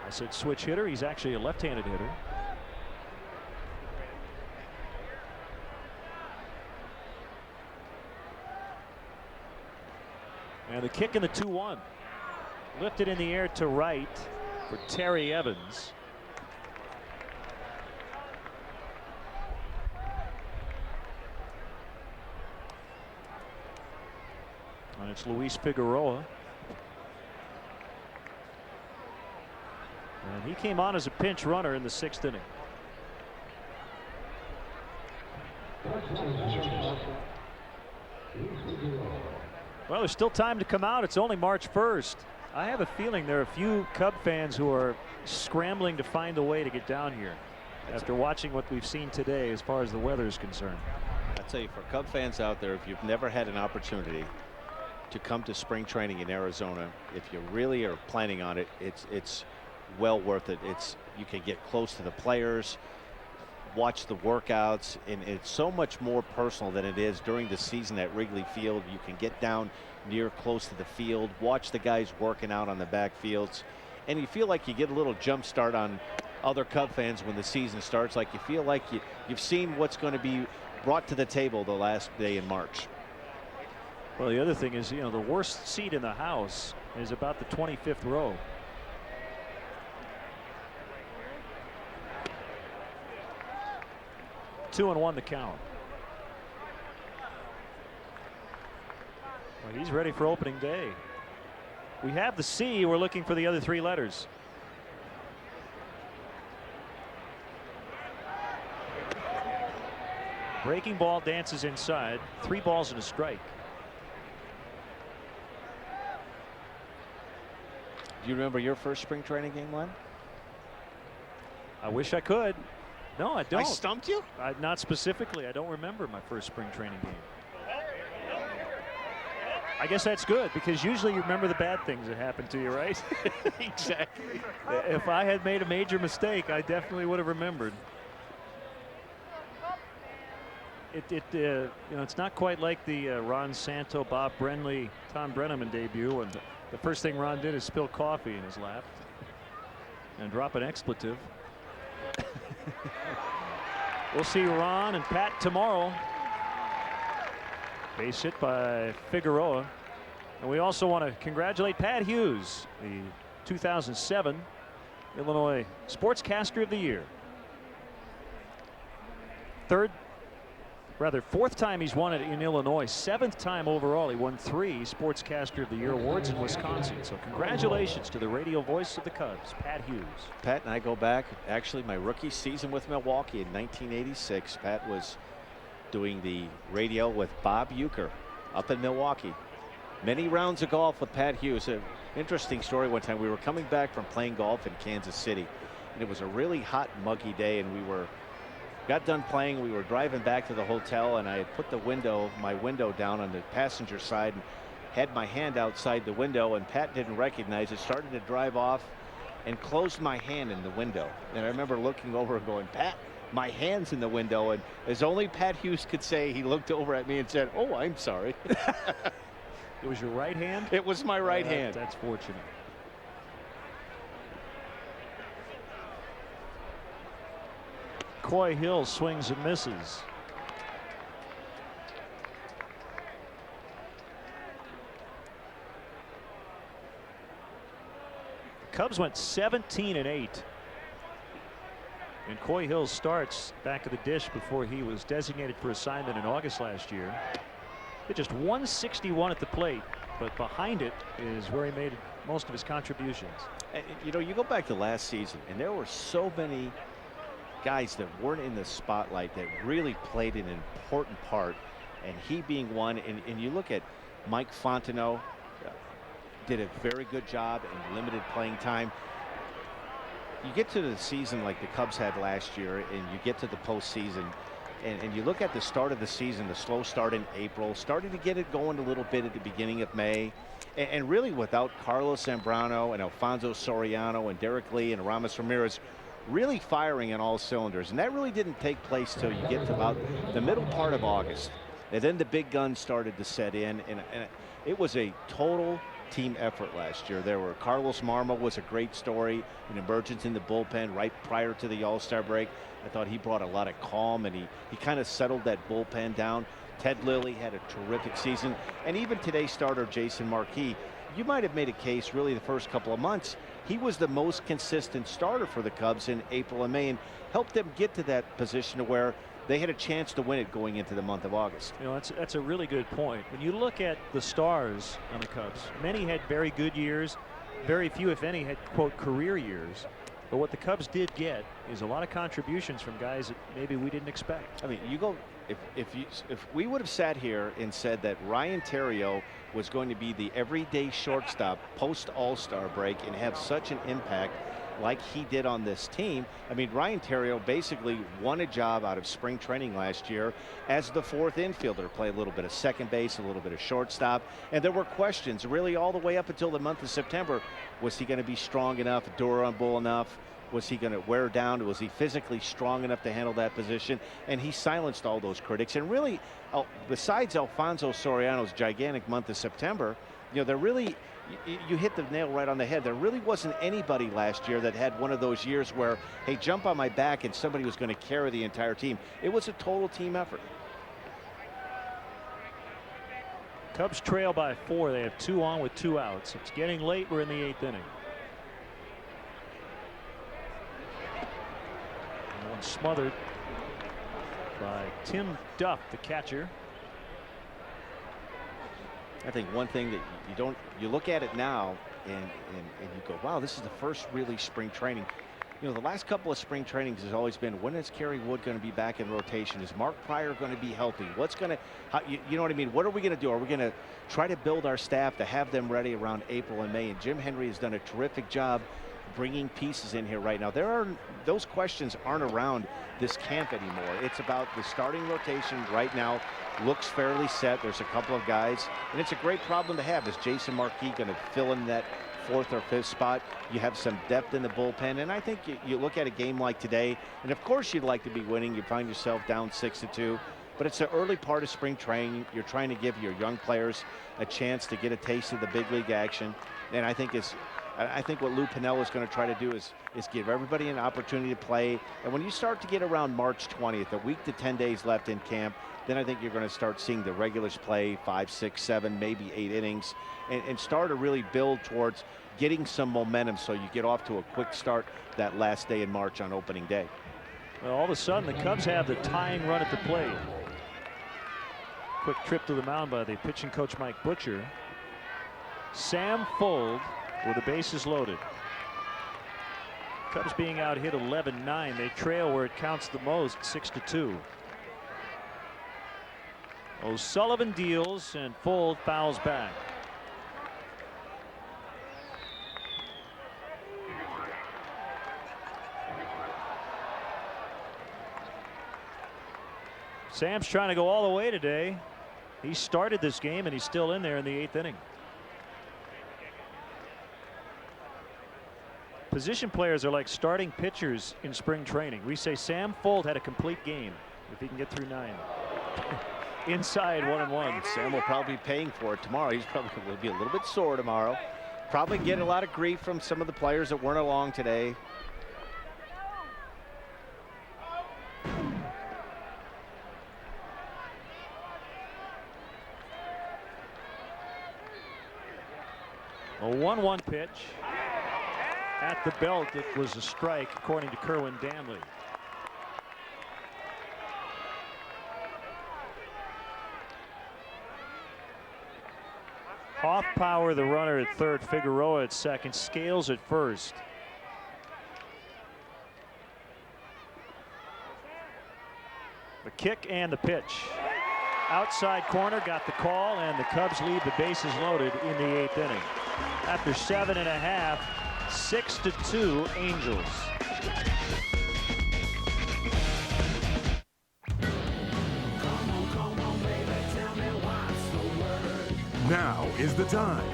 I said switch hitter. He's actually a left-handed hitter. And the kick in the 2-1. Lifted in the air to right for Terry Evans. And it's Luis Figueroa. And he came on as a pinch runner in the 6th inning. Well, there's still time to come out. It's only March 1st. I have a feeling there are a few Cub fans who are scrambling to find a way to get down here after watching what we've seen today as far as the weather is concerned. I tell you, for Cub fans out there, if you've never had an opportunity to come to spring training in Arizona, if you really are planning on it, it's well worth it. You can get close to the players, watch the workouts, and it's so much more personal than it is during the season at Wrigley Field. You can get down near close to the field, watch the guys working out on the backfields, and you feel like you get a little jump start on other Cub fans when the season starts. Like you feel like you've seen what's going to be brought to the table the last day in March. Well, the other thing is, the worst seat in the house is about the 25th row. Two and one the count. Well, he's ready for opening day. We have the C. We're looking for the other 3 letters. Breaking ball dances inside. 3 balls and a strike. Do you remember your first spring training game, Len? I wish I could. No, I don't. I stumped you? Not specifically. I don't remember my first spring training game. I guess that's good, because usually you remember the bad things that happened to you, right? Exactly. If I had made a major mistake, I definitely would have remembered. It's not quite like the Ron Santo, Bob Brenly, Tom Brenneman debut, and the first thing Ron did is spill coffee in his lap and drop an expletive. We'll see Ron and Pat tomorrow. Base hit by Figueroa. And we also want to congratulate Pat Hughes, the 2007 Illinois Sportscaster of the Year. Fourth time he's won it in Illinois. 7th time overall. He won 3 Sportscaster of the Year awards in Wisconsin. So congratulations to the radio voice of the Cubs, Pat Hughes. Pat and I go back, actually, my rookie season with Milwaukee in 1986. Pat was doing the radio with Bob Uecker up in Milwaukee. Many rounds of golf with Pat Hughes. An interesting story one time. We were coming back from playing golf in Kansas City, and it was a really hot, muggy day, and we got done playing. We were driving back to the hotel, and I had put my window down on the passenger side and had my hand outside the window, and Pat didn't recognize it, started to drive off and closed my hand in the window. And I remember looking over and going, "Pat, my hand's in the window." And as only Pat Hughes could say, he looked over at me and said, "Oh, I'm sorry." It was your right hand? It was my right hand. That's fortunate. Coy Hill swings and misses. The Cubs went 17-8. And Coy Hill starts back of the dish before he was designated for assignment in August last year. Hit just 161 at the plate, but behind it is where he made most of his contributions. And, you go back to last season, and there were so many guys that weren't in the spotlight that really played an important part, and he being one. And you look at Mike Fontenot, did a very good job in limited playing time. You get to the season like the Cubs had last year, and you get to the postseason, and you look at the start of the season, the slow start in April, starting to get it going a little bit at the beginning of May, and really without Carlos Zambrano and Alfonso Soriano and Derek Lee and Ramos Ramirez really firing on all cylinders. And that really didn't take place till you get to about the middle part of August. And then the big guns started to set in, and it was a total team effort last year. There were Carlos Marmol was a great story, an emergence in the bullpen right prior to the All-Star break. I thought he brought a lot of calm, and he kind of settled that bullpen down. Ted Lilly had a terrific season, and even today's starter Jason Marquis, you might have made a case really the first couple of months. He was the most consistent starter for the Cubs in April and May, and helped them get to that position to where they had a chance to win it going into the month of August. You know, that's a really good point. When you look at the stars on the Cubs, many had very good years. Very few, if any, had, quote, career years. But what the Cubs did get is a lot of contributions from guys that maybe we didn't expect. I mean, you go, if we would have sat here and said that Ryan Theriot was going to be the everyday shortstop post All-Star break and have such an impact like he did on this team. I mean, Ryan Theriot basically won a job out of spring training last year as the fourth infielder, play a little bit of second base, a little bit of shortstop, and there were questions really all the way up until the month of September. Was he going to be strong enough, durable enough? Was he going to wear down? Was he physically strong enough to handle that position? And he silenced all those critics. And really, besides Alfonso Soriano's gigantic month of September, you know, there really, you hit the nail right on the head. There really wasn't anybody last year that had one of those years where, hey, jump on my back and somebody was going to carry the entire team. It was a total team effort. Cubs trail by 4. They have 2 on with 2 outs. It's getting late. We're in the 8th inning. One smothered by Tim Duff, the catcher. I think one thing that you look at it now and you go, wow, this is the first really spring training. You know, the last couple of spring trainings has always been, when is Kerry Wood going to be back in rotation? Is Mark Pryor going to be healthy? What's going to, you know what I mean? What are we going to do? Are we going to try to build our staff to have them ready around April and May? And Jim Henry has done a terrific job bringing pieces in here right now. Those questions aren't around this camp anymore. It's about the starting rotation right now. Looks fairly set. There's a couple of guys, and it's a great problem to have. Is Jason Marquis going to fill in that 4th or 5th spot? You have some depth in the bullpen, and I think you look at a game like today, and of course you'd like to be winning. You find yourself down 6-2, but it's the early part of spring training. You're trying to give your young players a chance to get a taste of the big league action, and I think what Lou Piniella is going to try to do is give everybody an opportunity to play. And when you start to get around March 20th, a week to 10 days left in camp, then I think you're going to start seeing the regulars play 5, 6, 7, maybe 8 innings, and start to really build towards getting some momentum so you get off to a quick start that last day in March on opening day. Well, all of a sudden, the Cubs have the tying run at the plate. Quick trip to the mound by the pitching coach, Mike Butcher. Sam Fuld with the bases loaded. Cubs being out hit 11-9. They trail where it counts the most, 6-2. O'Sullivan deals and Fuld fouls back. Sam's trying to go all the way today. He started this game and he's still in there in the 8th inning. Position players are like starting pitchers in spring training. We say Sam Fuld had a complete game if he can get through 9. Inside 1-1. Sam will probably be paying for it tomorrow. He's probably will be a little bit sore tomorrow. Probably get a lot of grief from some of the players that weren't along today. A 1-1 pitch. At the belt, it was a strike, according to Kerwin Danley. Off power, the runner at third, Figueroa at second, Scales at first. The kick and the pitch. outside corner, got the call, and the Cubs leave the bases loaded in the 8th inning. After 7.5, 6-2 Angels. Now is the time.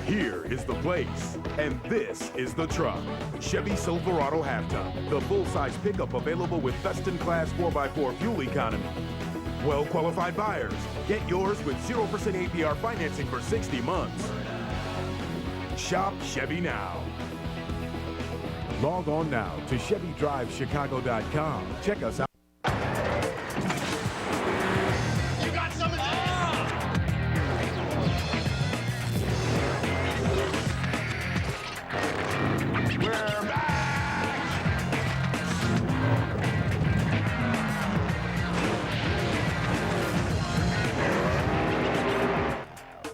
Here is the place. And this is the truck. Chevy Silverado Half-Ton. The full-size pickup available with best-in-class 4x4 fuel economy. Well-qualified buyers, get yours with 0% APR financing for 60 months. Shop Chevy now. Log on now to ChevyDriveChicago.com. Check us out. You got some of that? We're back!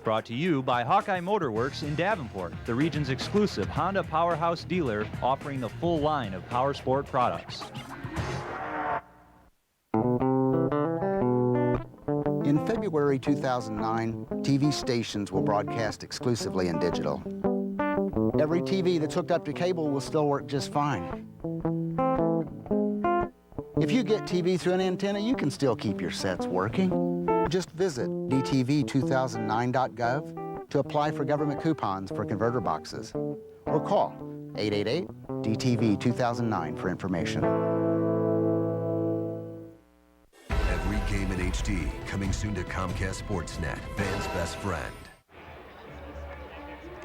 Brought to you by Hawkeye Motorworks in Davenport, the region's exclusive Honda powerhouse dealer offering the full line of power sport products. In February 2009, TV stations will broadcast exclusively in digital. Every TV that's hooked up to cable will still work just fine. If you get TV through an antenna, you can still keep your sets working. Just visit dtv2009.gov to apply for government coupons for converter boxes, or call 888-DTV-2009 for information. Every game in HD, coming soon to Comcast Sportsnet, fans' best friend.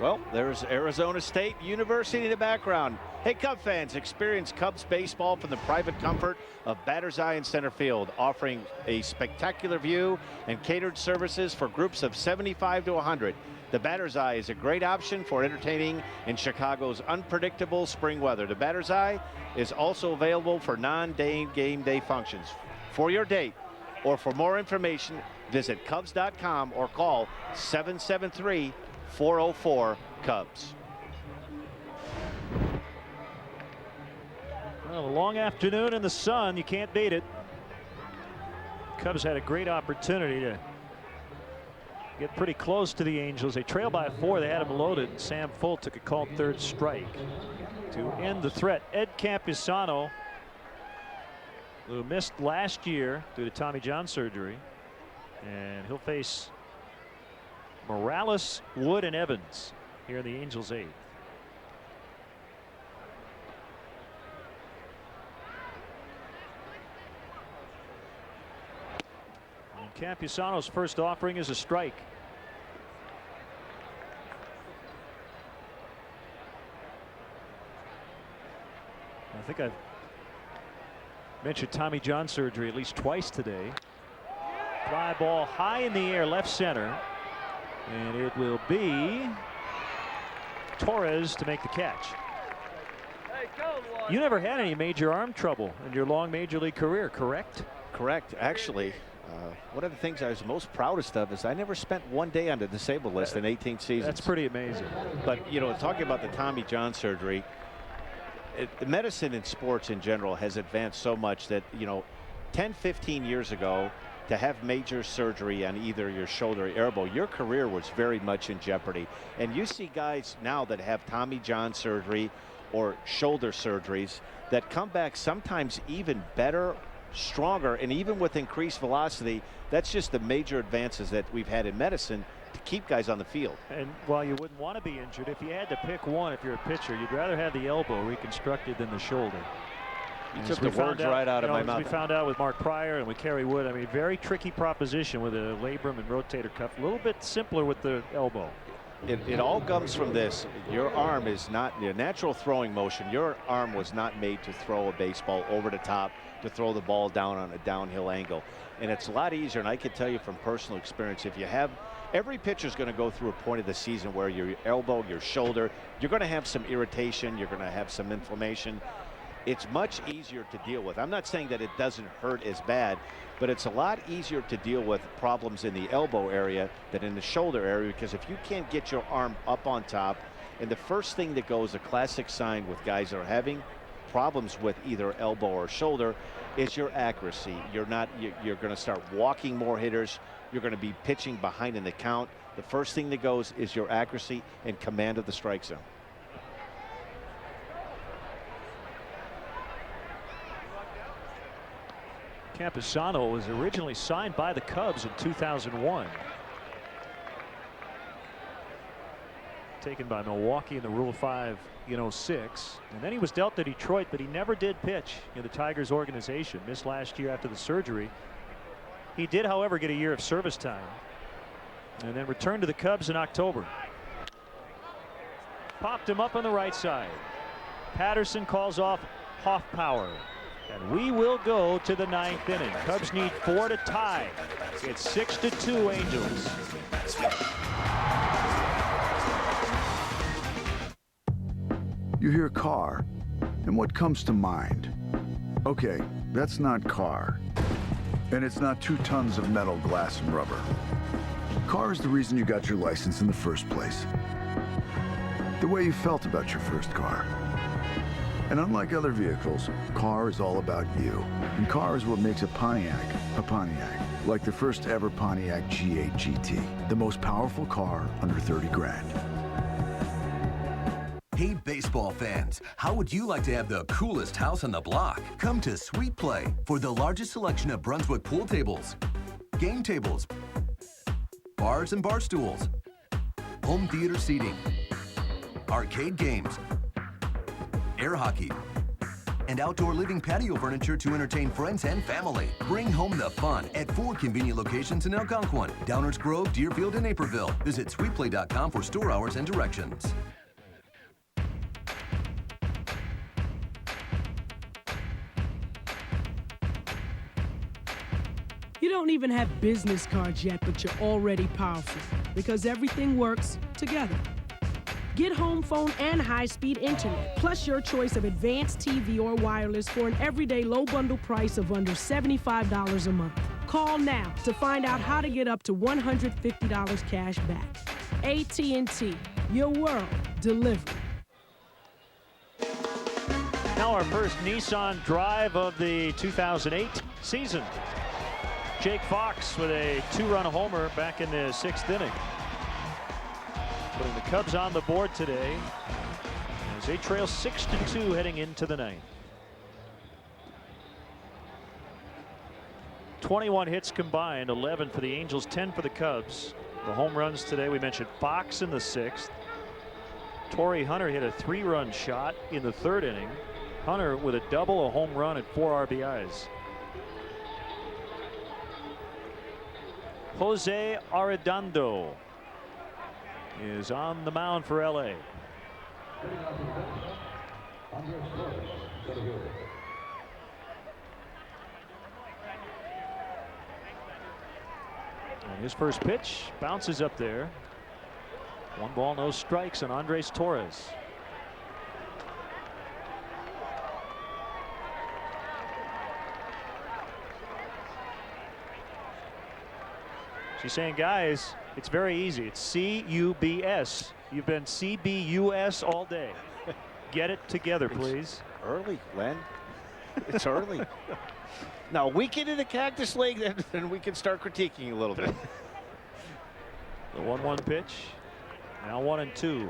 Well, there's Arizona State University in the background. Hey, Cub fans, experience Cubs baseball from the private comfort of Batter's Eye in center field, offering a spectacular view and catered services for groups of 75 to 100. The Batter's Eye is a great option for entertaining in Chicago's unpredictable spring weather. The Batter's Eye is also available for non-day game day functions. For your date or for more information, visit Cubs.com or call 773-404-Cubs. Well, a long afternoon in the sun, you can't beat it. Cubs had a great opportunity to get pretty close to the Angels. They trailed by 4. They had them loaded. Sam Full took a called third strike to end the threat. Ed Campusano, who missed last year due to Tommy John surgery, and he'll face Morales, Wood, and Evans here in the Angels' 8th. And Campusano's first offering is a strike. I think I've mentioned Tommy John surgery at least twice today. Fly ball high in the air, left center. And it will be Torres to make the catch. You never had any major arm trouble in your long major league career, correct? Correct. Actually, one of the things I was most proudest of is I never spent one day on the disabled list in 18 seasons. That's pretty amazing. But, you know, talking about the Tommy John surgery, medicine and sports in general has advanced so much that, you know, 10, 15 years ago, to have major surgery on either your shoulder or elbow, your career was very much in jeopardy. And you see guys now that have Tommy John surgery or shoulder surgeries that come back sometimes even better, stronger, and even with increased velocity. That's just the major advances that we've had in medicine to keep guys on the field. And while you wouldn't want to be injured, if you had to pick one, if you're a pitcher, you'd rather have the elbow reconstructed than the shoulder. You took the words right out of my mouth. We found out with Mark Pryor and with Kerry Wood, I mean, very tricky proposition with a labrum and rotator cuff. A little bit simpler with the elbow. It all comes from this. Your arm is not your natural throwing motion. Your arm was not made to throw a baseball over the top, to throw the ball down on a downhill angle. And it's a lot easier, and I can tell you from personal experience, if you have, every pitcher is going to go through a point of the season where your elbow, your shoulder, you're going to have some irritation, you're going to have some inflammation. It's much easier to deal with. I'm not saying that it doesn't hurt as bad, but it's a lot easier to deal with problems in the elbow area than in the shoulder area, because if you can't get your arm up on top, and the first thing that goes, a classic sign with guys that are having problems with either elbow or shoulder, is your accuracy. You're going to start walking more hitters. you're going to be pitching behind in the count. The first thing that goes is your accuracy and command of the strike zone. Camposano was originally signed by the Cubs in 2001. Taken by Milwaukee in the Rule 5 in 06. And then he was dealt to Detroit, but he never did pitch in the Tigers organization. Missed last year after the surgery. He did, however, get a year of service time. And then returned to the Cubs in October. Popped him up on the right side. Patterson calls off Hoffpower. And we will go to the 9th inning. Cubs need 4 to tie. It's 6-2 Angels. You hear car, and what comes to mind? Okay, that's not car. And it's not 2 tons of metal, glass, and rubber. Car is the reason you got your license in the first place. The way you felt about your first car. And unlike other vehicles, car is all about you. And car is what makes a Pontiac, like the first ever Pontiac G8 GT, the most powerful car under 30 grand. Hey baseball fans, how would you like to have the coolest house on the block? Come to Sweet Play for the largest selection of Brunswick pool tables, game tables, bars and bar stools, home theater seating, arcade games, air hockey, and outdoor living patio furniture to entertain friends and family. Bring home the fun at 4 convenient locations in Algonquin, Downers Grove, Deerfield, and Naperville. Visit sweetplay.com for store hours and directions. You don't even have business cards yet, but you're already powerful because everything works together. Get home phone and high-speed internet, plus your choice of advanced TV or wireless for an everyday low bundle price of under $75 a month. Call now to find out how to get up to $150 cash back. AT&T, your world delivered. Now our first Nissan drive of the 2008 season. Jake Fox with a 2-run homer back in the 6th inning. Putting the Cubs on the board today as they trail 6-2 heading into the 9th. 21 hits combined, 11 for the Angels, 10 for the Cubs. The home runs today, we mentioned Fox in the 6th. Torrey Hunter hit a 3-run shot in the 3rd inning. Hunter with a double, a home run, and 4 RBIs. Jose Arredondo is on the mound for LA. And his first pitch bounces up there. 1 ball, no strikes on Andres Torres. She's saying, guys, it's very easy. It's C-U-B-S. You've been C-B-U-S all day. Get it together, please. It's early, Len. It's early. Now, a week into the Cactus League, then we can start critiquing a little bit. The 1-1 pitch. Now 1-2.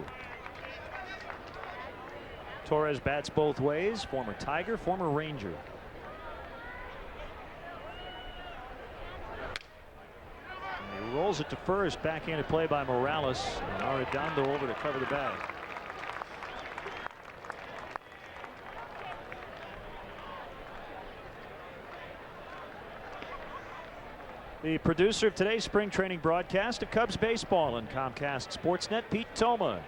Torres bats both ways. Former Tiger, former Ranger. He rolls it to first. Backhanded play by Morales. And Arredondo over to cover the bag. The producer of today's spring training broadcast of Cubs baseball and Comcast Sportsnet, Pete Toma.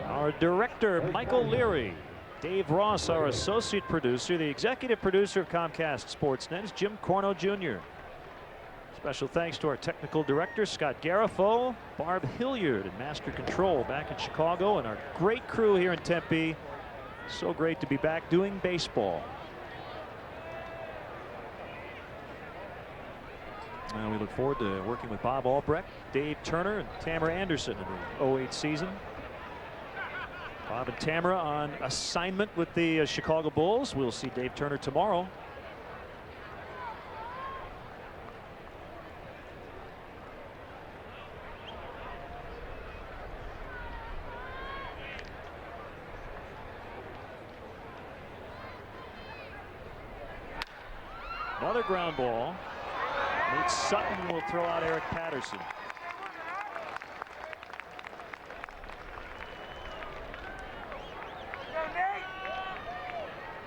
Our director, Michael Leary. Dave Ross, our associate producer. The executive producer of Comcast Sportsnet is Jim Corno Jr. Special thanks to our technical director, Scott Garifo, Barb Hilliard at Master Control back in Chicago, and our great crew here in Tempe. So great to be back doing baseball. And we look forward to working with Bob Albrecht, Dave Turner, and Tamara Anderson in the 08 season. Bob and Tamara on assignment with the Chicago Bulls. We'll see Dave Turner tomorrow. Another ground ball. Nate Sutton will throw out Eric Patterson.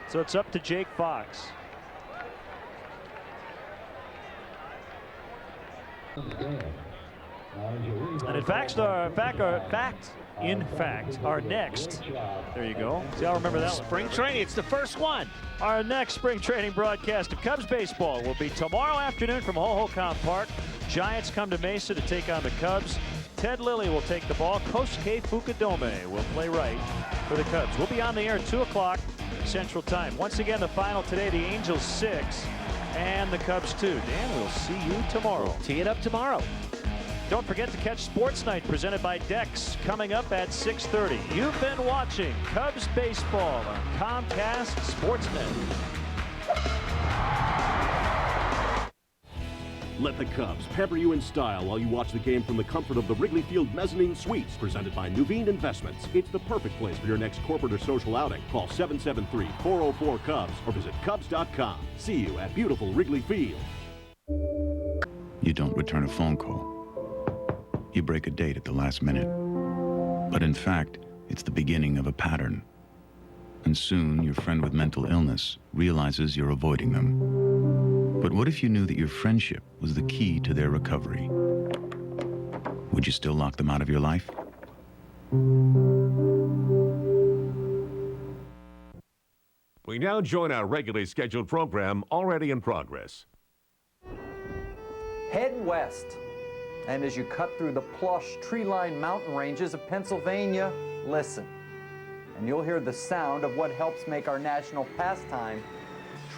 So it's up to Jake Fox. And in fact, our next, there you go. See, I'll remember that Spring training, it's the first one. Our next spring training broadcast of Cubs baseball will be tomorrow afternoon from Hohokam Park. Giants come to Mesa to take on the Cubs. Ted Lilly will take the ball. Kosuke Fukudome will play right for the Cubs. We'll be on the air at 2 o'clock Central Time. Once again, the final today, the Angels 6 and the Cubs 2. Dan, we'll see you tomorrow. We'll tee it up tomorrow. Don't forget to catch Sports Night presented by Dex coming up at 6:30. You've been watching Cubs baseball on Comcast Sportsnet. Let the Cubs pepper you in style while you watch the game from the comfort of the Wrigley Field Mezzanine Suites presented by Nuveen Investments. It's the perfect place for your next corporate or social outing. Call 773-404-CUBS or visit Cubs.com. See you at beautiful Wrigley Field. You don't return a phone call. You break a date at the last minute. But in fact, it's the beginning of a pattern. And soon, your friend with mental illness realizes you're avoiding them. But what if you knew that your friendship was the key to their recovery? Would you still lock them out of your life? We now join our regularly scheduled program already in progress. Head west, and as you cut through the plush, tree-lined mountain ranges of Pennsylvania, listen, and you'll hear the sound of what helps make our national pastime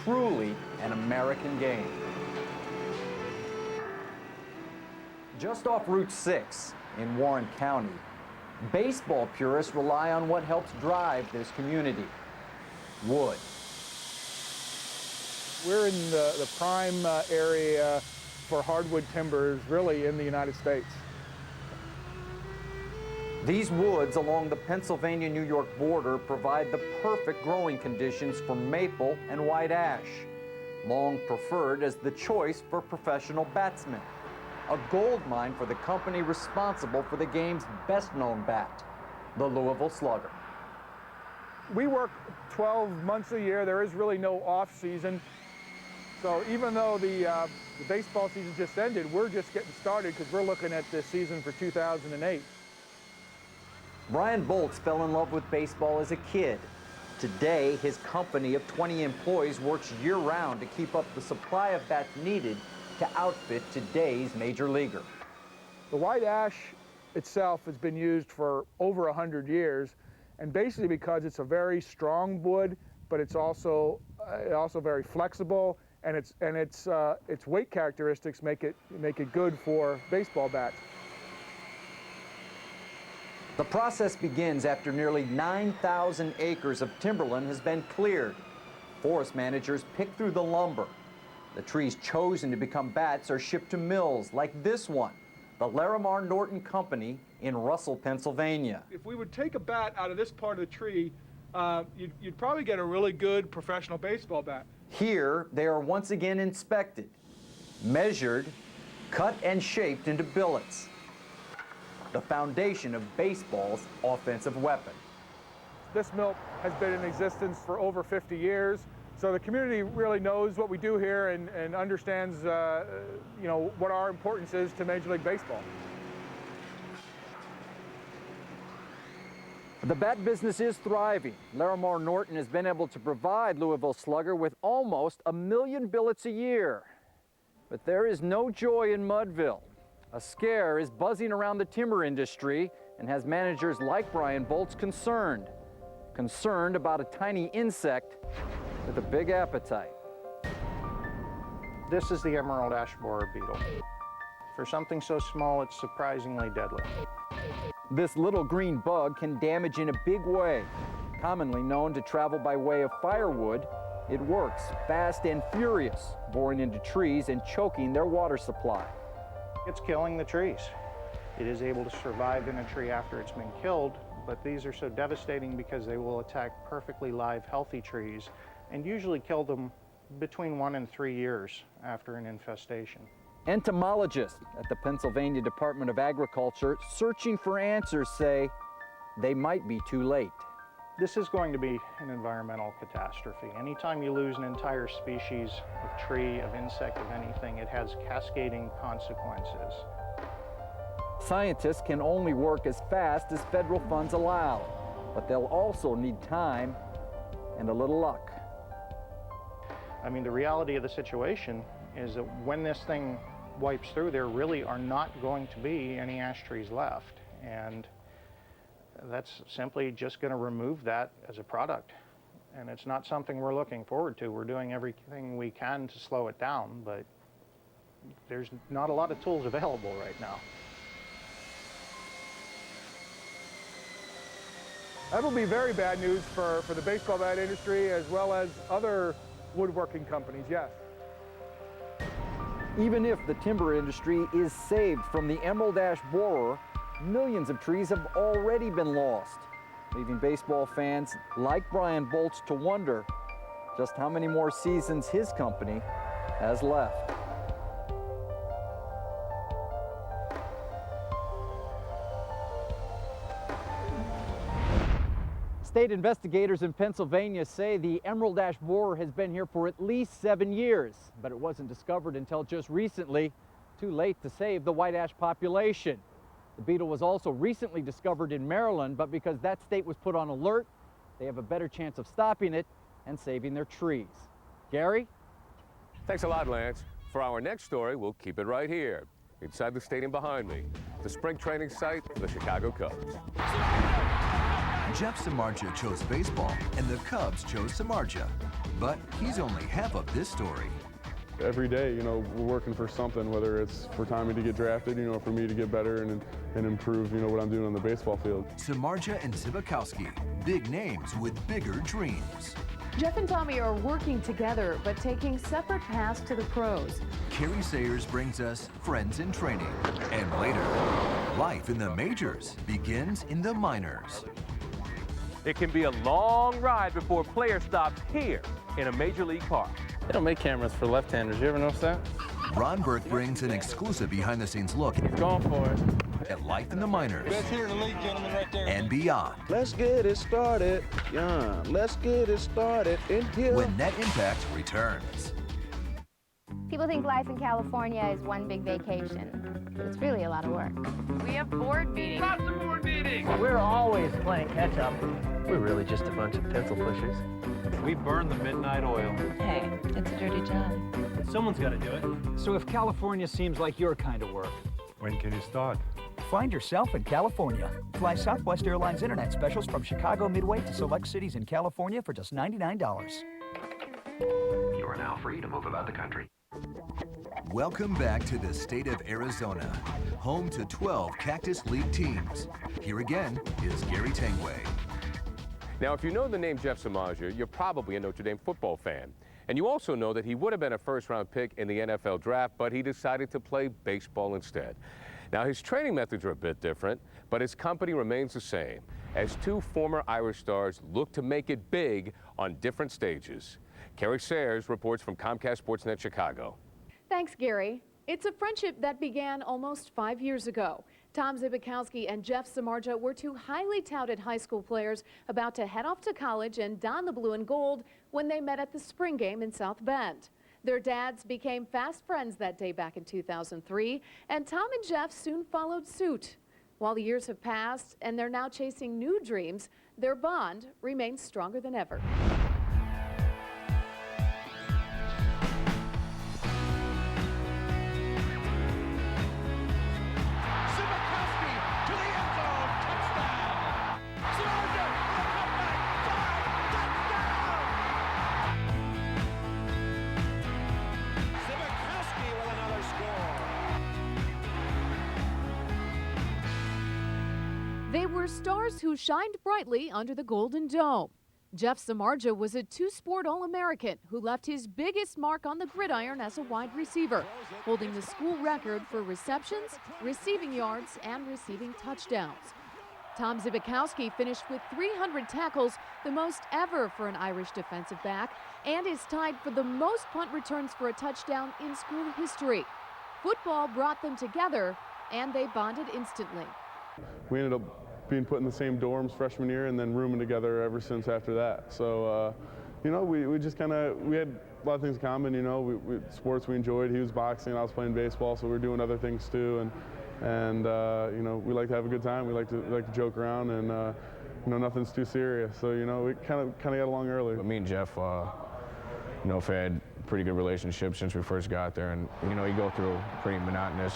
truly an American game. Just off Route 6 in Warren County, baseball purists rely on what helps drive this community: wood. We're in the prime area for hardwood timbers, really, in the United States. These woods along the Pennsylvania-New York border provide the perfect growing conditions for maple and white ash, long preferred as the choice for professional batsmen. A gold mine for the company responsible for the game's best-known bat, the Louisville Slugger. We work 12 months a year. There is really no off-season. So even though the baseball season just ended, we're just getting started because we're looking at this season for 2008. Brian Boltz fell in love with baseball as a kid. Today, his company of 20 employees works year-round to keep up the supply of bats needed to outfit today's major leaguer. The white ash itself has been used for over 100 years, and basically because it's a very strong wood, but it's also very flexible, and its weight characteristics make it good for baseball bats. The process begins after nearly 9,000 acres of timberland has been cleared. Forest managers pick through the lumber. The trees chosen to become bats are shipped to mills like this one, the Laramar Norton Company in Russell, Pennsylvania. If we would take a bat out of this part of the tree, you'd probably get a really good professional baseball bat. Here, they are once again inspected, measured, cut and shaped into billets. The foundation of baseball's offensive weapon. This mill has been in existence for over 50 years, so the community really knows what we do here and understands what our importance is to Major League Baseball. The bat business is thriving. Laramar Norton has been able to provide Louisville Slugger with almost 1 million billets a year. But there is no joy in Mudville. A scare is buzzing around the timber industry and has managers like Brian Boltz concerned about a tiny insect with a big appetite. This is the emerald ash borer beetle. For something so small, it's surprisingly deadly. This little green bug can damage in a big way. Commonly known to travel by way of firewood, it works fast and furious, boring into trees and choking their water supply. It's killing the trees. It is able to survive in a tree after it's been killed, but these are so devastating because they will attack perfectly live, healthy trees and usually kill them between 1 and 3 years after an infestation. Entomologists at the Pennsylvania Department of Agriculture searching for answers say they might be too late. This is going to be an environmental catastrophe. Anytime you lose an entire species of tree, of insect, of anything, it has cascading consequences. Scientists can only work as fast as federal funds allow, but they'll also need time and a little luck. I mean, the reality of the situation is that when this thing wipes through, there really are not going to be any ash trees left. And that's simply just going to remove that as a product. And it's not something we're looking forward to. We're doing everything we can to slow it down, but there's not a lot of tools available right now. That will be very bad news for the baseball bat industry as well as other woodworking companies, yes. Even if the timber industry is saved from the emerald ash borer, millions of trees have already been lost, leaving baseball fans like Brian Bolts to wonder just how many more seasons his company has left. State investigators in Pennsylvania say the emerald ash borer has been here for at least 7 years, but it wasn't discovered until just recently, too late to save the white ash population. The beetle was also recently discovered in Maryland, but because that state was put on alert, they have a better chance of stopping it and saving their trees. Gary? Thanks a lot, Lance. For our next story, we'll keep it right here, inside the stadium behind me, the spring training site for the Chicago Cubs. Jeff Samarja chose baseball, and the Cubs chose Samarja. But he's only half of this story. Every day, we're working for something, whether it's for Tommy to get drafted, for me to get better and improve, what I'm doing on the baseball field. Samarja and Zibakowski, big names with bigger dreams. Jeff and Tommy are working together, but taking separate paths to the pros. Kerry Sayers brings us Friends in Training. And later, life in the majors begins in the minors. It can be a long ride before a player stops here in a major league park. They don't make cameras for left-handers. You ever notice that? Ron Burke brings an exclusive behind-the-scenes look going for it. At life in the minors. Best hitter in the league, gentlemen, right there. And beyond. Let's get it started. Yeah, let's get it started in here. When Net Impact returns. People think life in California is one big vacation, but it's really a lot of work. We have board meetings. Lots of board meetings. We're always playing catch-up. We're really just a bunch of pencil pushers. We burn the midnight oil. Hey, it's a dirty job. Someone's got to do it. So if California seems like your kind of work, when can you start? Find yourself in California. Fly Southwest Airlines Internet specials from Chicago Midway to select cities in California for just $99. You are now free to move about the country. Welcome back to the state of Arizona, home to 12 Cactus League teams. Here again is Gary Tangway. Now, if you know the name Jeff Samarja, you're probably a Notre Dame football fan. And you also know that he would have been a first-round pick in the NFL draft, but he decided to play baseball instead. Now, his training methods are a bit different, but his company remains the same, as two former Irish stars look to make it big on different stages. Kerry Sayers reports from Comcast Sportsnet Chicago. Thanks, Gary. It's a friendship that began almost 5 years ago. Tom Zibakowski and Jeff Samarja were two highly touted high school players about to head off to college and don the blue and gold when they met at the spring game in South Bend. Their dads became fast friends that day back in 2003, and Tom and Jeff soon followed suit. While the years have passed and they're now chasing new dreams, their bond remains stronger than ever. They were stars who shined brightly under the Golden Dome. Jeff Samarja was a two-sport All-American who left his biggest mark on the gridiron as a wide receiver, holding the school record for receptions, receiving yards, and receiving touchdowns. Tom Zibakowski finished with 300 tackles, the most ever for an Irish defensive back, and is tied for the most punt returns for a touchdown in school history. Football brought them together, and they bonded instantly. We ended up being put in the same dorms freshman year and then rooming together ever since after that. So, you know, we just kind of, we had a lot of things in common, you know, sports we enjoyed. He was boxing, I was playing baseball, so we were doing other things too. And you know, we like to have a good time. We like to joke around, and you know, nothing's too serious. So, you know, we kind of got along early. But me and Jeff, you know, have had a pretty good relationship since we first got there, and you know, you go through pretty monotonous,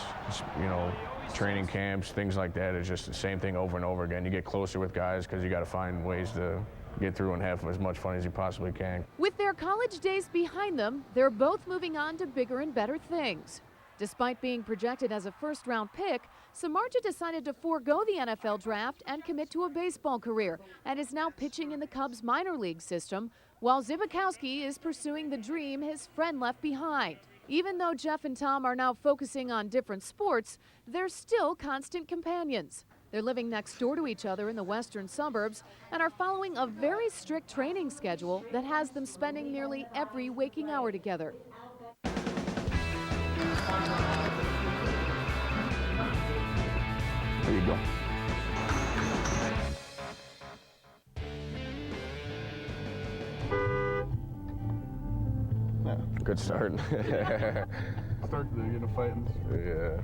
you know, training camps, things like that. It's just the same thing over and over again. You get closer with guys because you got to find ways to get through and have as much fun as you possibly can. With their college days behind them, they're both moving on to bigger and better things. Despite being projected as a first-round pick, Samarja decided to forego the NFL draft and commit to a baseball career, and is now pitching in the Cubs minor league system, while Zibakowski is pursuing the dream his friend left behind. Even though Jeff and Tom are now focusing on different sports, they're still constant companions. They're living next door to each other in the western suburbs and are following a very strict training schedule that has them spending nearly every waking hour together. There you go. Yeah. Good start. Start to get a fight. Yeah.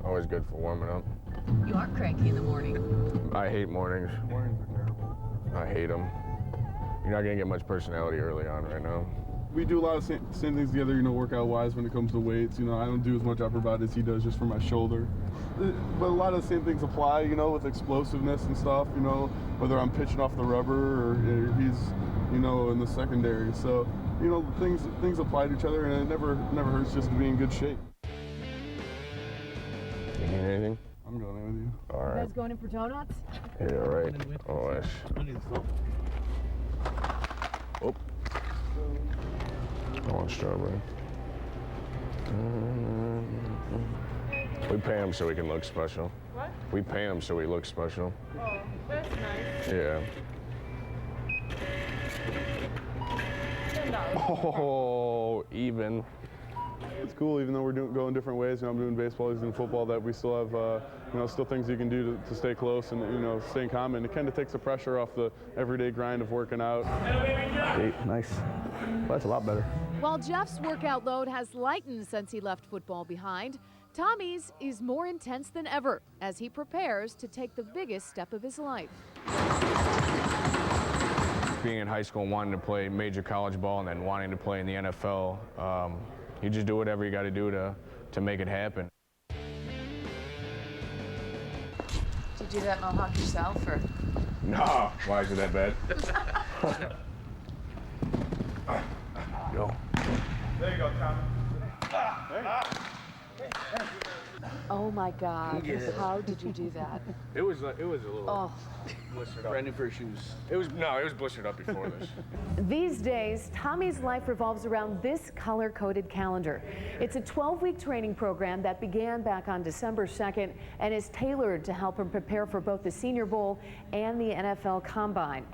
Always good for warming up. You are cranky in the morning. I hate mornings. Mornings are terrible. I hate them. You're not going to get much personality early on right now. We do a lot of same things together, you know, workout-wise when it comes to weights. You know, I don't do as much upper body as he does just for my shoulder. But a lot of the same things apply, you know, with explosiveness and stuff, you know, whether I'm pitching off the rubber or he's, you know, in the secondary. So, you know, things apply to each other, and it never hurts just to be in good shape. You need anything? I'm going in with you. All right. You guys going in for donuts? Yeah, right. Oh, yes. Oh. I want strawberry. We pay him so he can look special. What? We pay him so he looks special. Oh, that's nice. Yeah. $10. Oh, even. It's cool, even though we're going different ways. You know, I'm doing baseball, he's doing football. That we still have, you know, still things you can do to stay close and, you know, stay in common. It kind of takes the pressure off the everyday grind of working out. Hey, nice. Well, that's a lot better. While Jeff's workout load has lightened since he left football behind, Tommy's is more intense than ever as he prepares to take the biggest step of his life. Being in high school and wanting to play major college ball and then wanting to play in the NFL, you just do whatever you got to do to make it happen. Did you do that mohawk yourself, or? No, why is it that bad? Go. There you go, Tom. Oh my God! Yeah. How did you do that? It was a little blistered up. Brand new pair of shoes. It was blistered up before this. These days, Tommy's life revolves around this color-coded calendar. It's a 12-week training program that began back on December 2nd and is tailored to help him prepare for both the Senior Bowl and the NFL Combine.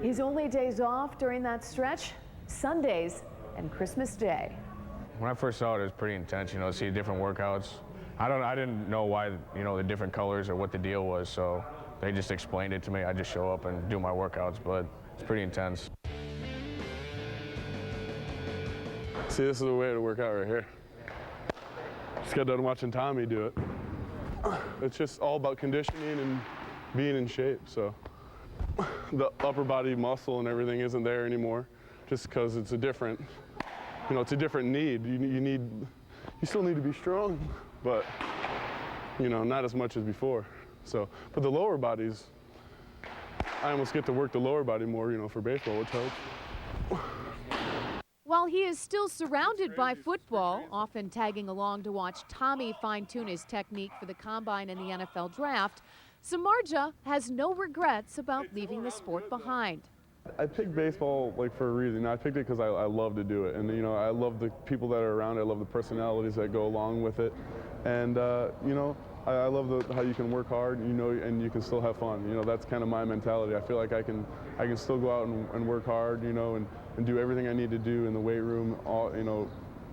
His only days off during that stretch, Sundays and Christmas Day. When I first saw it, it was pretty intense, you know, to see different workouts. I didn't know why, you know, the different colors or what the deal was, so they just explained it to me. I just show up and do my workouts, but it's pretty intense. See, this is the way to work out right here. Just got done watching Tommy do it. It's just all about conditioning and being in shape, so the upper body muscle and everything isn't there anymore, just because it's a different, you know, it's a different need. You still need to be strong, but, you know, not as much as before. So, but the lower bodies, I almost get to work the lower body more, you know, for baseball, which helps. While he is still surrounded by football, often tagging along to watch Tommy fine-tune his technique for the Combine and the NFL Draft, Samarja has no regrets about leaving the sport behind. I picked baseball like for a reason. I picked it because I love to do it, and you know, I love the people that are around. I love the personalities that go along with it, and you know, I love how you can work hard, and you can still have fun. That's kind of my mentality. I feel like I can still go out and work hard, and do everything I need to do in the weight room,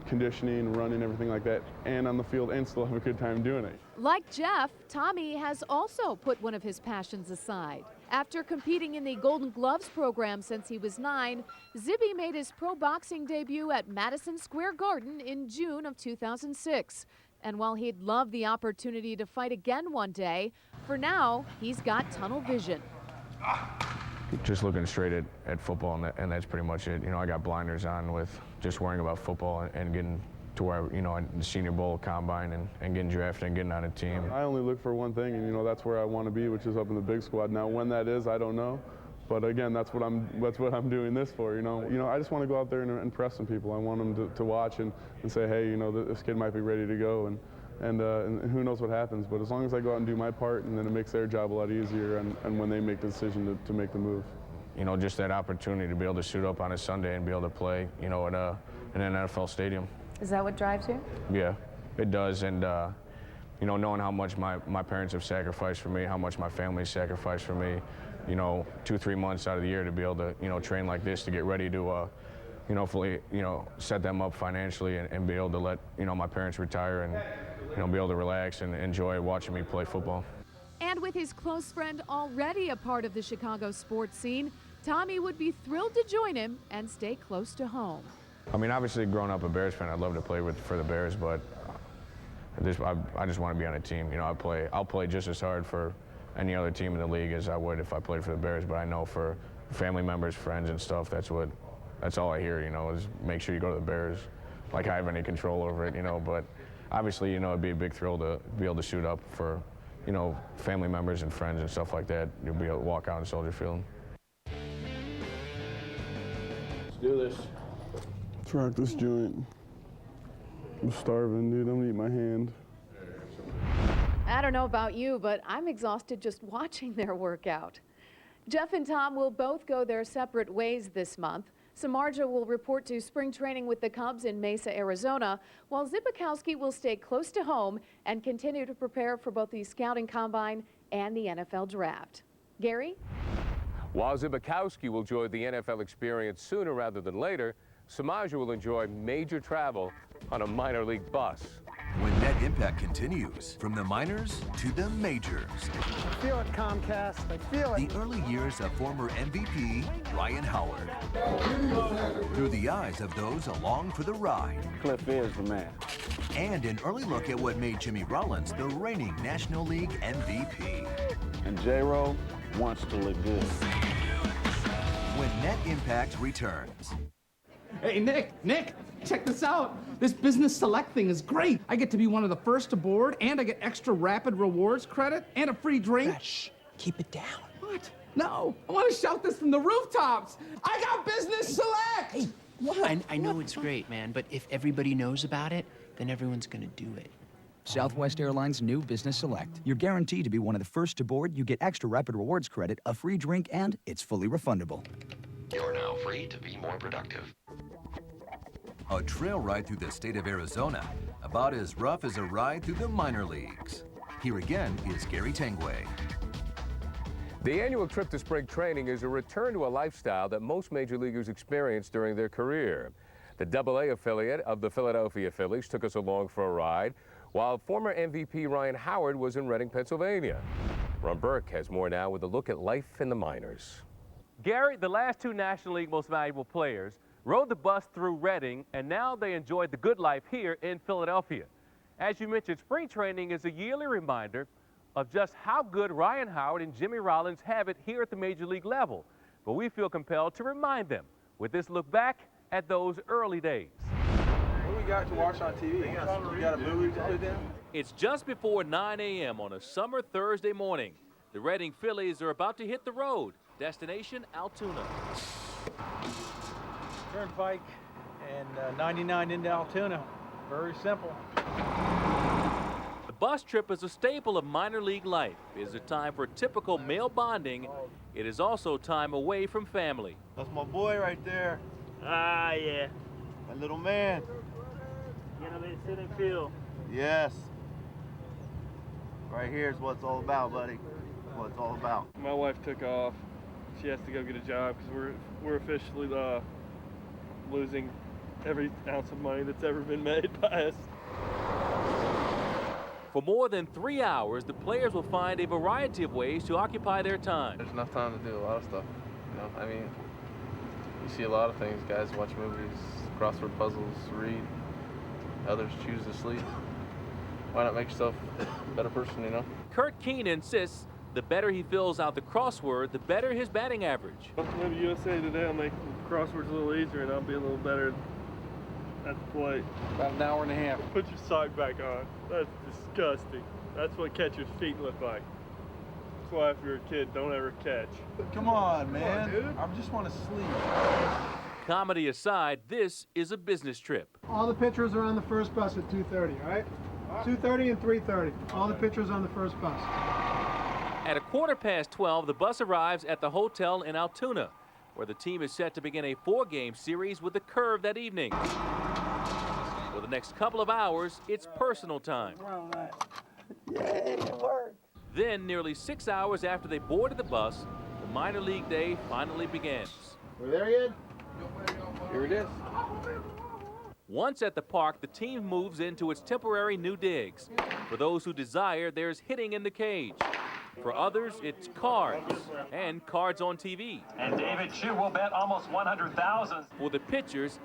conditioning, running, everything like that, and on the field, and still have a good time doing it. Like Jeff, Tommy has also put one of his passions aside. After competing in the Golden Gloves program since he was 9, Zibby made his pro boxing debut at Madison Square Garden in June of 2006. And while he'd love the opportunity to fight again one day, for now, he's got tunnel vision. Just looking straight at football, and that's pretty much it. I got blinders on with just worrying about football and getting to where, the Senior Bowl, Combine, and getting drafted and getting on a team. I only look for one thing, and that's where I want to be, which is up in the big squad. Now, when that is, I don't know. But again, that's what I'm doing this for. I just want to go out there and impress some people. I want them to watch and say, hey, this kid might be ready to go, and who knows what happens. But as long as I go out and do my part, and then it makes their job a lot easier, and when they make the decision to make the move. Just that opportunity to be able to suit up on a Sunday and be able to play, in an NFL stadium. Is that what drives you? Yeah, it does. And, knowing how much my parents have sacrificed for me, how much my family's sacrificed for me, 2-3 months out of the year to be able to, train like this, to get ready to, fully, set them up financially and be able to let, my parents retire and, be able to relax and enjoy watching me play football. And with his close friend already a part of the Chicago sports scene, Tommy would be thrilled to join him and stay close to home. I mean, obviously, growing up a Bears fan, I'd love to play for the Bears, but I just want to be on a team. I'll play just as hard for any other team in the league as I would if I played for the Bears. But I know for family members, friends, and stuff, that's all I hear. Is make sure you go to the Bears. Like I have any control over it, But obviously, it'd be a big thrill to be able to suit up for, family members and friends and stuff like that. You'll be able to walk out in Soldier Field. Let's do this. Let's rock this joint. I'm starving, dude. I'm gonna eat my hand. I don't know about you, but I'm exhausted just watching their workout. Jeff and Tom will both go their separate ways this month. Samarja will report to spring training with the Cubs in Mesa, Arizona, while Zibakowski will stay close to home and continue to prepare for both the scouting combine and the NFL draft. Gary? While Zibakowski will join the NFL experience sooner rather than later, Samarja will enjoy major travel on a minor league bus. When net impact continues, from the minors to the majors. I feel it, Comcast. I feel it. The early years of former MVP Ryan Howard. Through the eyes of those along for the ride. Cliff is the man. And an early look at what made Jimmy Rollins the reigning National League MVP. And J-Ro wants to look good. When net impact returns. Hey, Nick, check this out. This Business Select thing is great. I get to be one of the first to board, and I get extra rapid rewards credit and a free drink. Shh, keep it down. What? No, I want to shout this from the rooftops. I got Business Select! Hey, what? I know it's great, man, but if everybody knows about it, then everyone's gonna do it. Southwest Airlines' new Business Select. You're guaranteed to be one of the first to board, you get extra rapid rewards credit, a free drink, and it's fully refundable. You're now free to be more productive. A trail ride through the state of Arizona, about as rough as a ride through the minor leagues. Here again is Gary Tangway. The annual trip to spring training is a return to a lifestyle that most major leaguers experience during their career. The AA affiliate of the Philadelphia Phillies took us along for a ride, while former MVP Ryan Howard was in Reading, Pennsylvania. Ron Burke has more now with a look at life in the minors. Gary, the last two National League Most Valuable Players rode the bus through Reading, and now they enjoyed the good life here in Philadelphia. As you mentioned, spring training is a yearly reminder of just how good Ryan Howard and Jimmy Rollins have it here at the major league level. But we feel compelled to remind them with this look back at those early days. What we got to watch on TV? You got a movie to put down? It's just before 9 a.m. on a summer Thursday morning. The Reading Phillies are about to hit the road. Destination Altoona. Turnpike and 99 into Altoona. Very simple. The bus trip is a staple of minor league life. It is a time for typical male bonding. It is also time away from family. That's my boy right there. Ah, yeah. My little man. Get him in, sit and feel. Yes. Right here is what it's all about, buddy. What it's all about. My wife took off. She has to go get a job because we're officially losing every ounce of money that's ever been made by us. For more than 3 hours, the players will find a variety of ways to occupy their time. There's enough time to do a lot of stuff. You know, I mean, you see a lot of things. Guys watch movies, crossword puzzles, read. Others choose to sleep. Why not make yourself a better person, you know? Kurt Keene insists the better he fills out the crossword, the better his batting average. Maybe USA Today will make crosswords a little easier and I'll be a little better at the plate. About an hour and a half. Put your sock back on. That's disgusting. That's what catcher's feet look like. That's why if you're a kid, don't ever catch. Come on, man. Dude. I just want to sleep. Comedy aside, this is a business trip. All the pitchers are on the first bus at 2:30, all right? 2:30 and 3:30. All the pitchers on the first bus. At 12:15, the bus arrives at the hotel in Altoona, where the team is set to begin a 4-game series with the Curve that evening. For the next couple of hours, it's personal time. Yay, it worked. Then, nearly 6 hours after they boarded the bus, the minor league day finally begins. We're there yet? Here it is. Once at the park, the team moves into its temporary new digs. For those who desire, there's hitting in the cage. For others, it's cards and cards on TV. And David Chu will bet almost 100,000. For the pitchers,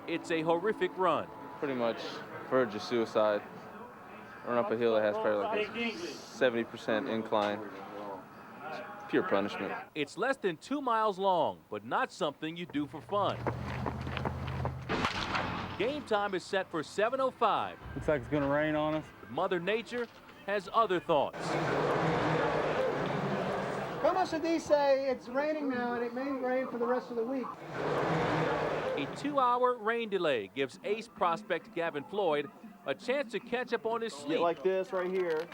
it's a horrific run. Pretty much verge of suicide. Run up a hill that has probably like a 70% incline. It's pure punishment. It's less than 2 miles long, but not something you do for fun. Game time is set for 7:05. Looks like it's going to rain on us. But Mother Nature has other thoughts. Como se dice, it's raining now and it may rain for the rest of the week. A 2-hour rain delay gives ace prospect Gavin Floyd a chance to catch up on his sleep. Get like this right here,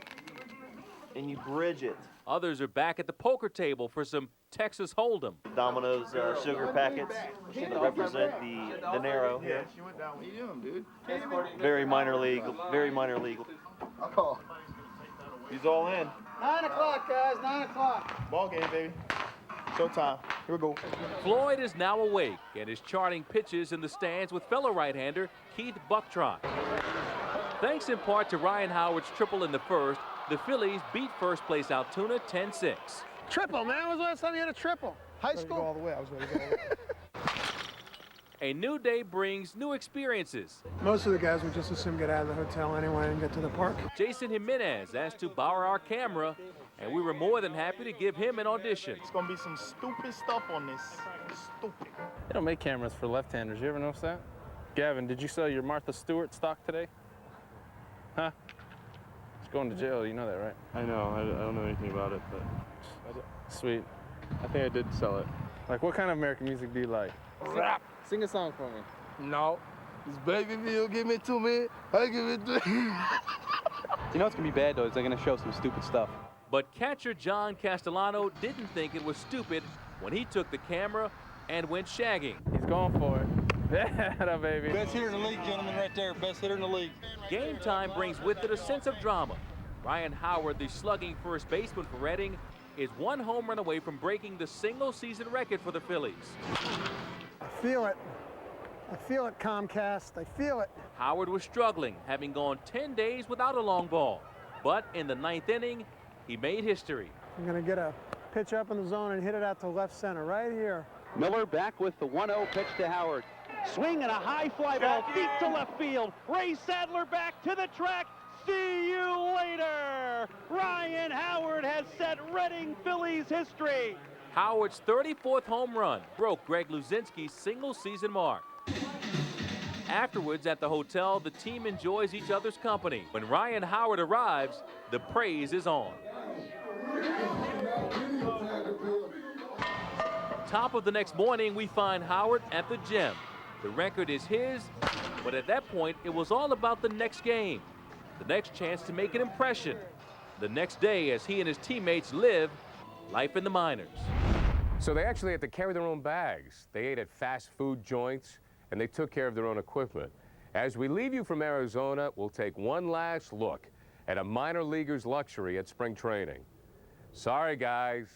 and you bridge it. Others are back at the poker table for some Texas Hold'em. Domino's sugar packets that represent the dinero here. Very minor league, very minor league. Oh. He's all in. 9 o'clock, guys, 9 o'clock. Ball game, baby. Showtime. Here we go. Floyd is now awake and is charting pitches in the stands with fellow right-hander Keith Bucktrot. Thanks in part to Ryan Howard's triple in the first, the Phillies beat first-place Altoona 10-6. Triple, man. When was the last time you had a triple? High school? All the way. I was ready to go all the way. A new day brings new experiences. Most of the guys would just as soon get out of the hotel anyway and get to the park. Jason Jimenez asked to borrow our camera, and we were more than happy to give him an audition. It's going to be some stupid stuff on this. Stupid. They don't make cameras for left-handers. You ever notice that? Gavin, did you sell your Martha Stewart stock today? Huh? It's going to jail. You know that, right? I know. I don't know anything about it, but... Sweet. I think I did sell it. Like, what kind of American music do you like? Rap. Sing a song for me. No. This baby will give it to me. I give it to you. You know what's going to be bad, though, is they're going to show some stupid stuff. But catcher John Castellano didn't think it was stupid when he took the camera and went shagging. He's going for it. Yeah, baby. Best hitter in the league, gentlemen, right there. Best hitter in the league. Game time brings with it a sense of drama. Ryan Howard, the slugging first baseman for Reading, is 1 home run away from breaking the single-season record for the Phillies. I feel it. I feel it, Comcast. I feel it. Howard was struggling, having gone 10 days without a long ball. But in the 9th inning, he made history. I'm going to get a pitch up in the zone and hit it out to left center right here. Miller back with the 1-0 pitch to Howard. Swing and a high fly ball deep to left field. Ray Sadler back to the track. See you later. Ryan Howard has set Reading Phillies history. Howard's 34th home run broke Greg Luzinski's single-season mark. Afterwards, at the hotel, the team enjoys each other's company. When Ryan Howard arrives, the praise is on. Top of the next morning, we find Howard at the gym. The record is his, but at that point, it was all about the next game, the next chance to make an impression, the next day as he and his teammates live life in the minors. So they actually had to carry their own bags. They ate at fast food joints, and they took care of their own equipment. As we leave you from Arizona, we'll take one last look and a minor leaguer's luxury at spring training. Sorry, guys.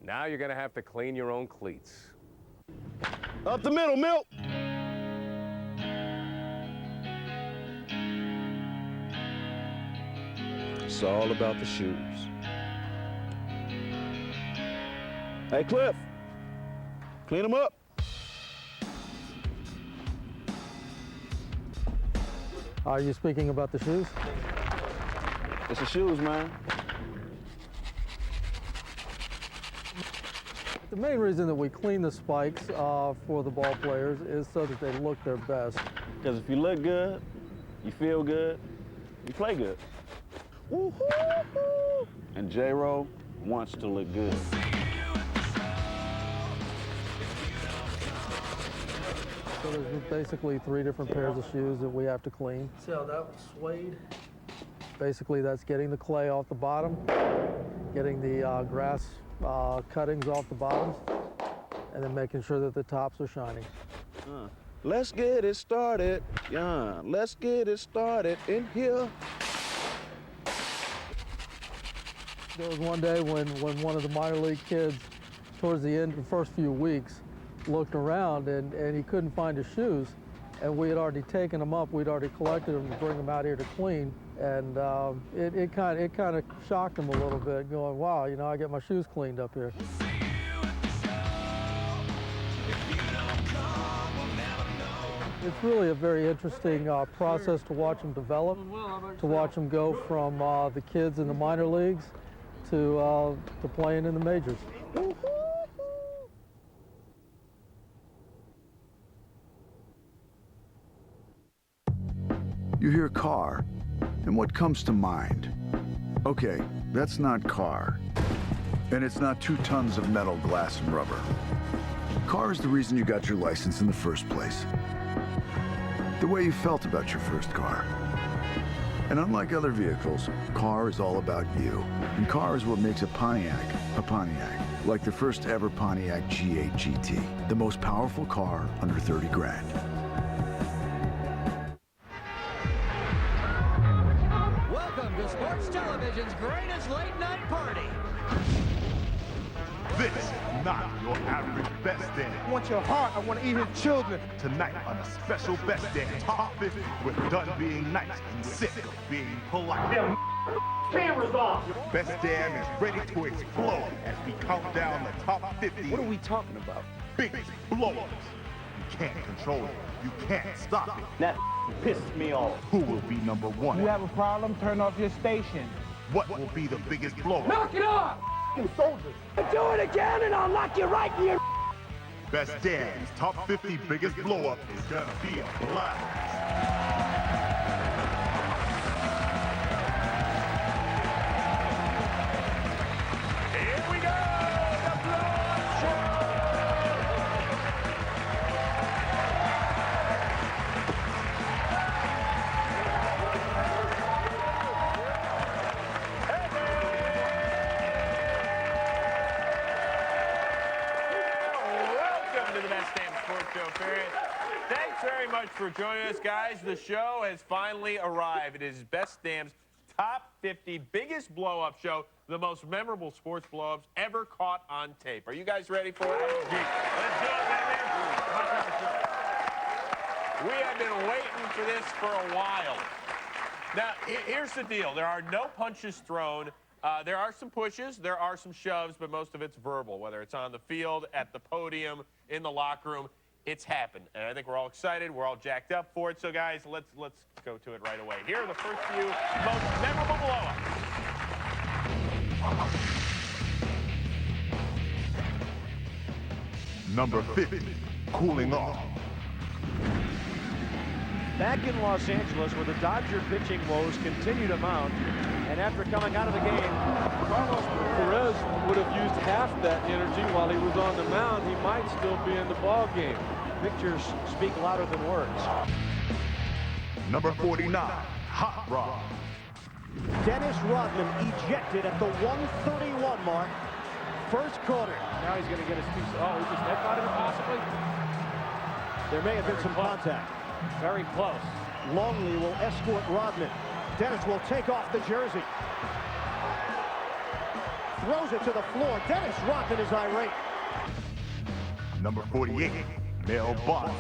Now you're going to have to clean your own cleats. Up the middle, Milt. It's all about the shoes. Hey, Cliff, clean them up. Are you speaking about the shoes? It's the shoes, man. The main reason that we clean the spikes for the ball players is so that they look their best. Because if you look good, you feel good, you play good. Woo-hoo-hoo. And J-Ro wants to look good. So there's basically 3 different pairs of shoes that we have to clean. See how that was suede? Basically, that's getting the clay off the bottom, getting the grass cuttings off the bottoms, and then making sure that the tops are shining. Let's get it started, yeah. Let's get it started in here. There was one day when one of the minor league kids, towards the end of the first few weeks, looked around and he couldn't find his shoes. And we had already taken them up. We'd already collected them to bring them out here to clean. And it kind of shocked him a little bit, going, wow, you know, I get my shoes cleaned up here. It's really a very interesting process to watch them develop, to watch them go from the kids in the minor leagues to playing in the majors. You hear car, and what comes to mind? Okay, that's not car. And it's not 2 tons of metal, glass, and rubber. Car is the reason you got your license in the first place. The way you felt about your first car. And unlike other vehicles, car is all about you. And car is what makes a Pontiac, like the first ever Pontiac G8 GT, the most powerful car under 30 grand. Welcome to Sports Television's greatest late night party. This is not your average best dance. I want your heart, I want to eat his children. Tonight on a special best dance top 50, we're done being nice and sick of being polite. Cameras off. Best Damn is ready to explode as we count down the top 50. What are we talking about? Biggest blowups. You can't control it. You can't stop it. That pisses me off. Who will be number 1? You have a problem, turn off your station. What will be the biggest blowup? Knock it off! Soldiers. Do it again and I'll knock you right in your... Best Damn's top 50 biggest blowup is gonna be a blast. For joining us, guys. The show has finally arrived. It is Best Damn's top 50 biggest blow-up show, the most memorable sports blow-ups ever caught on tape. Are you guys ready for it? Let's do it, baby. We have been waiting for this for a while. Now, here's the deal. There are no punches thrown. There are some pushes, there are some shoves, but most of it's verbal, whether it's on the field, at the podium, in the locker room. It's happened, and I think we're all excited. We're all jacked up for it. So, guys, let's go to it right away. Here are the first few most memorable blow-ups. Number 50, cooling off. Back in Los Angeles, where the Dodger pitching woes continue to mount, and after coming out of the game, Carlos Perez would have used half that energy while he was on the mound. He might still be in the ball game. Pictures speak louder than words. Number 49, hot rod. Dennis Rodman ejected at the 131 mark. First quarter. Now he's going to get his 2. Oh, he just head caught him possibly. There may have been some contact. Very close. Longley will escort Rodman. Dennis will take off the jersey. Throws it to the floor. Dennis Rodman is irate. Number 48, Mel Boss.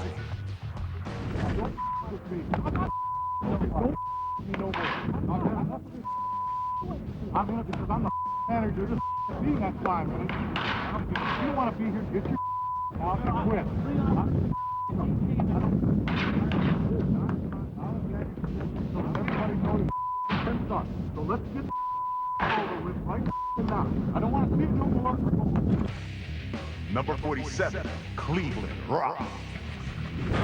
I'm here because I'm the manager. Just be next 5 minutes. If you want to be here, get your out and quit. Everybody knows it's done. So let's get over with right now. I don't want to see it no more. Number 47, Cleveland Rock.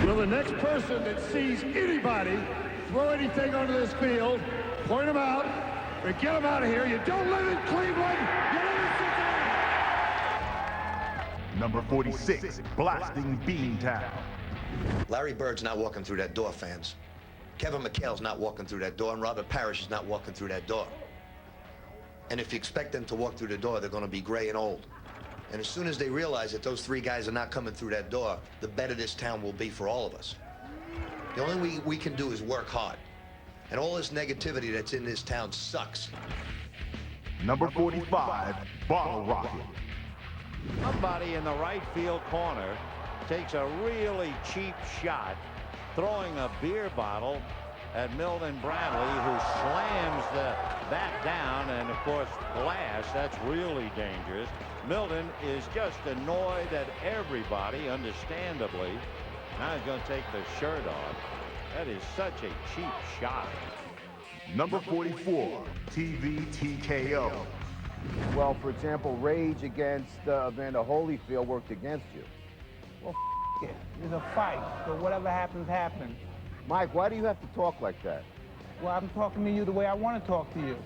Well, the next person that sees anybody throw anything onto this field, point them out, and get them out of here. You don't live in Cleveland, you live in Cincinnati. Number 46, Blasting Beantown. Larry Bird's not walking through that door, fans. Kevin McHale's not walking through that door, and Robert Parrish is not walking through that door. And if you expect them to walk through the door, they're going to be gray and old. And as soon as they realize that those three guys are not coming through that door, the better this town will be for all of us. The only way we can do is work hard. And all this negativity that's in this town sucks. Number 45, Bottle Rocket. Somebody in the right field corner takes a really cheap shot, throwing a beer bottle at Milton Bradley, who slams the bat down, and of course glass. That's really dangerous. Milton is just annoyed at everybody, understandably. Now he's going to take the shirt off. That is such a cheap shot. Number 44, TV TKO. Well, for example, rage against Evander Holyfield worked against you. Well, it. It's a fight, so whatever happens, happens. Mike, why do you have to talk like that? Well, I'm talking to you the way I want to talk to you.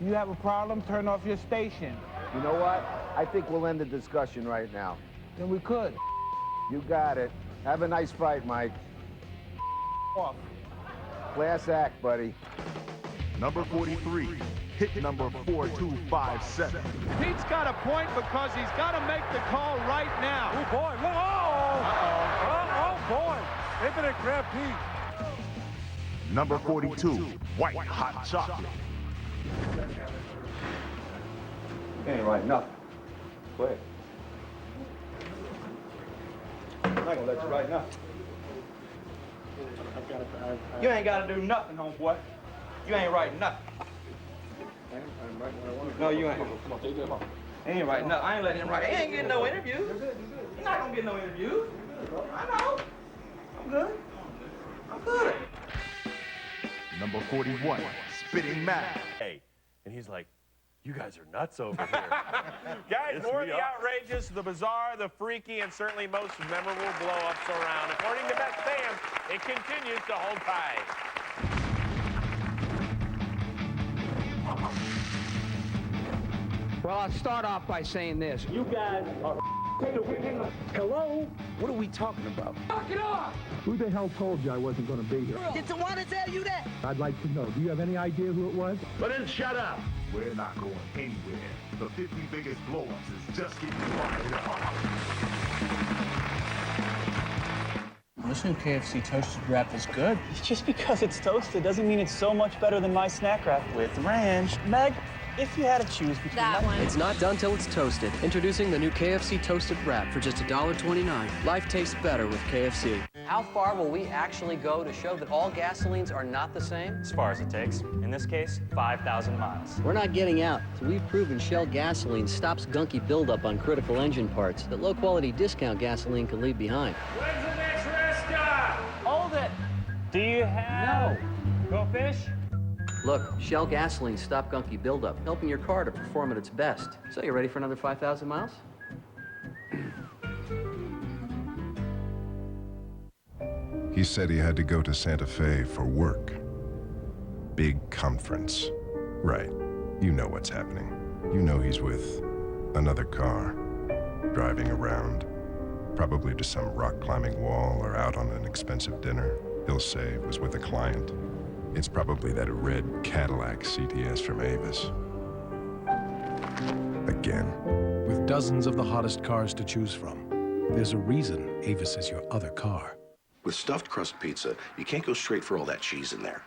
You have a problem, turn off your station. You know what? I think we'll end the discussion right now. Then we could. You got it. Have a nice fight, Mike. Off. Class act, buddy. Number 43, hit number 4257. Pete's got a point because he's got to make the call right now. Oh, boy. Oh, boy. They better grab Pete. Number 42, White Hot Chocolate. You ain't right nothing. Quick. I'm not gonna let you write nothing. You ain't got to do nothing, homeboy. You ain't writing nothing. No, you ain't. He ain't writing nothing. I ain't letting him write. He ain't getting no interview. He's not gonna get no interview. I know. I'm good. I'm good. Number 41, Spitting Mac. Hey, and he's like, you guys are nuts over here. Guys, more of the outrageous, the bizarre, the freaky, and certainly most memorable blow-ups around. According to Best Damn, it continues to hold tight. Well, I'll start off by saying this. You guys are Hello? What are we talking about? Knock it off! Who the hell told you I wasn't going to be here? Did someone tell you that? I'd like to know. Do you have any idea who it was? But then shut up. We're not going anywhere. The 50 biggest blow-ups is just getting started. This new KFC toasted wrap is good. Just because it's toasted doesn't mean it's so much better than my snack wrap with ranch. Meg, if you had to choose between that one. It's not done till it's toasted. Introducing the new KFC toasted wrap for just $1.29. Life tastes better with KFC. How far will we actually go to show that all gasolines are not the same? As far as it takes. In this case, 5,000 miles. We're not getting out, so we've proven Shell gasoline stops gunky buildup on critical engine parts that low-quality discount gasoline can leave behind. When's the next rest stop? Hold it. Do you have... No. Go fish? Look, Shell gasoline stop gunky buildup, helping your car to perform at its best. So you ready for another 5,000 miles? He said he had to go to Santa Fe for work. Big conference. Right. You know what's happening. You know he's with another car, driving around, probably to some rock-climbing wall or out on an expensive dinner. He'll say it was with a client. It's probably that red Cadillac CTS from Avis. Again. With dozens of the hottest cars to choose from, there's a reason Avis is your other car. With stuffed crust pizza, you can't go straight for all that cheese in there.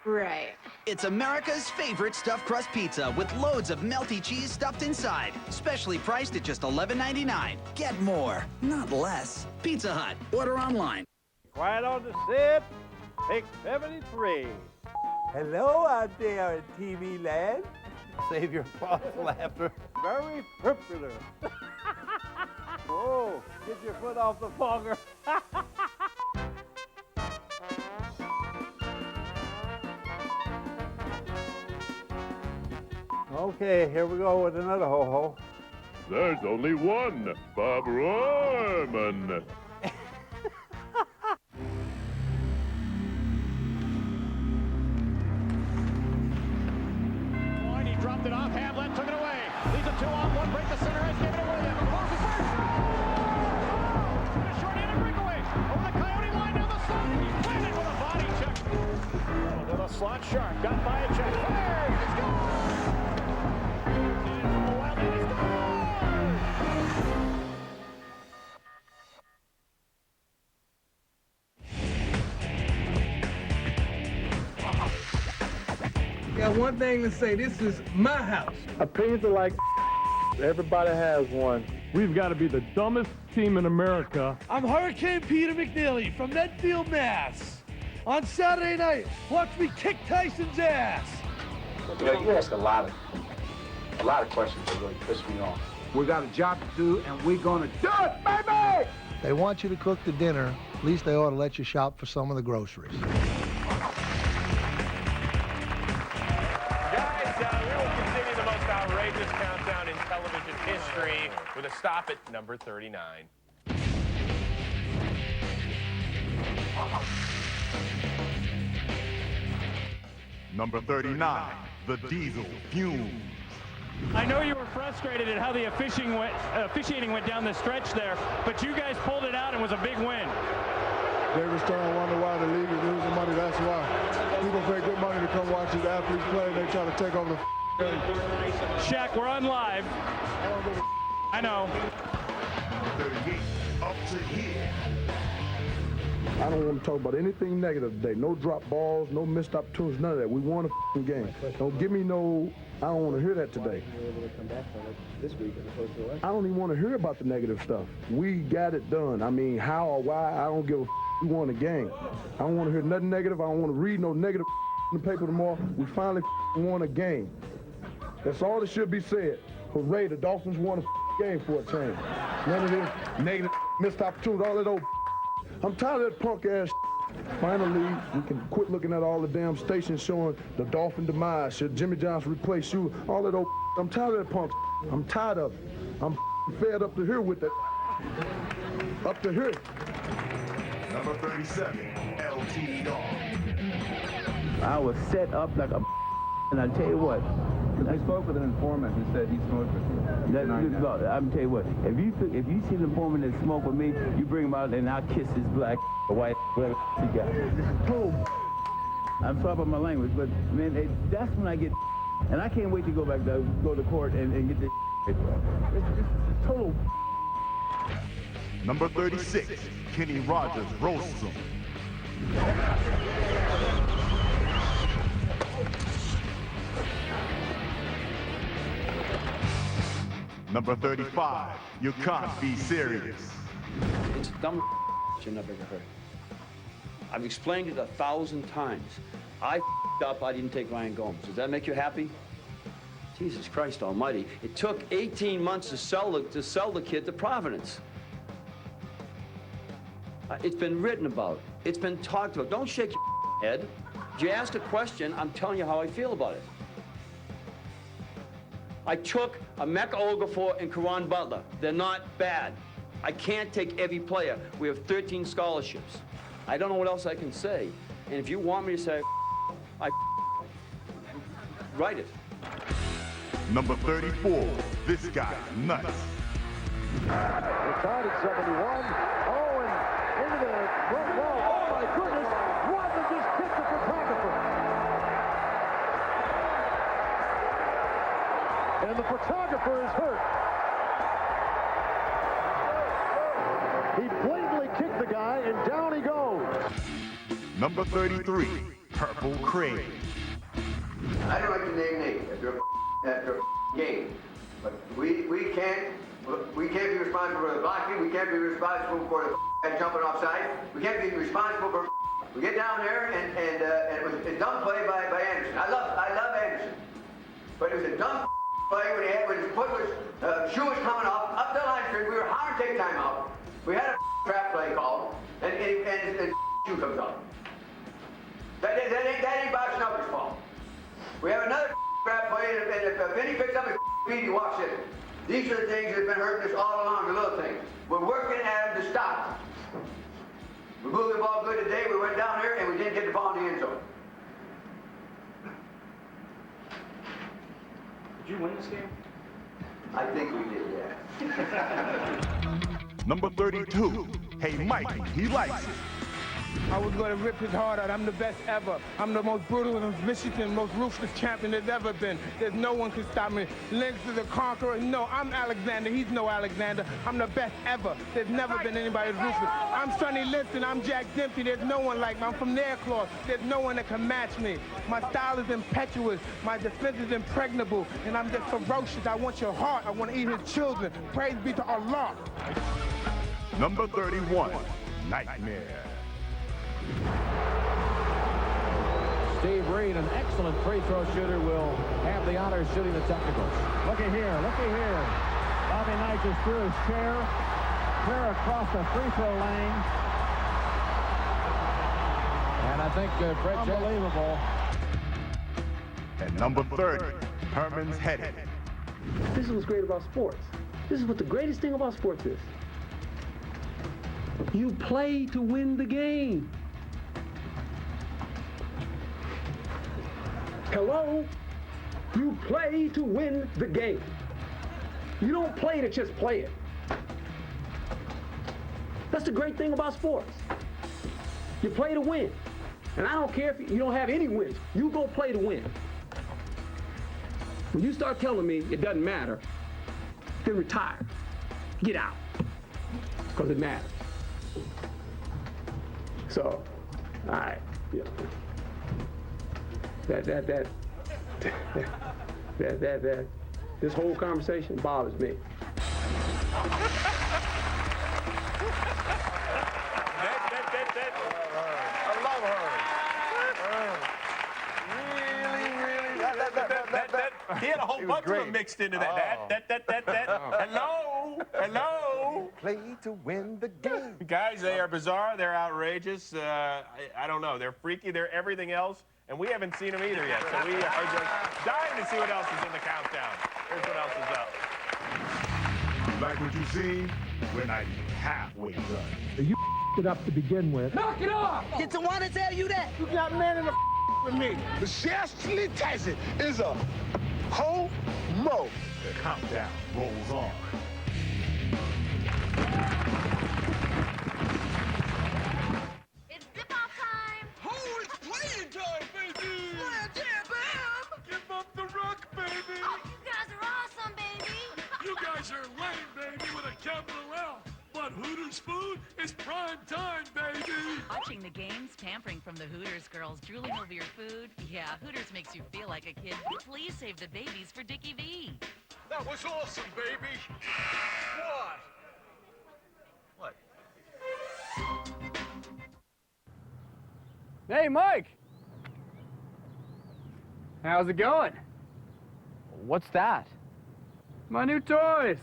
Right. It's America's favorite stuffed crust pizza with loads of melty cheese stuffed inside. Specially priced at just $11.99. Get more, not less. Pizza Hut. Order online. Quiet on the set. Pick 73. Hello out there in TV land. Save your false laughter. Very popular. Whoa, get your foot off the fonger. Okay, here we go with another ho-ho. There's only one, Bob Rohrman. He dropped it off, Hamlet took it away. Leads a 2-on-1, break the center, has given it away. Closes first. A short handed breakaway. Over the Coyote line down the side. He landed with a body check. To the slot sharp, got by a check. Fires, he scores! And from the wild end, he scores! Got one thing to say, this is my house. Opinions are like everybody has one. We've got to be the dumbest team in America. I'm Hurricane Peter McNeely from Medfield, Mass. On Saturday night, watch me kick Tyson's ass. You know, you ask a lot of questions that really piss me off. We got a job to do, and we're gonna do it, baby! They want you to cook the dinner. At least they ought to let you shop for some of the groceries. Outrageous countdown in television history with a stop at number 39. Number 39, the Diesel Fumes. I know you were frustrated at how the officiating went down the stretch there, but you guys pulled it out and was a big win. David Stern wonder why the league is losing money. That's why. People pay good money to come watch these athletes play, and they try to take over the Shaq, we're on live. I know. 38, up to here. I don't want to talk about anything negative today. No drop balls, no missed opportunities, none of that. We won a game. Don't give me no, I don't want to hear that today. I don't even want to hear about the negative stuff. We got it done. I mean, how or why, I don't give a we won a game. I don't want to hear nothing negative. I don't want to read no negative in the paper tomorrow. We finally won a game. That's all that should be said. Hooray, the Dolphins won a game for a change. None of this negative missed opportunity, all that old I'm tired of that punk ass Finally, we can quit looking at all the damn stations showing the Dolphin demise. Should Jimmy Johnson replace you? All that old I'm tired of that punk I'm tired of it. I'm fed up to here with that. Up to here. Number 37, LTR. I was set up like a and I tell you what. I spoke with an informant who said he smoked with you. I'm tell you what. If you see an informant that smoked with me, you bring him out and I'll kiss his black white whatever he got. I'm sorry about my language, but man, that's when I get. And I can't wait to go back to court and get this. It's total. Number 36, Kenny Rogers roasts him. Number 35, you can't be serious. It's the dumbest shit I've ever heard. I've explained it 1,000 times. I up, I didn't take Ryan Gomes. Does that make you happy? Jesus Christ almighty. It took 18 months to sell the kid to Providence. It's been written about. It's been talked about. Don't shake your head. If you asked a question, I'm telling you how I feel about it. I took a Mecca Okafor and Karan Butler. They're not bad. I can't take every player. We have 13 scholarships. I don't know what else I can say. And if you want me to say, write it. Number 34, this guy's nuts. We're tied at 71. Oh, and into the front wall. Oh, my goodness. Rodman just kicked the photographer. And the photographer is hurt. He blatantly kicked the guy, and down he goes. Number 33, Purple Craze. I don't like to name names after a game, but we can't be responsible for the blocking. We can't be responsible for the jumping offside. We can't be responsible for. We get down there and it was a dumb play by Anderson. I love Anderson, but it was a dumb play when his foot was shoe was coming off up the line string. We were hard to take time out. We had a trap play called, and shoe comes off. That ain't Bob Snubber's fault. We have another trap play, and if Vinny picks up his feet, he walks in. These are the things that have been hurting us all along, the little things. We're working at them to stop. We moved the ball good today. We went down there, and we didn't get the ball in the end zone. Did you win this game? I think we did, yeah. Number 32. Hey, Mike, he likes it. I was going to rip his heart out. I'm the best ever. I'm the most brutal and vicious and most ruthless champion there's ever been. There's no one can stop me. Lynx is a conqueror. No, I'm Alexander. He's no Alexander. I'm the best ever. There's never been anybody as ruthless. I'm Sonny Liston. I'm Jack Dempsey. There's no one like me. I'm from Nairclaw. There's no one that can match me. My style is impetuous. My defense is impregnable. And I'm just ferocious. I want your heart. I want to eat his children. Praise be to Allah. Number 31. Nightmare. Steve Reed, an excellent free throw shooter, will have the honors shooting the technicals. Looky here. Bobby Knight just threw his chair clear across the free throw lane. And I think Fred unbelievable. And number 30, Herman's headed. This is what's great about sports. This is what the greatest thing about sports is. You play to win the game. Hello? You play to win the game. You don't play to just play it. That's the great thing about sports. You play to win. And I don't care if you don't have any wins. You go play to win. When you start telling me it doesn't matter, then retire. Get out. Because it matters. So, all right. Yeah. This whole conversation bothers me. I love her. He had a whole bunch of them mixed into that. Hello. Play to win the game. Guys, they are bizarre. They're outrageous. I don't know. They're freaky. They're everything else. And we haven't seen them either yet. So we are just dying to see what else is in the countdown. Here's what else is up. Like what you see, we're not even halfway done. You it up to begin with. Knock it off! Did someone tell you that? You got man in the with me. The Chastely Tyson is a homo. The countdown rolls on. It's dip-off time! Oh, it's playing time, baby! Give up the rock, baby! Oh, you guys are awesome, baby! You guys are lame, baby, with a capital L. But Hooters food is prime time, baby! Watching the games, pampering from the Hooters girls, drooling over your food. Yeah, Hooters makes you feel like a kid. Please save the babies for Dickie V. That was awesome, baby! What? Hey, Mike! How's it going? What's that? My new toys!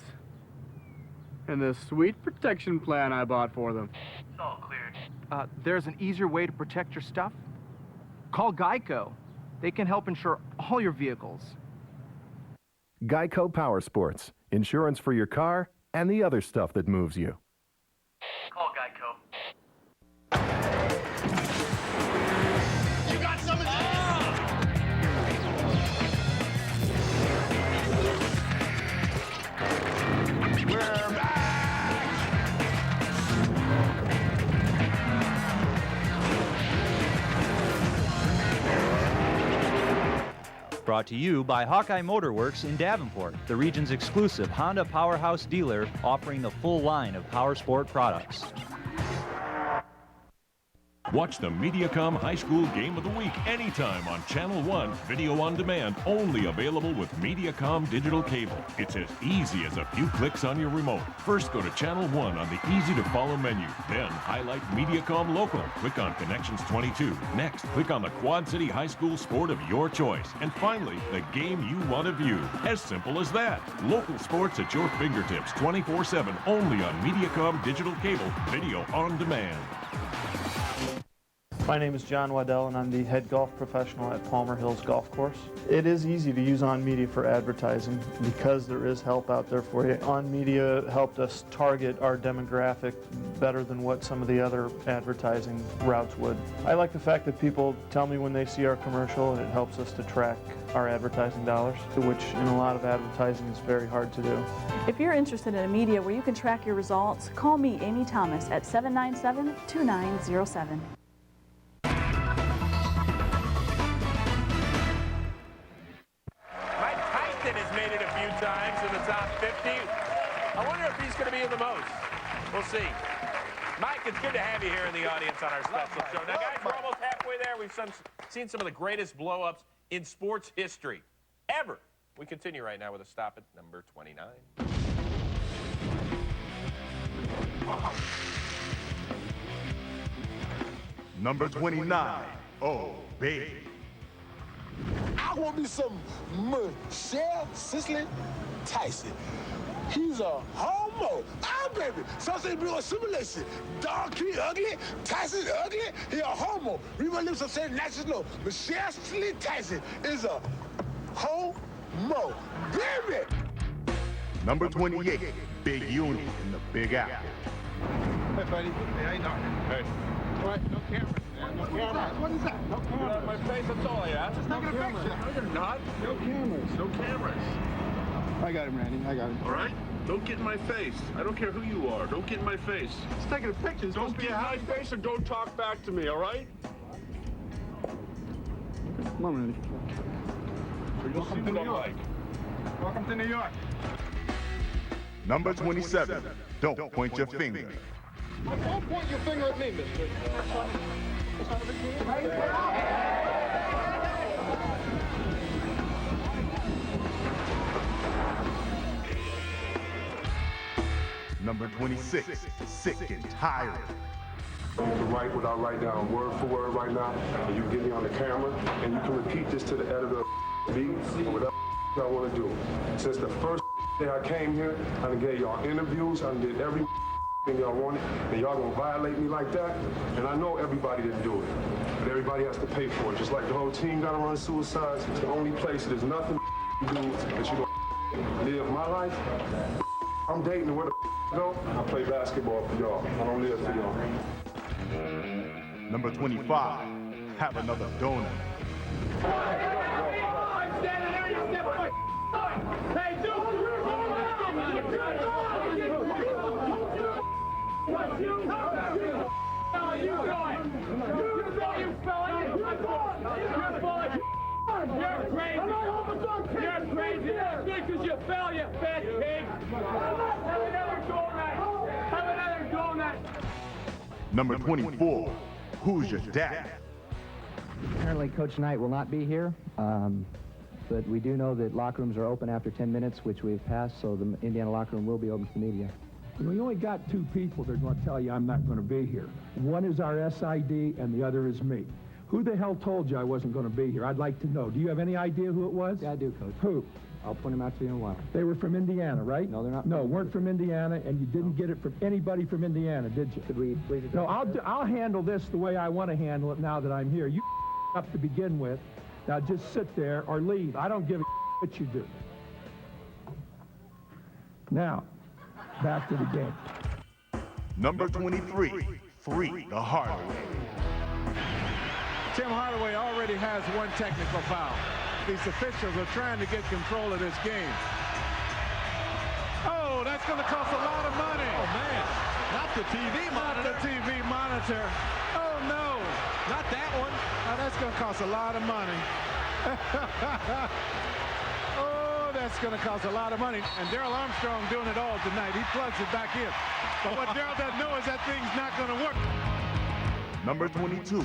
And the sweet protection plan I bought for them. It's all cleared. There's an easier way to protect your stuff? Call Geico. They can help insure all your vehicles. Geico Power Sports. Insurance for your car and the other stuff that moves you. Call Geico. You got some of that? We're back! Brought to you by Hawkeye Motorworks in Davenport, the region's exclusive Honda powerhouse dealer offering the full line of power sport products. Watch the Mediacom High School Game of the Week anytime on Channel 1, video on demand, only available with Mediacom digital cable. It's as easy as a few clicks on your remote. First, go to Channel 1 on the easy-to-follow menu. Then, highlight Mediacom Local. Click on Connections 22. Next, click on the Quad City High School sport of your choice. And finally, the game you want to view. As simple as that. Local sports at your fingertips 24/7, only on Mediacom digital cable, video on demand. My name is John Waddell, and I'm the head golf professional at Palmer Hills Golf Course. It is easy to use On Media for advertising because there is help out there for you. On Media helped us target our demographic better than what some of the other advertising routes would. I like the fact that people tell me when they see our commercial, and it helps us to track our advertising dollars, which in a lot of advertising is very hard to do. If you're interested in a media where you can track your results, call me, Amy Thomas, at 797-2907. Has made it a few times in the top 50. I wonder if he's going to be in the most. We'll see. Mike, it's good to have you here in the audience on our special show. Now, guys, we're almost halfway there. We've seen some of the greatest blow-ups in sports history ever. We continue right now with a stop at number 29. Number 29. Oh, baby. I want me some Michelle Cicely Tyson. He's a homo. Ah, baby. Something be on simulation. Dog, he ugly. Tyson ugly. He a homo. Reba lives on saying national. Michelle Cicely Tyson is a homo. Baby. Number 28. Big Uni in the Big Apple. Hey, buddy. Hey, how you doing? Hey. What? No cameras, man. No cameras. What is that? No cameras. My face, that's all I ask. Just taking a picture. No, you're not. No cameras. No cameras. I got him, Randy. I got him. All right? Don't get in my face. I don't care who you are. Don't get in my face. Just taking a picture. Don't get in my face or don't talk back to me, all right? Come on, Randy. So you'll see what I'm like. Welcome to New York. Number 27. Don't point your finger. Don't point your finger at me, mister. Number 26. Sick and tired. To write what I write down word for word right now, and you get me on the camera, and you can repeat this to the editor beats or whatever I want to do. Since the first day I came here, I done gave y'all interviews, I done did every thing y'all wanted, and y'all gonna violate me like that? And I know everybody didn't do it, but everybody has to pay for it. Just like the whole team gotta run suicides, it's the only place that there's nothing to do that you gonna live my life. I'm dating where the go. I play basketball for y'all. I don't live for y'all. Number 25. Have another donut. I'm standing there, you step on my Hey, dude! What you doing? You You're crazy. You're crazy. Because you fell, you fat pig. Have another donut. Have another donut. Number 24. Who's your dad? Apparently, Coach Knight will not be here, but we do know that locker rooms are open after 10 minutes, which we've passed, so the Indiana locker room will be open to the media. You know, you only got two people that are going to tell you I'm not going to be here. One is our SID, and the other is me. Who the hell told you I wasn't going to be here? I'd like to know. Do you have any idea who it was? Yeah, I do, Coach. Who? I'll point them out to you in a while. They were from Indiana, right? No, they're not. No, weren't from Indiana, and you didn't get it from anybody from Indiana, did you? Could we please? No, I'll handle this the way I want to handle it now that I'm here. You up to begin with. Now just sit there or leave. I don't give a what you do. Now, back to the game. Number 23. Free the Hardaway. Tim Hardaway already has one technical foul. These officials are trying to get control of this game. Oh, that's going to cost a lot of money. Oh, man. Not the TV monitor. Not the TV monitor. Oh, no. Not that one. Oh, that's going to cost a lot of money. Oh, that's going to cost a lot of money. And Darrell Armstrong doing it all tonight. He plugs it back in. But what Darrell doesn't know is that thing's not going to work. Number 22,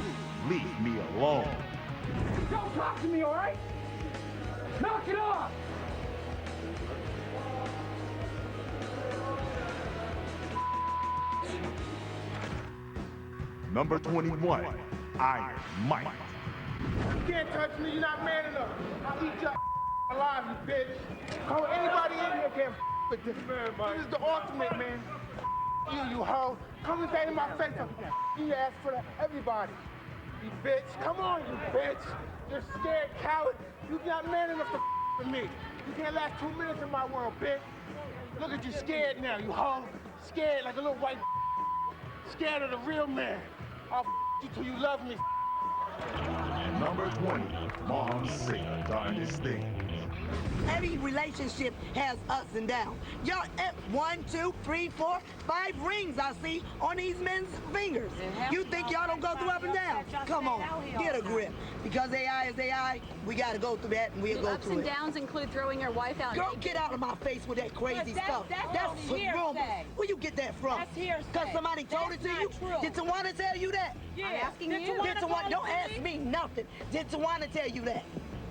Leave Me Alone. Don't talk to me, all right? Knock it off! Number 21, Iron Mike. You can't touch me, you're not man enough. I'll eat your alive, you bitch. Come on, anybody in here can with this, man. This is the ultimate, man. You hoe. Come and say in my face, you ask for that, everybody. You bitch, come on, you bitch. You're scared coward. You're not man enough to with me. You can't last 2 minutes in my world, bitch. Look at you scared now, you hoe. Scared like a little white scared of the real man. I'll you till you love me. Number 20, Mom Say the Darndest Thing. Every relationship has ups and downs. Y'all, 1, 2, 3, 4, 5 rings I see on these men's fingers. You think y'all don't go through up and down? Come on, get a grip. Because AI is AI, we gotta go through that and we'll go through it. Ups and downs include throwing your wife out. Girl, get out of my face with that crazy stuff. That's rumors. Where you get that from? That's hearsay. Because somebody told it to you? True. Did Tawana tell you that? Yeah. I'm asking you. Did Tawana, don't ask me nothing. Did Tawana tell you that?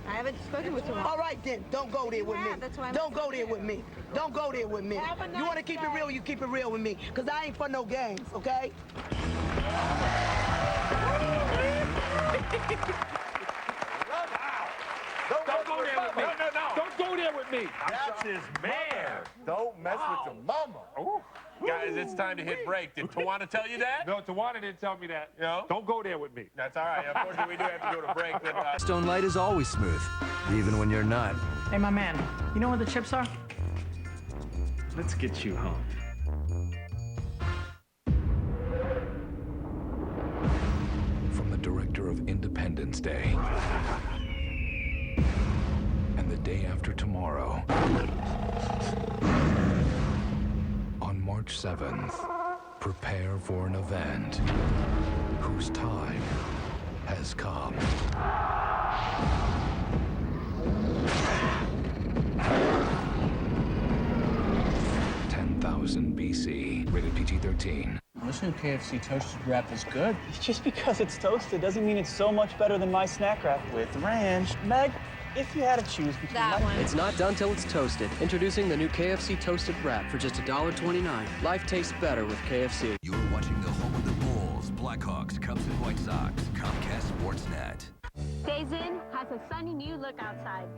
I haven't spoken with Tawana. All right then, don't go there with me. Don't go there with me. Don't go there with me. You want to keep it real, you keep it real with me. Because I ain't for no games, okay? Don't go there with me. No. Don't go there with me. That's his man. Don't mess with your mama. Ooh. Guys, it's time to hit break. Did Tawana tell you that? No, Tawana didn't tell me that. No? Don't go there with me. That's all right. Unfortunately, we do have to go to break. But, Stone Light is always smooth, even when you're not. Hey, my man, you know where the chips are? Let's get you home. From the director of Independence Day and The Day After Tomorrow, on March 7th, prepare for an event whose time has come. 10,000 BC, rated PG-13. This new KFC toasted wrap is good. Just because it's toasted doesn't mean it's so much better than my snack wrap with ranch. Meg, if you had to choose between that one. It's not done till it's toasted. Introducing the new KFC toasted wrap for just $1.29. Life tastes better with KFC. You're watching the home of the Bulls, Blackhawks, Cubs, and White Sox. Comcast Sportsnet. Days In has a sunny new look outside.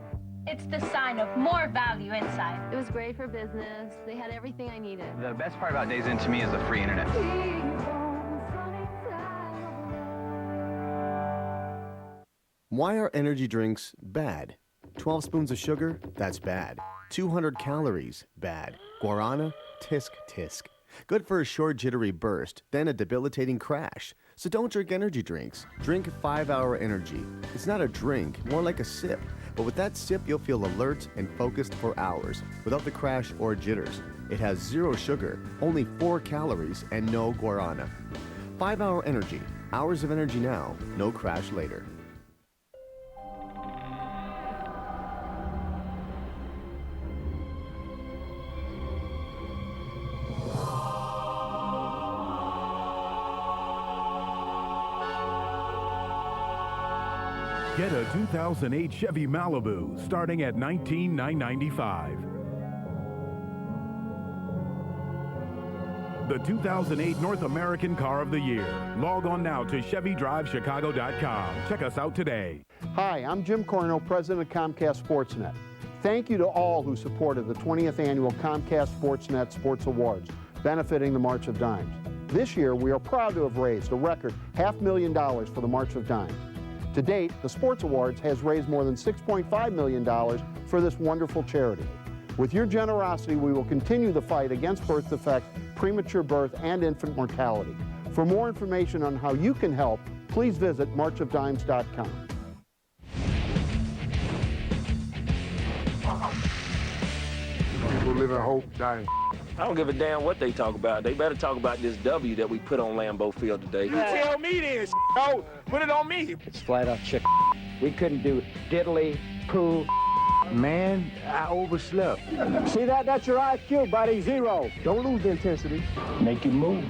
It's the sign of more value inside. It was great for business. They had everything I needed. The best part about Days In to me is the free internet. Why are energy drinks bad? 12 spoons of sugar? That's bad. 200 calories? Bad. Guarana? Tisk, tisk. Good for a short jittery burst, then a debilitating crash. So don't drink energy drinks. Drink 5-Hour Energy. It's not a drink, more like a sip. But with that sip, you'll feel alert and focused for hours, without the crash or jitters. It has 0 sugar, only 4 calories, and no guarana. 5-Hour Energy. Hours of energy now, no crash later. Get a 2008 Chevy Malibu starting at $19,995. The 2008 North American Car of the Year. Log on now to ChevyDriveChicago.com. Check us out today. Hi, I'm Jim Corno, president of Comcast Sportsnet. Thank you to all who supported the 20th annual Comcast Sportsnet Sports Awards, benefiting the March of Dimes. This year, we are proud to have raised a record $500,000 for the March of Dimes. To date, the Sports Awards has raised more than $6.5 million for this wonderful charity. With your generosity, we will continue the fight against birth defects, premature birth, and infant mortality. For more information on how you can help, please visit marchofdimes.com. People live in hope, dying. I don't give a damn what they talk about. They better talk about this W that we put on Lambeau Field today. You tell me this, no, put it on me. It's flat out chick. We couldn't do diddly, poo. Man, I overslept. See that? That's your IQ, buddy. 0. Don't lose the intensity. Make you move.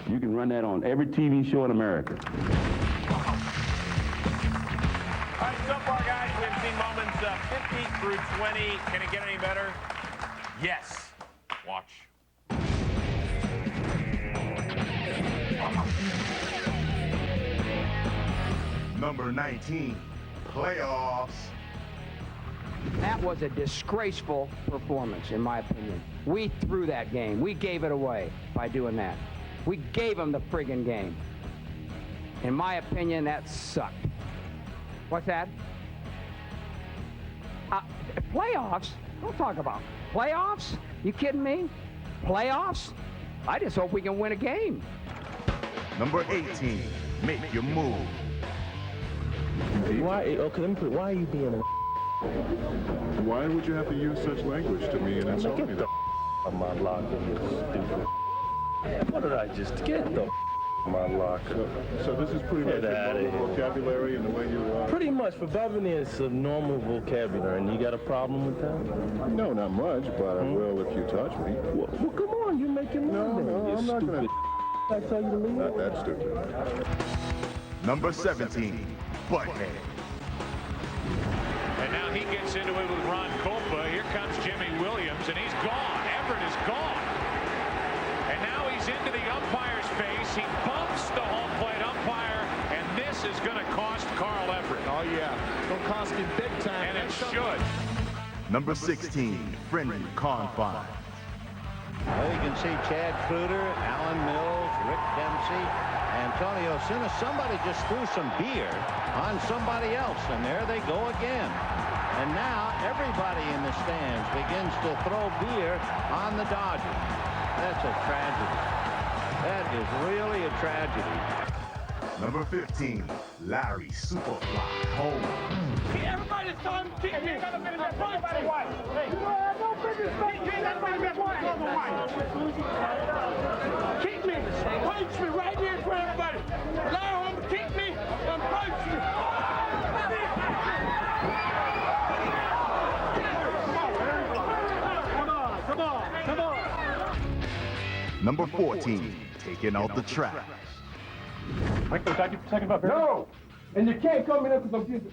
You can run that on every TV show in America. All right, so far, guys, we've seen moments 50 through 20. Can it get any better? Yes. Watch. Number 19, playoffs. That was a disgraceful performance, in my opinion. We threw that game. We gave it away by doing that. We gave them the friggin' game. In my opinion, that sucked. What's that? Playoffs? Don't talk about playoffs. You kidding me? Playoffs? I just hope we can win a game. Number 18, make your move. Why? Okay, let me put. Why are you being a? Why would you have to use such language to me and insult me? Get the on my locker, you stupid. What did I just get the my locker? So this is pretty much your normal vocabulary and the way you Pretty much for Beverly, it's a normal vocabulary, and you got a problem with that? No, not much, but I will if you touch me. Well, come on, you make your move. No, I'm not going to. I tell you to leave. Not that stupid. Number 17, butthead. And now he gets into it with Ron Kolpa. Here comes Jimmy Williams, and he's gone. Everett is gone. And now he's into the umpire's face. He bumps the home plate umpire, and this is going to cost Carl Everett. Oh, yeah. It'll cost him big time. And it should. Number 16, friendly confines. Well, you can see Chad Kruder, Alan Mills, Rick Dempsey, Antonio Sinas. Somebody just threw some beer on somebody else, and there they go again. And now everybody in the stands begins to throw beer on the Dodgers. That's a tragedy. That is really a tragedy. Number 15, Larry Superfly Home. Hey, everybody's time to kick me. You ain't got no business punching. Hey, you don't have no business punching. You ain't got no business punching. Kick me. Punch me right here in front of everybody. Allow him to kick me and punch me. Come on. Number 14, taking out the trash. Mike, can I talk to you for a second about Barry? No! And you can't come in because I'm getting...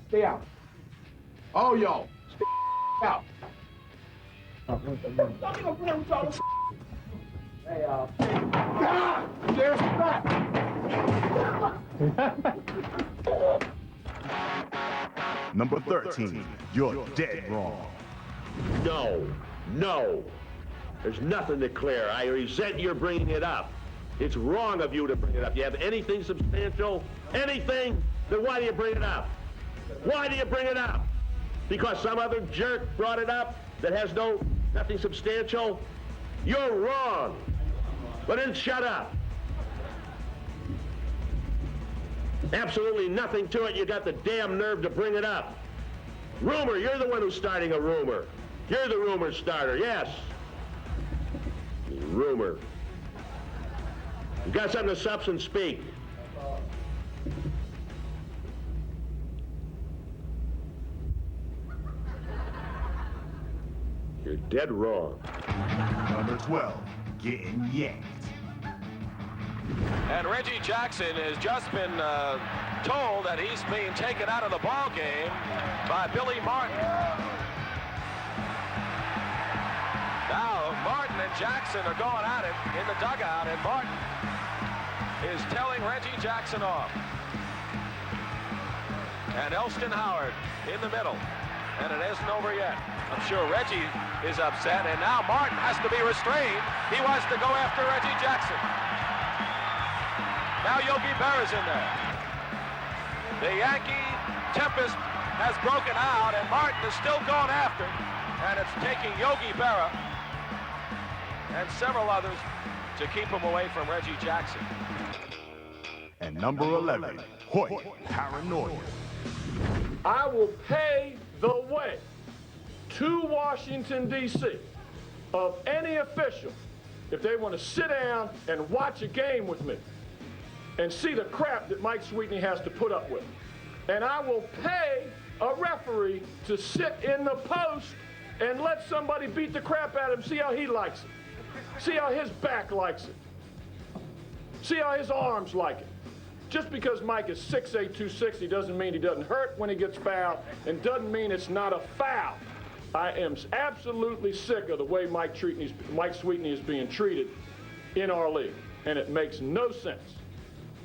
Stay out. All y'all, stay out. Hey, there's back. Number 13, you're dead wrong. No. There's nothing to clear. I resent your bringing it up. It's wrong of you to bring it up. You have anything substantial? Anything? Then why do you bring it up? Why do you bring it up? Because some other jerk brought it up that has nothing substantial? You're wrong. But then shut up. Absolutely nothing to it. You got the damn nerve to bring it up. Rumor, you're the one who's starting a rumor. You're the rumor starter, yes. Rumor. You got something to substance, speak. You're dead wrong. Number 12, getting yanked. And Reggie Jackson has just been told that he's being taken out of the ball game by Billy Martin. Now, Martin and Jackson are going at it in the dugout, and Martin is telling Reggie Jackson off. And Elston Howard in the middle, and it isn't over yet. I'm sure Reggie is upset, and now Martin has to be restrained. He wants to go after Reggie Jackson. Now Yogi Berra's in there. The Yankee tempest has broken out, and Martin is still going after, and it's taking Yogi Berra and several others to keep him away from Reggie Jackson. And number 11, Hoyt Paranoia. I will pay the way to Washington, D.C. of any official if they want to sit down and watch a game with me and see the crap that Mike Sweetney has to put up with. And I will pay a referee to sit in the post and let somebody beat the crap out of him, see how he likes it. See how his back likes it. See how his arms like it. Just because Mike is 6'8", 260 doesn't mean he doesn't hurt when he gets fouled, and doesn't mean it's not a foul. I am absolutely sick of the way Mike Sweetney is being treated in our league, and it makes no sense.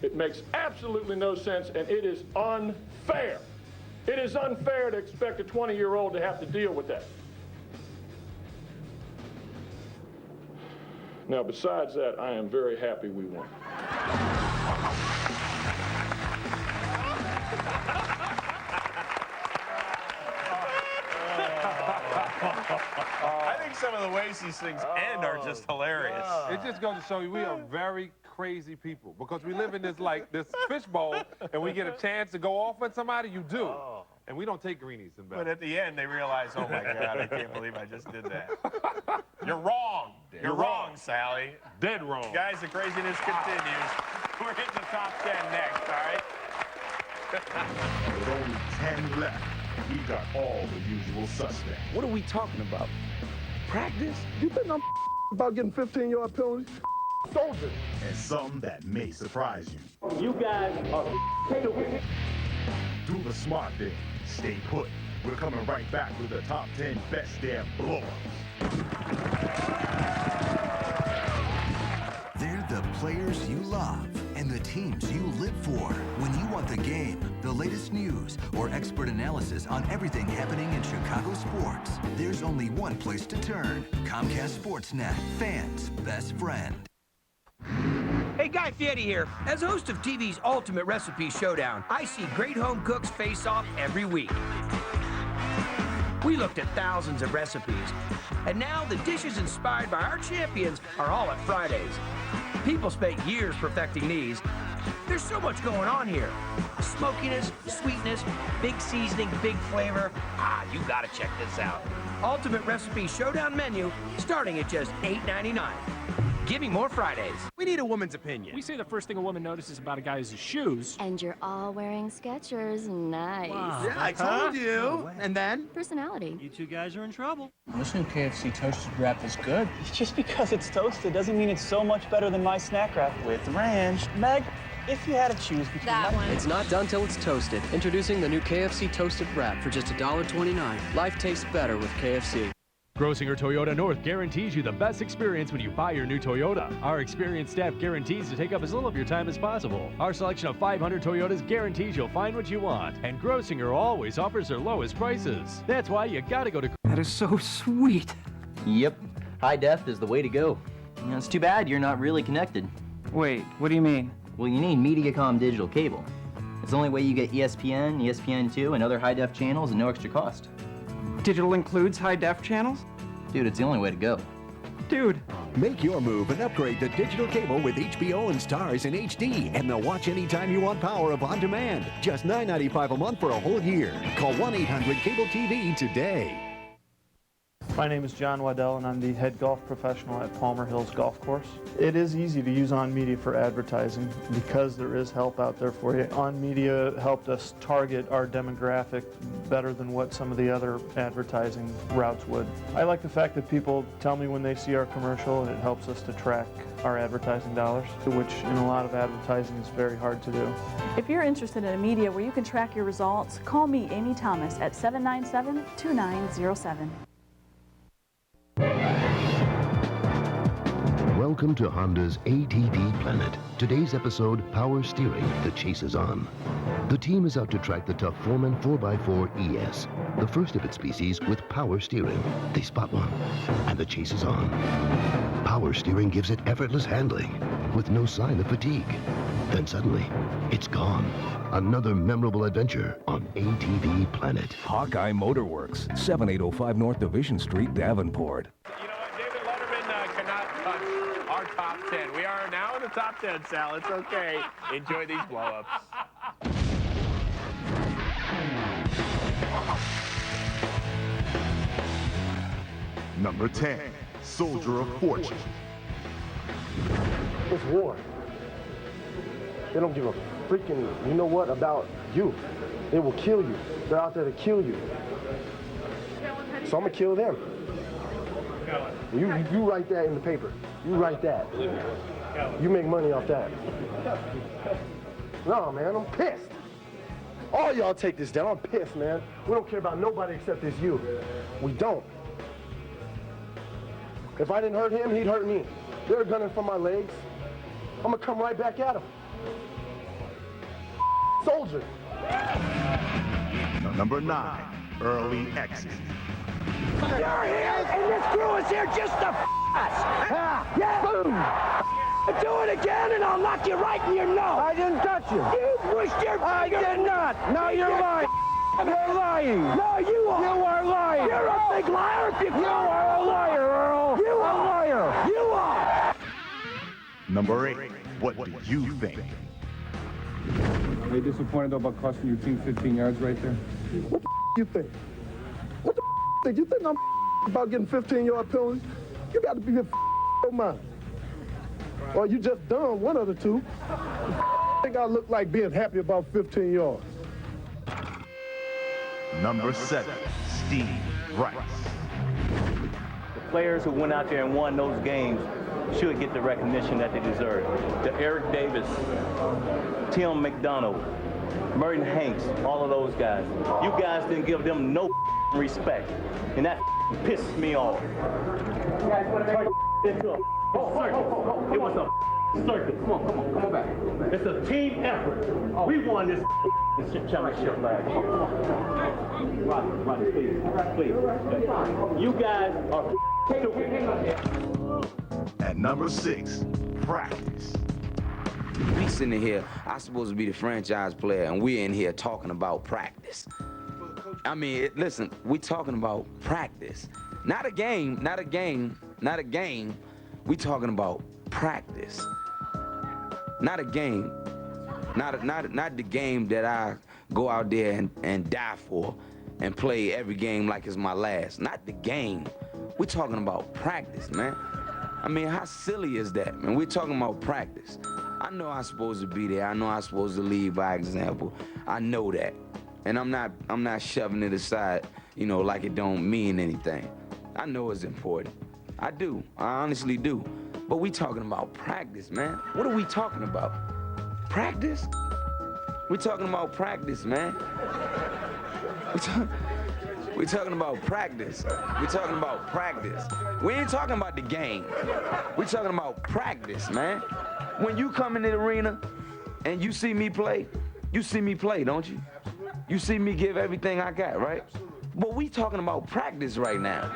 It makes absolutely no sense, and it is unfair. It is unfair to expect a 20-year-old to have to deal with that. Now, besides that, I am very happy we won. I think some of the ways these things end are just hilarious. It just goes to show you we are very crazy people because we live in this fishbowl, and we get a chance to go off on somebody, you do. And we don't take greenies in bed. But at the end, they realize, oh my God, I can't believe I just did that. You're wrong. You're wrong, Sally. Dead wrong. Guys, the craziness continues. We're hitting the top 10 next, all right? With only 10 left, we got all the usual suspects. What are we talking about? Practice? You think I'm about getting 15-yard penalties? Soldier. And some that may surprise you. You guys are Do the smart thing. Stay put. We're coming right back with the top 10 best damn blow-ups. They're the players you love and the teams you live for. When you want the game, the latest news, or expert analysis on everything happening in Chicago sports, there's only one place to turn. Comcast Sportsnet, fans' best friend. Hey, Guy Fieri here. As host of TV's Ultimate Recipe Showdown, I see great home cooks face off every week. We looked at thousands of recipes, and now the dishes inspired by our champions are all at Fridays. People spent years perfecting these. There's so much going on here. Smokiness, sweetness, big seasoning, big flavor. You gotta check this out. Ultimate Recipe Showdown menu, starting at just $8.99. Give me more Fridays. We need a woman's opinion. We say the first thing a woman notices about a guy is his shoes. And you're all wearing Skechers. Nice. Wow. Yeah, I told you. No and then? Personality. You two guys are in trouble. This new KFC toasted wrap is good. Just because it's toasted doesn't mean it's so much better than my snack wrap with ranch. Meg, if you had to choose between that one. It's not done till it's toasted. Introducing the new KFC toasted wrap for just $1.29. Life tastes better with KFC. Grosinger Toyota North guarantees you the best experience when you buy your new Toyota. Our experienced staff guarantees to take up as little of your time as possible. Our selection of 500 Toyotas guarantees you'll find what you want. And Grosinger always offers their lowest prices. That's why you gotta go to... That is so sweet. Yep. High def is the way to go. You know, it's too bad you're not really connected. Wait, what do you mean? Well, you need Mediacom digital cable. It's the only way you get ESPN, ESPN2, and other high def channels at no extra cost. Digital includes high def channels? Dude, it's the only way to go. Dude. Make your move and upgrade to digital cable with HBO and Stars in HD and the watch anytime you want power of on demand. Just $9.95 a month for a whole year. Call 1-800-CABLE-TV today. My name is John Waddell, and I'm the head golf professional at Palmer Hills Golf Course. It is easy to use On Media for advertising because there is help out there for you. On Media helped us target our demographic better than what some of the other advertising routes would. I like the fact that people tell me when they see our commercial, and it helps us to track our advertising dollars, which in a lot of advertising is very hard to do. If you're interested in a media where you can track your results, call me, Amy Thomas, at 797-2907. Welcome to Honda's ATV Planet. Today's episode, Power Steering, the chase is on. The team is out to track the tough Foreman 4x4 ES, the first of its species with power steering. They spot one, and the chase is on. Power steering gives it effortless handling, with no sign of fatigue. Then suddenly, it's gone. Another memorable adventure on ATV Planet. Hawkeye Motorworks, 7805 North Division Street, Davenport. Top 10. We are now in the top 10, Sal. It's okay. Enjoy these blow-ups. Number 10, Soldier of Fortune. It's war. They don't give a freaking, you know what, about you. They will kill you. They're out there to kill you. So I'm gonna kill them. You write that in the paper. You write that. You make money off that. No, man, I'm pissed. All y'all take this down. I'm pissed, man. We don't care about nobody except this you. We don't. If I didn't hurt him, he'd hurt me. They're gunning for my legs. I'm gonna come right back at him. Soldier. Number 9, early exit. You're here, and this crew is here just to us. Yeah. Boom. Do it again, and I'll knock you right in your nose. I didn't touch you. You pushed your finger. I did not. No, you're lying. You're lying. No, you are. You are lying. You're a big liar. If you are a liar, Earl. You are a liar. You are. Number 8, what do you think? Are you disappointed about costing your team 15 yards right there? What the you think? What the think? You think I'm about getting 15-yard penalties? You got to be your mind. Or you just done one of the two. I think I look like being happy about 15 yards. Number 7, Steve Rice. The players who went out there and won those games should get the recognition that they deserve. To Eric Davis, Tim McDonald, Merton Hanks, all of those guys. You guys didn't give them no respect, and that pisses me off. It was a circus. Come on back. It's a team effort. We won this championship last year. Rodney, please. You guys are stupid. At number 6, practice. We sitting here, I'm supposed to be the franchise player, and we're in here talking about practice. I mean, listen, we're talking about practice. Not a game. We talking about practice. Not a game. Not the game that I go out there and die for and play every game like it's my last. Not the game. We're talking about practice, man. I mean, how silly is that, man? We're talking about practice. I know I'm supposed to be there. I know I'm supposed to lead by example. I know that. And I'm not shoving it aside, you know, like it don't mean anything. I know it's important. I do. I honestly do. But we talking about practice, man. What are we talking about? Practice? We talking about practice, man. We talking about practice. We talking about practice. We ain't talking about the game. We talking about practice, man. When you come in the arena and you see me play, don't you? You see me give everything I got, right? But we talking about practice right now.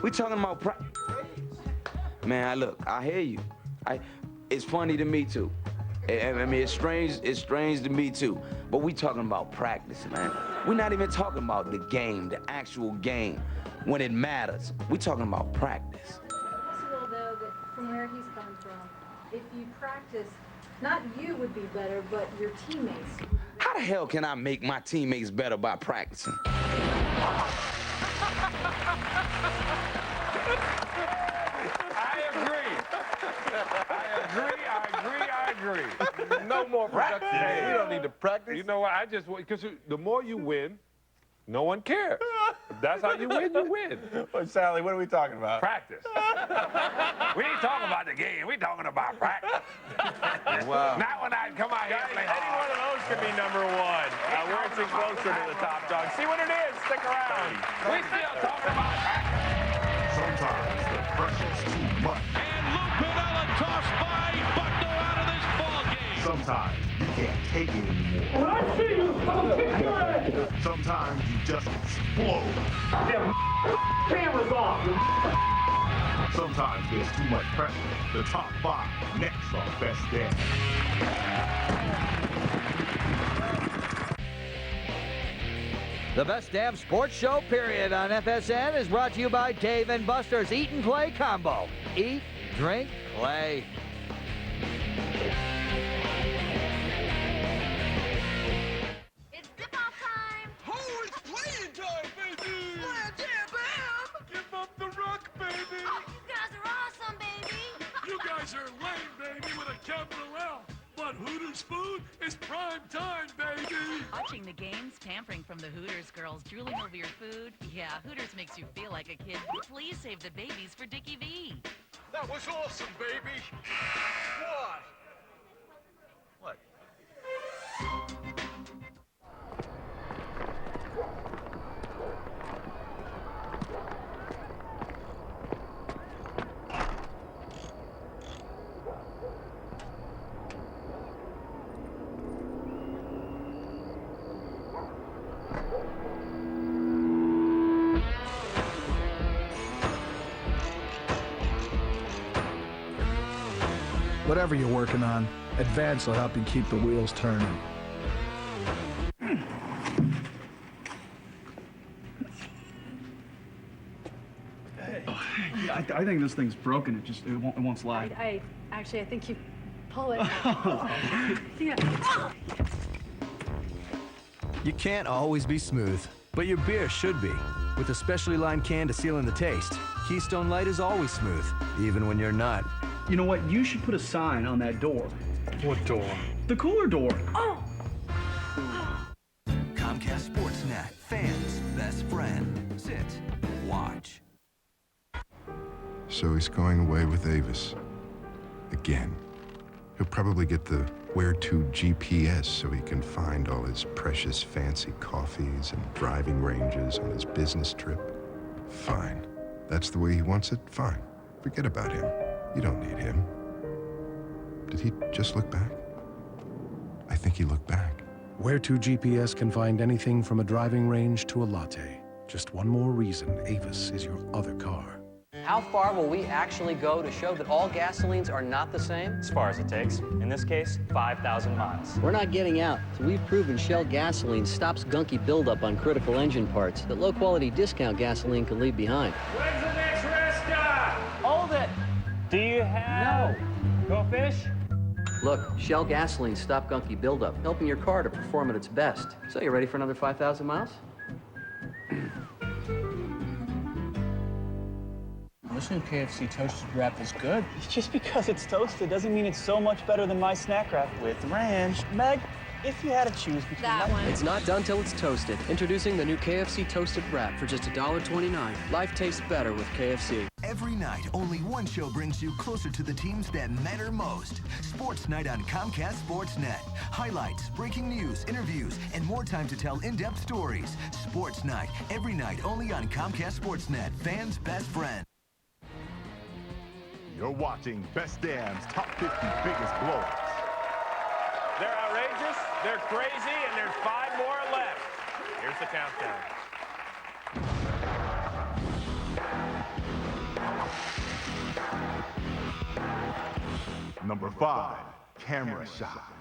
We talking about practice. Man, look, I hear you. It's funny to me too. I mean, it's strange to me too. But we talking about practice, man. We're not even talking about the game, the actual game, when it matters. We talking about practice. Possible though that from where he's coming from, if you practice, not you would be better, but your teammates. How the hell can I make my teammates better by practicing? I agree. No more practice. We don't need to practice. You know what? Because the more you win, no one cares. If that's how you win, you win. Well, Sally, what are we talking about? Practice. We ain't talking about the game. We talking about practice. Wow. Not when I come out here and play. Any one of those could be number 1. We're inching closer to the top dog. See what it is. Stick around. We still talking about practice. Sometimes the pressure's too much. And Lou Piniella tossed by Buckner out of this ball game. Sometimes you can't take it anymore. When I see you, I'll kick your ass. Sometimes you just explode. Them cameras off. Sometimes there's too much pressure. The top 5 next on Best Damn. The Best Damn Sports Show, period, on FSN is brought to you by Dave & Buster's Eat and Play Combo. Eat, drink, play. It's dip-off time. Oh, it's playing time, baby. Slam jam, bam. Give up the rock, baby. Oh, you guys are awesome, baby. You guys are lame, baby, with a capital L. But Hooters food is prime time, baby! Watching the games, pampering from the Hooters girls, drooling over your food. Yeah, Hooters makes you feel like a kid. Please save the babies for Dickie V. That was awesome, baby! What? Whatever you're working on, Advance will help you keep the wheels turning. I think this thing's broken. It won't slide. I think you pull it. Yeah. You can't always be smooth, but your beer should be. With a specially lined can to seal in the taste, Keystone Light is always smooth, even when you're not. You know what? You should put a sign on that door. What door? The cooler door. Oh! Comcast Sportsnet, fans' best friend. Sit, watch. So he's going away with Avis. Again. He'll probably get the where-to GPS so he can find all his precious fancy coffees and driving ranges on his business trip. Fine. That's the way he wants it? Fine. Forget about him. You don't need him. Did he just look back? I think he looked back. Where-to GPS can find anything from a driving range to a latte. Just one more reason Avis is your other car. How far will we actually go to show that all gasolines are not the same? As far as it takes. In this case, 5,000 miles. We're not getting out, so we've proven Shell gasoline stops gunky buildup on critical engine parts that low-quality discount gasoline can leave behind. When's the next rest stop? Hold it! Do you have... No. Go fish? Look, Shell gasoline stop gunky buildup, helping your car to perform at its best. So you ready for another 5,000 miles? This new KFC toasted wrap is good. Just because it's toasted doesn't mean it's so much better than my snack wrap with ranch. Meg, if you had to choose between that one. It's not done till it's toasted. Introducing the new KFC toasted wrap for just $1.29. Life tastes better with KFC. Every night, only one show brings you closer to the teams that matter most. Sports Night on Comcast Sportsnet. Highlights, breaking news, interviews, and more time to tell in-depth stories. Sports Night, every night only on Comcast Sportsnet, fans' best friend. You're watching Best Dam's Top 50 Biggest Blowups. They're outrageous, they're crazy, and there's 5 more left. Here's the countdown. Number 5, Camera Shot.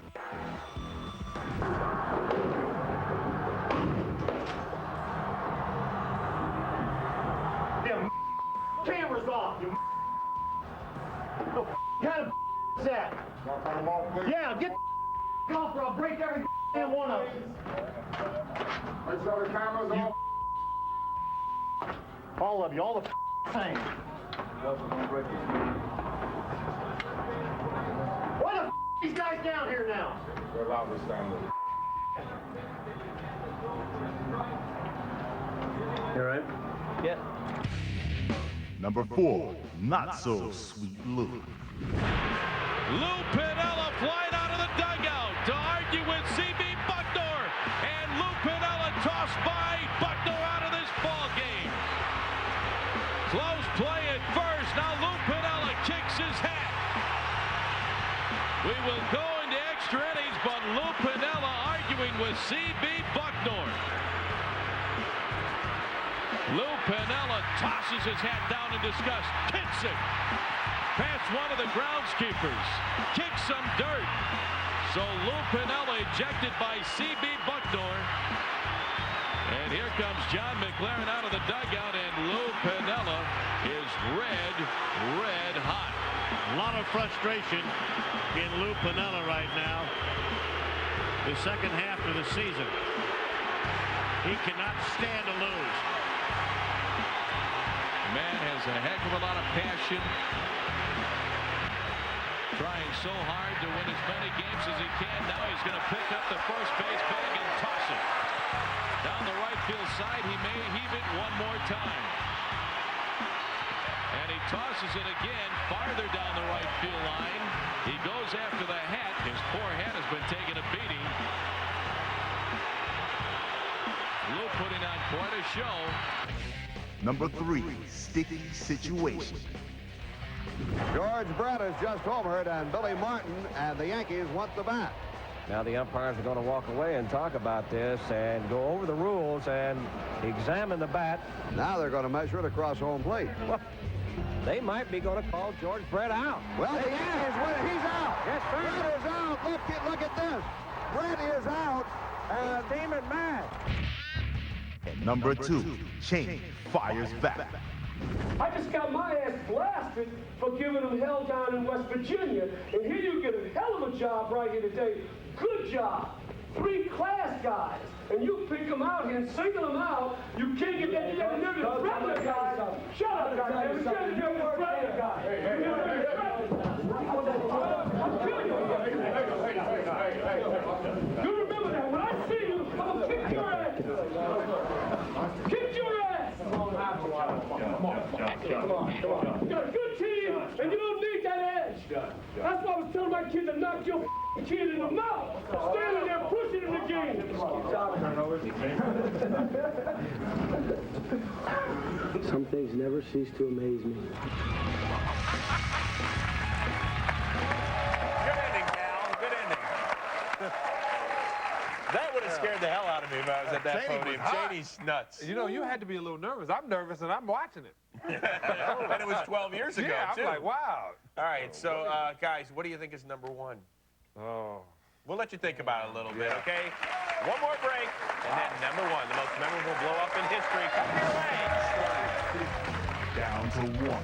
Damn, camera's off, you what kind of is that? Yeah, get the off or I'll break every damn one of them. Make sure the camera's off. All of you, all the same. Why the these guys down here now? They're allowed to stand up. You all right? Yeah. Number 4, Not So Sweet Lou. Lou Piniella flying out of the dugout to argue with C.B. Bucknor. And Lou Piniella tossed by Bucknor out of this ball game. Close play at first. Now Lou Piniella kicks his hat. We will go into extra innings, but Lou Piniella arguing with C.B. Bucknor. Lou Piniella tosses his hat down in disgust, kicks it past one of the groundskeepers, kicks some dirt. So Lou Piniella ejected by C.B. Bucknor. And here comes John McLaren out of the dugout, and Lou Piniella is red hot. A lot of frustration in Lou Piniella right now. The second half of the season. He cannot stand to lose. Man has a heck of a lot of passion. Trying so hard to win as many games as he can. Now he's going to pick up the first base bag and toss it. Down the right field side, he may heave it one more time. And he tosses it again farther down the right field line. He goes after the hat. His poor hat has been taking a beating. Lou putting on quite a show. Number 3, sticky situation. George Brett has just homered, and Billy Martin and the Yankees want the bat. Now the umpires are going to walk away and talk about this and go over the rules and examine the bat. Now they're going to measure it across home plate. Well, they might be going to call George Brett out. Well, the Yankees win it. He's out. Yes, Brett is out. Look at this. Brett is out. And Damon mad. And number 2, Cheney fires back. I just got my ass blasted for giving them hell down in West Virginia. And here you get a hell of a job right here today. Good job. 3 class guys. And you pick them out here and single them out. You can't get that. You got to never threaten the guy. Shut up, guys. You got to never threaten the guy. I'm killing you. You remember that. When I see you, I'm going to kick your ass. Kick your ass. Come on. You got a good team, and you don't need that edge. That's why I was telling my kid to knock your kid in the mouth. Standing there pushing him the game. Some things never cease to amaze me. Good ending, Cal. Good ending. That would have scared the hell out of me if I was at that podium. Cheney's nuts. You know, you had to be a little nervous. I'm nervous, and I'm watching it. And it was 12 years ago, yeah, too. I'm like, wow. All right, so, guys, what do you think is number 1? Oh. We'll let you think about it a little bit, okay? One more break, and then number 1, the most memorable blow-up in history. Come your way. Down to 1.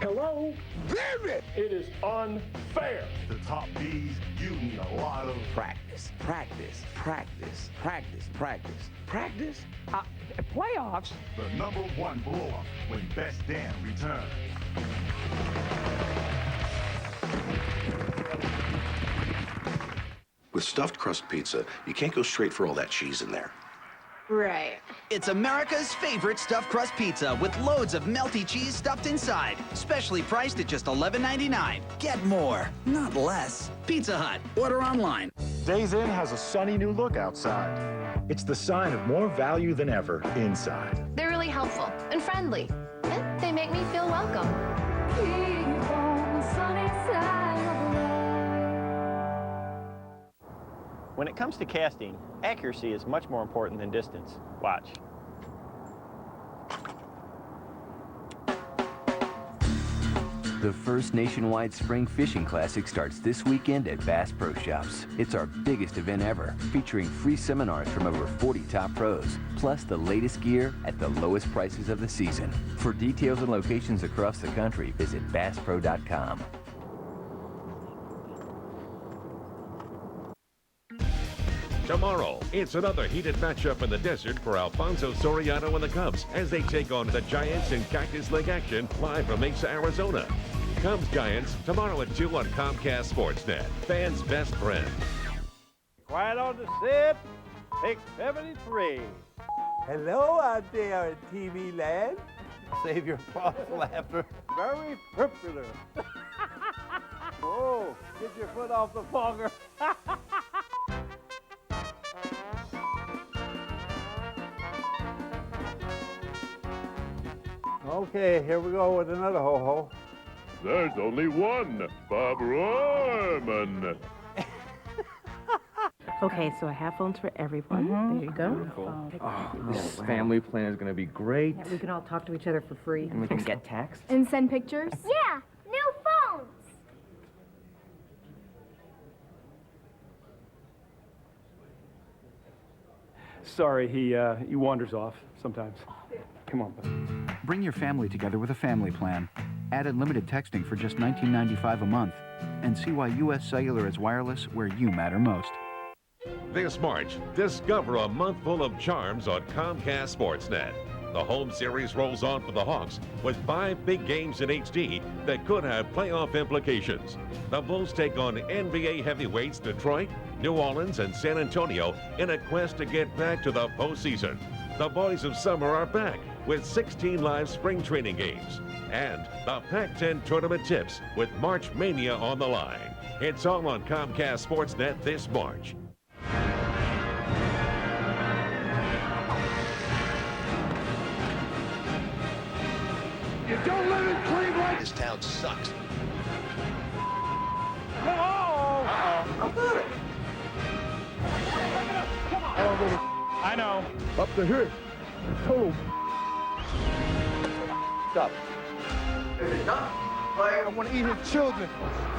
Hello? Damn it! It is unfair. The top B's, you need a lot of practice. Playoffs? The number 1 blow-up when Best Damn returns. With stuffed crust pizza, you can't go straight for all that cheese in there. Right. It's America's favorite stuffed crust pizza with loads of melty cheese stuffed inside. Specially priced at just $11.99. Get more, not less. Pizza Hut. Order online. Days Inn has a sunny new look outside. It's the sign of more value than ever inside. They're really helpful and friendly. And they make me feel welcome. Keep on the sunny side of life. When it comes to casting, accuracy is much more important than distance. Watch. The first nationwide Spring Fishing Classic starts this weekend at Bass Pro Shops. It's our biggest event ever, featuring free seminars from over 40 top pros, plus the latest gear at the lowest prices of the season. For details and locations across the country, visit BassPro.com. Tomorrow, it's another heated matchup in the desert for Alfonso Soriano and the Cubs as they take on the Giants in Cactus Lake action live from Mesa, Arizona. Cubs Giants tomorrow at 2 on Comcast Sportsnet. Fans' best friend. Quiet on the set. Pick 73. Hello out there in TV land. Save your false laughter. Very popular. Whoa, get your foot off the fogger. Okay, here we go with another ho-ho. There's only one, Bob Rohrman. Okay, so I have phones for everyone. There you go. Beautiful. Oh, this family plan is going to be great. Yeah, we can all talk to each other for free. And we can get texts. And send pictures? Yeah, new phones. Sorry, he wanders off sometimes. Come on, bud. Bring your family together with a family plan. Add unlimited texting for just $19.95 a month. And see why U.S. Cellular is wireless where you matter most. This March, discover a month full of charms on Comcast Sportsnet. The home series rolls on for the Hawks with 5 big games in HD that could have playoff implications. The Bulls take on NBA heavyweights Detroit, New Orleans, and San Antonio in a quest to get back to the postseason. The Boys of Summer are back with 16 live spring training games. And the Pac-10 tournament tips with March Mania on the line. It's all on Comcast Sportsnet this March. You don't live in Cleveland. This town sucks. I got it. I know. Up the hill. Total. Stop. I want to eat his children.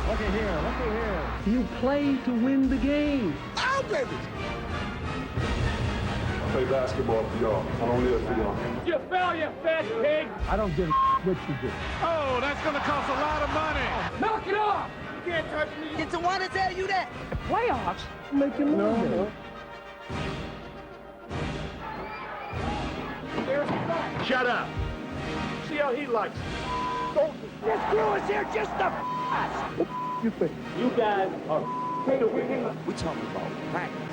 Look at here. Look at here. You play to win the game. Oh, baby. I play basketball for y'all. I don't live for y'all. You fell, you fat pig! I don't give a what you do. Oh, that's going to cost a lot of money. Knock it off! You can't touch me. Did someone tell you that? Playoffs make you move. No. Shut up. See how he likes it. This crew is here just to us. You think? You guys are We're talking about practice.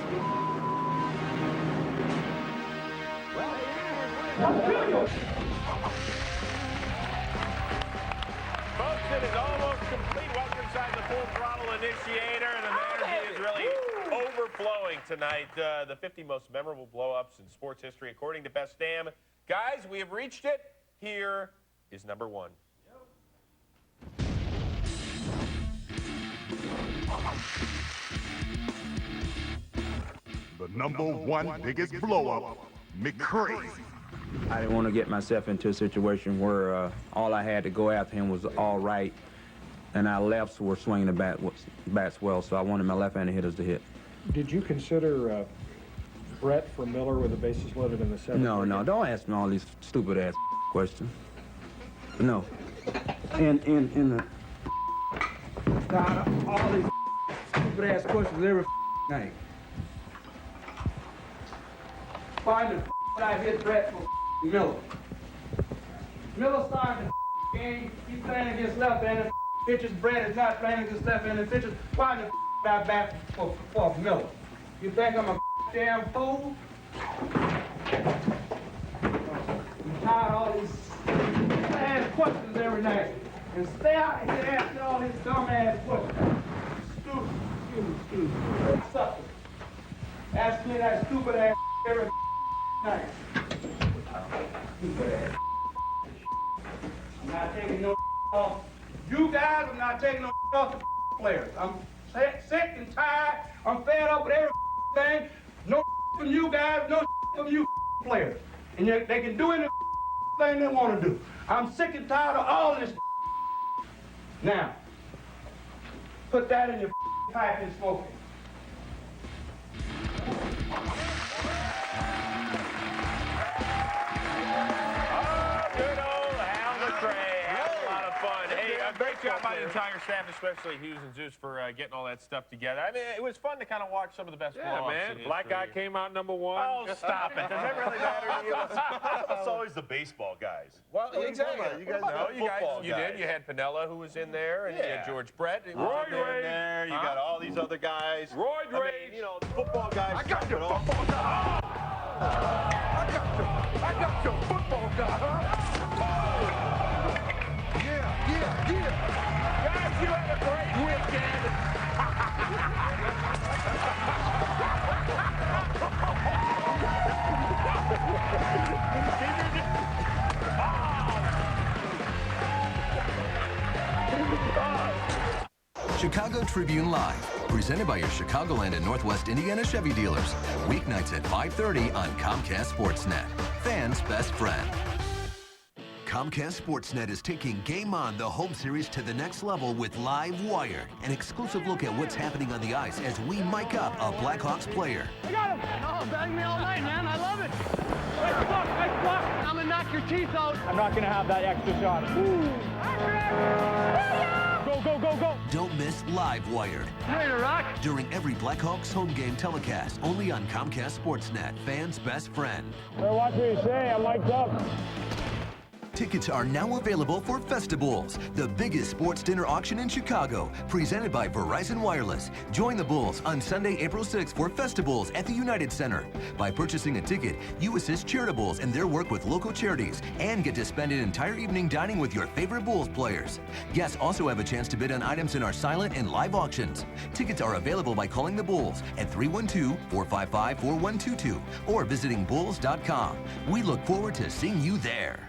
Folks, it is almost complete. Welcome inside the Full Throttle Initiator, and the energy is really overflowing tonight. The 50 most memorable blow-ups in sports history, according to Best Damn. Guys, we have reached it. Here is number 1. The number 1 biggest blow-up, McCrazy. I didn't want to get myself into a situation where all I had to go after him was all right, and our lefts were swinging the bats well, so I wanted my left-handed hitters to hit. Did you consider Brett for Miller with the bases loaded in the 7th? No, don't ask me all these stupid-ass questions. No. In the... God, all these stupid-ass questions every night. Find the I hit Brett for Miller. Miller started the game. He's playing against left-handed pitchers. Brett is not playing against left-handed pitchers. Why the I bat for Miller? You think I'm a damn fool? I'm tired of all these ass questions every night. And stay out here asking all these dumb-ass questions. Stupid. Sucker. Ask me that stupid-ass every night. Stupid ass. I'm not taking no off. You guys, I'm not taking no off the players. I'm sick and tired. I'm fed up with everything. No from you guys, no from you players. And they can do any thing they want to do. I'm sick and tired of all this. Now, put that in your pipe and smoke it. Great job by the entire staff, especially Hughes and Zeus, for getting all that stuff together. I mean, it was fun to kind of watch some of the best blow-ups. Man. Black guy came out number 1. Oh, stop it. Does that really matter to you? It's always the baseball guys. Well, exactly. You guys you did. You had Piniella, who was in there, and you had George Brett. Roy Ray. You got all these other guys. Roy Ray. You know, football guys. I got your football guy. I got your football guy, huh? Yeah. Guys, you had a great weekend. Chicago Tribune Live, presented by your Chicagoland and Northwest Indiana Chevy dealers. Weeknights at 5:30 on Comcast Sportsnet. Fans' best friend. Comcast Sportsnet is taking Game On, the home series, to the next level with Live Wired, an exclusive look at what's happening on the ice as we mic up a Blackhawks player. I got him! Oh, bang me all night, man. I love it. Nice block. I'm gonna knock your teeth out. I'm not going to have that extra shot. Go go, go, go, go. Don't miss Live Wired. Ready to rock? During every Blackhawks home game telecast, only on Comcast Sportsnet, fans' best friend. Well, watch what you say. I'm mic'd up. Tickets are now available for Festivals, the biggest sports dinner auction in Chicago, presented by Verizon Wireless. Join the Bulls on Sunday, April 6th for Festivals at the United Center. By purchasing a ticket, you assist Charitables in their work with local charities and get to spend an entire evening dining with your favorite Bulls players. Guests also have a chance to bid on items in our silent and live auctions. Tickets are available by calling the Bulls at 312-455-4122 or visiting bulls.com. We look forward to seeing you there.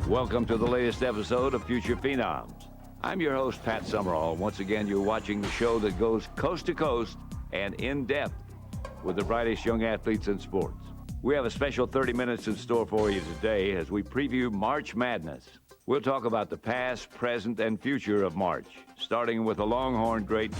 Welcome to the latest episode of Future Phenoms. I'm your host, Pat Summerall. Once again, you're watching the show that goes coast to coast and in depth with the brightest young athletes in sports. We have a special 30 minutes in store for you today as we preview March Madness. We'll talk about the past, present, and future of March, starting with a Longhorn great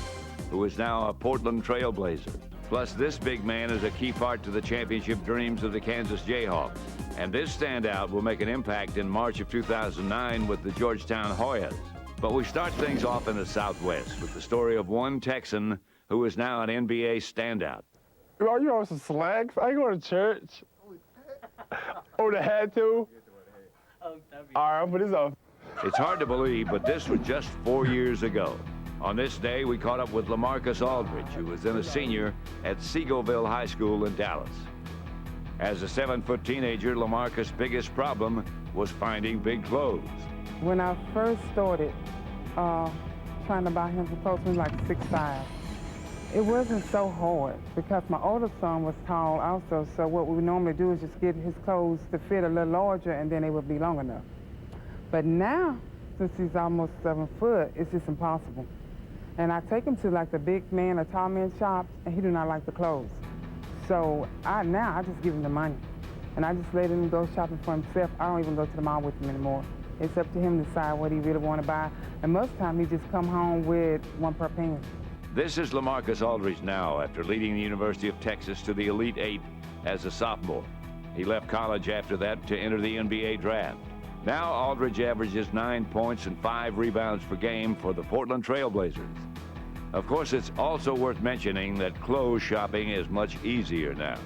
who is now a Portland Trailblazer. Plus, this big man is a key part to the championship dreams of the Kansas Jayhawks. And this standout will make an impact in March of 2009 with the Georgetown Hoyas. But we start things off in the Southwest with the story of one Texan who is now an NBA standout. Are you on some slacks? I ain't going to church. Oh, the hat too? All right, I'll put this off. It's hard to believe, but this was just 4 years ago. On this day, we caught up with Lamarcus Aldridge, who was then a senior at Seagoville High School in Dallas. As a 7-foot teenager, Lamarcus' biggest problem was finding big clothes. When I first started trying to buy him some clothes, he was like 6'5". It wasn't so hard because my older son was tall also, so what we would normally do is just get his clothes to fit a little larger and then they would be long enough. But now, since he's almost 7 foot, it's just impossible. And I take him to like the big man or tall man shops and he do not like the clothes. So I just give him the money. And I just let him go shopping for himself. I don't even go to the mall with him anymore. It's up to him to decide what he really want to buy. And most of the time, he just come home with one pair of pants. This is Lamarcus Aldridge now after leading the University of Texas to the Elite Eight as a sophomore. He left college after that to enter the NBA draft. Now Aldridge averages 9 points and 5 rebounds per game for the Portland Trailblazers. Of course, it's also worth mentioning that clothes shopping is much easier now.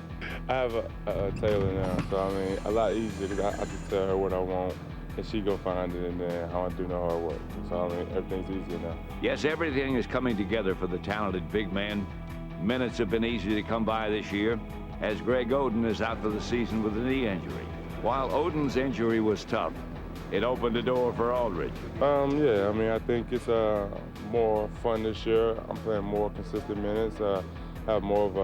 I have a tailor now, so I mean, a lot easier because I just tell her what I want and she go find it, and then I don't do no hard work. So I mean, everything's easier now. Yes, everything is coming together for the talented big man. Minutes have been easy to come by this year, as Greg Oden is out for the season with a knee injury. While Oden's injury was tough, it opened the door for Aldridge. Yeah, I mean, I think it's more fun this year. I'm playing more consistent minutes, have more of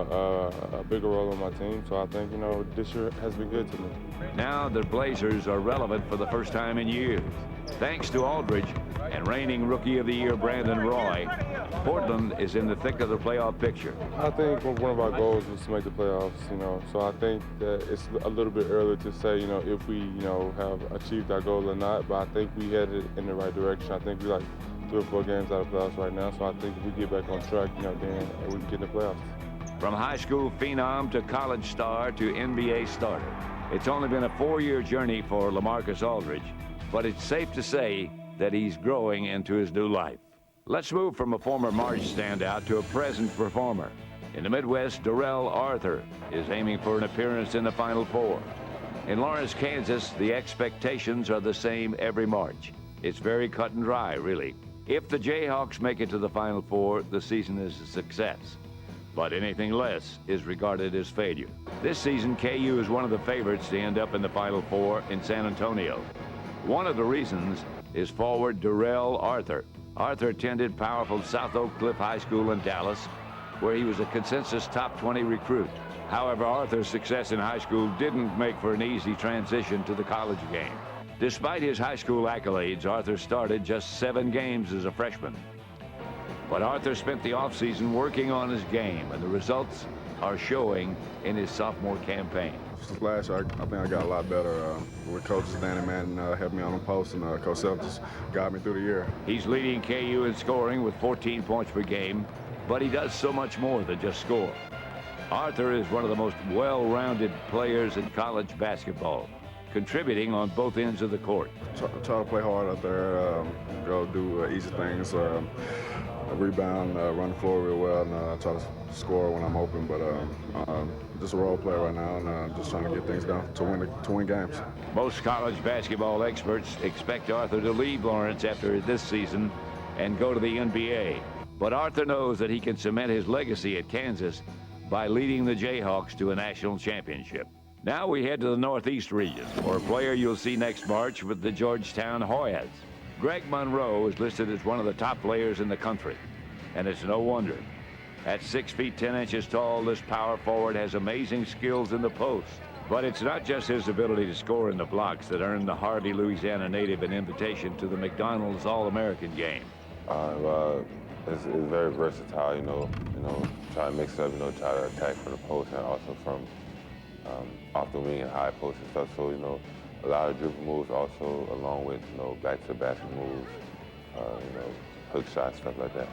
a bigger role on my team. So I think, this year has been good to me. Now the Blazers are relevant for the first time in years. Thanks to Aldridge and reigning Rookie of the Year Brandon Roy, Portland is in the thick of the playoff picture. I think one of our goals was to make the playoffs, so I think that it's a little bit early to say, if we, have achieved our goal or not, but I think we headed in the right direction. I think we like 3 or 4 games out of playoffs right now, so I think if we get back on track, then we can get in the playoffs. From high school phenom to college star to NBA starter, it's only been a 4-year journey for Lamarcus Aldridge, but it's safe to say that he's growing into his new life. Let's move from a former March standout to a present performer. In the Midwest, Darrell Arthur is aiming for an appearance in the Final Four. In Lawrence, Kansas, the expectations are the same every March. It's very cut and dry, really. If the Jayhawks make it to the Final Four, the season is a success. But anything less is regarded as failure. This season, KU is one of the favorites to end up in the Final Four in San Antonio. One of the reasons is forward Darrell Arthur. Arthur attended powerful South Oak Cliff High School in Dallas, where he was a consensus top 20 recruit. However, Arthur's success in high school didn't make for an easy transition to the college game. Despite his high school accolades, Arthur started just 7 games as a freshman. But Arthur spent the offseason working on his game, and the results are showing in his sophomore campaign. Last year, I think I got a lot better with coaches Danny Mann helped me on the post, and Coach Self just got me through the year. He's leading KU in scoring with 14 points per game, but he does so much more than just score. Arthur is one of the most well-rounded players in college basketball, contributing on both ends of the court. Try to play hard out there, go do easy things, rebound, run the floor real well, and try to score when I'm open. But just a role player right now, and just trying to get things done to win games. Most college basketball experts expect Arthur to leave Lawrence after this season and go to the NBA. But Arthur knows that he can cement his legacy at Kansas by leading the Jayhawks to a national championship. Now we head to the Northeast region for a player you'll see next March with the Georgetown Hoyas. Greg Monroe is listed as one of the top players in the country, and it's no wonder. At 6 feet 10 inches tall, this power forward has amazing skills in the post. But it's not just his ability to score in the blocks that earned the Harvey, Louisiana native an invitation to the McDonald's All-American game. It's very versatile, you know, try to mix it up, try to attack from the post and also from off the wing and high post and stuff. So, a lot of dribble moves also, along with, back to the basket moves, hook shots, stuff like that.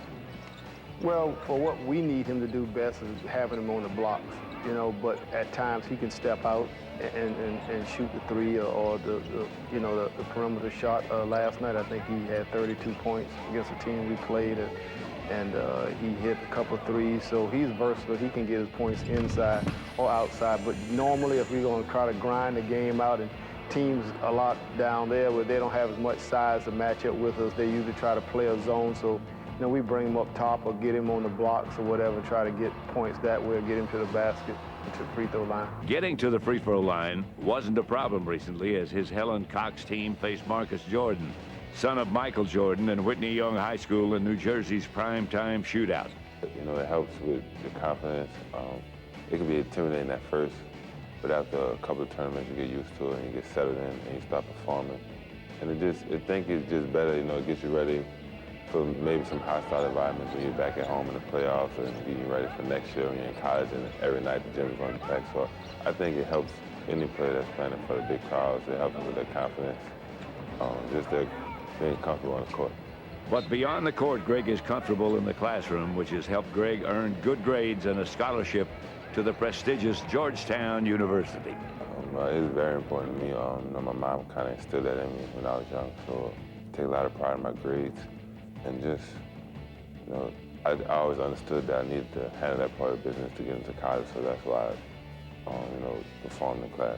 Well, for what we need him to do best is having him on the blocks, but at times he can step out and shoot the three or the perimeter shot. Last night, I think he had 32 points against the team we played, and he hit a couple of threes. So he's versatile. He can get his points inside or outside. But normally, if we're going to try to grind the game out, and teams a lot down there where they don't have as much size to match up with us, they usually try to play a zone. So we bring him up top or get him on the blocks or whatever, try to get points that way or get him to the basket, to the free throw line. Getting to the free throw line wasn't a problem recently as his Helen Cox team faced Marcus Jordan, son of Michael Jordan and Whitney Young High School in New Jersey's primetime shootout. It helps with the confidence. It can be intimidating at first, but after a couple of tournaments, you get used to it and you get settled in and you start performing. And I think it's just better, it gets you ready for maybe some hostile environments when you're back at home in the playoffs and getting ready for next year when you're in college and every night the gym is running back. So I think it helps any player that's playing in front of big crowds. It helps them with their confidence, just their being comfortable on the court. But beyond the court, Greg is comfortable in the classroom, which has helped Greg earn good grades and a scholarship to the prestigious Georgetown University. It's very important to me. My mom kind of instilled that in me when I was young, so I take a lot of pride in my grades. And just, I always understood that I needed to handle that part of the business to get into college, so that's why I, performed in class.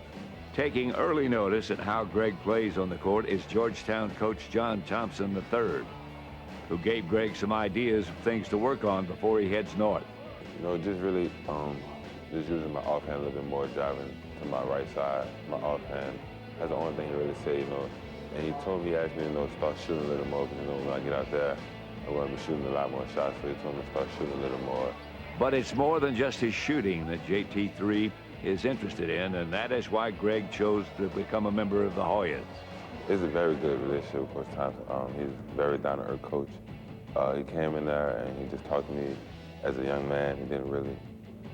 Taking early notice at how Greg plays on the court is Georgetown coach John Thompson III, who gave Greg some ideas of things to work on before he heads north. Just really, just using my offhand a little bit more, driving to my right side. My offhand, that's the only thing he really said, And he asked me to start shooting a little more, because when I get out there, I want to be shooting a lot more shots, so he told me to start shooting a little more. But it's more than just his shooting that JT3 is interested in, and that is why Greg chose to become a member of the Hoyas. It's a very good relationship with Coach Thompson. He's a very down-to-earth coach. He came in there and he just talked to me as a young man. He didn't really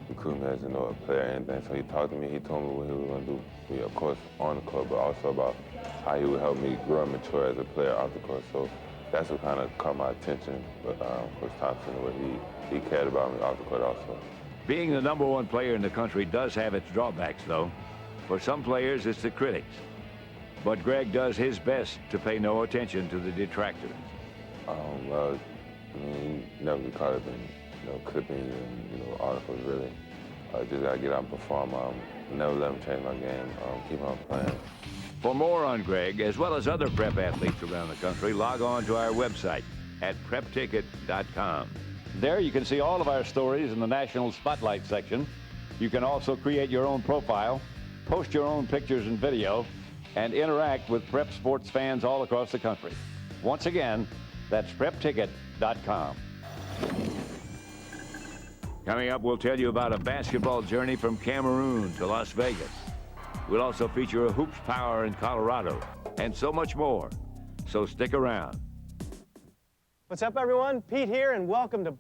recruit me as a player or anything, so he talked to me. He told me what he was going to do, of course, on the court, but also about how he would help me grow and mature as a player off the court. So that's what kind of caught my attention with Coach Thompson, what he cared about me off the court also. Being the #1 player in the country does have its drawbacks, though. For some players, it's the critics. But Greg does his best to pay no attention to the detractors. Well, you never get caught up in clippings and articles, really. Just got to get out and perform. Never let them change my game. Keep on playing. For more on Greg, as well as other prep athletes around the country, log on to our website at prepticket.com. There you can see all of our stories in the National Spotlight section. You can also create your own profile, post your own pictures and video, and interact with prep sports fans all across the country. Once again, that's prepticket.com. Coming up, we'll tell you about a basketball journey from Cameroon to Las Vegas. We'll also feature a hoops power in Colorado and so much more. So stick around. What's up, everyone? Pete here, and welcome to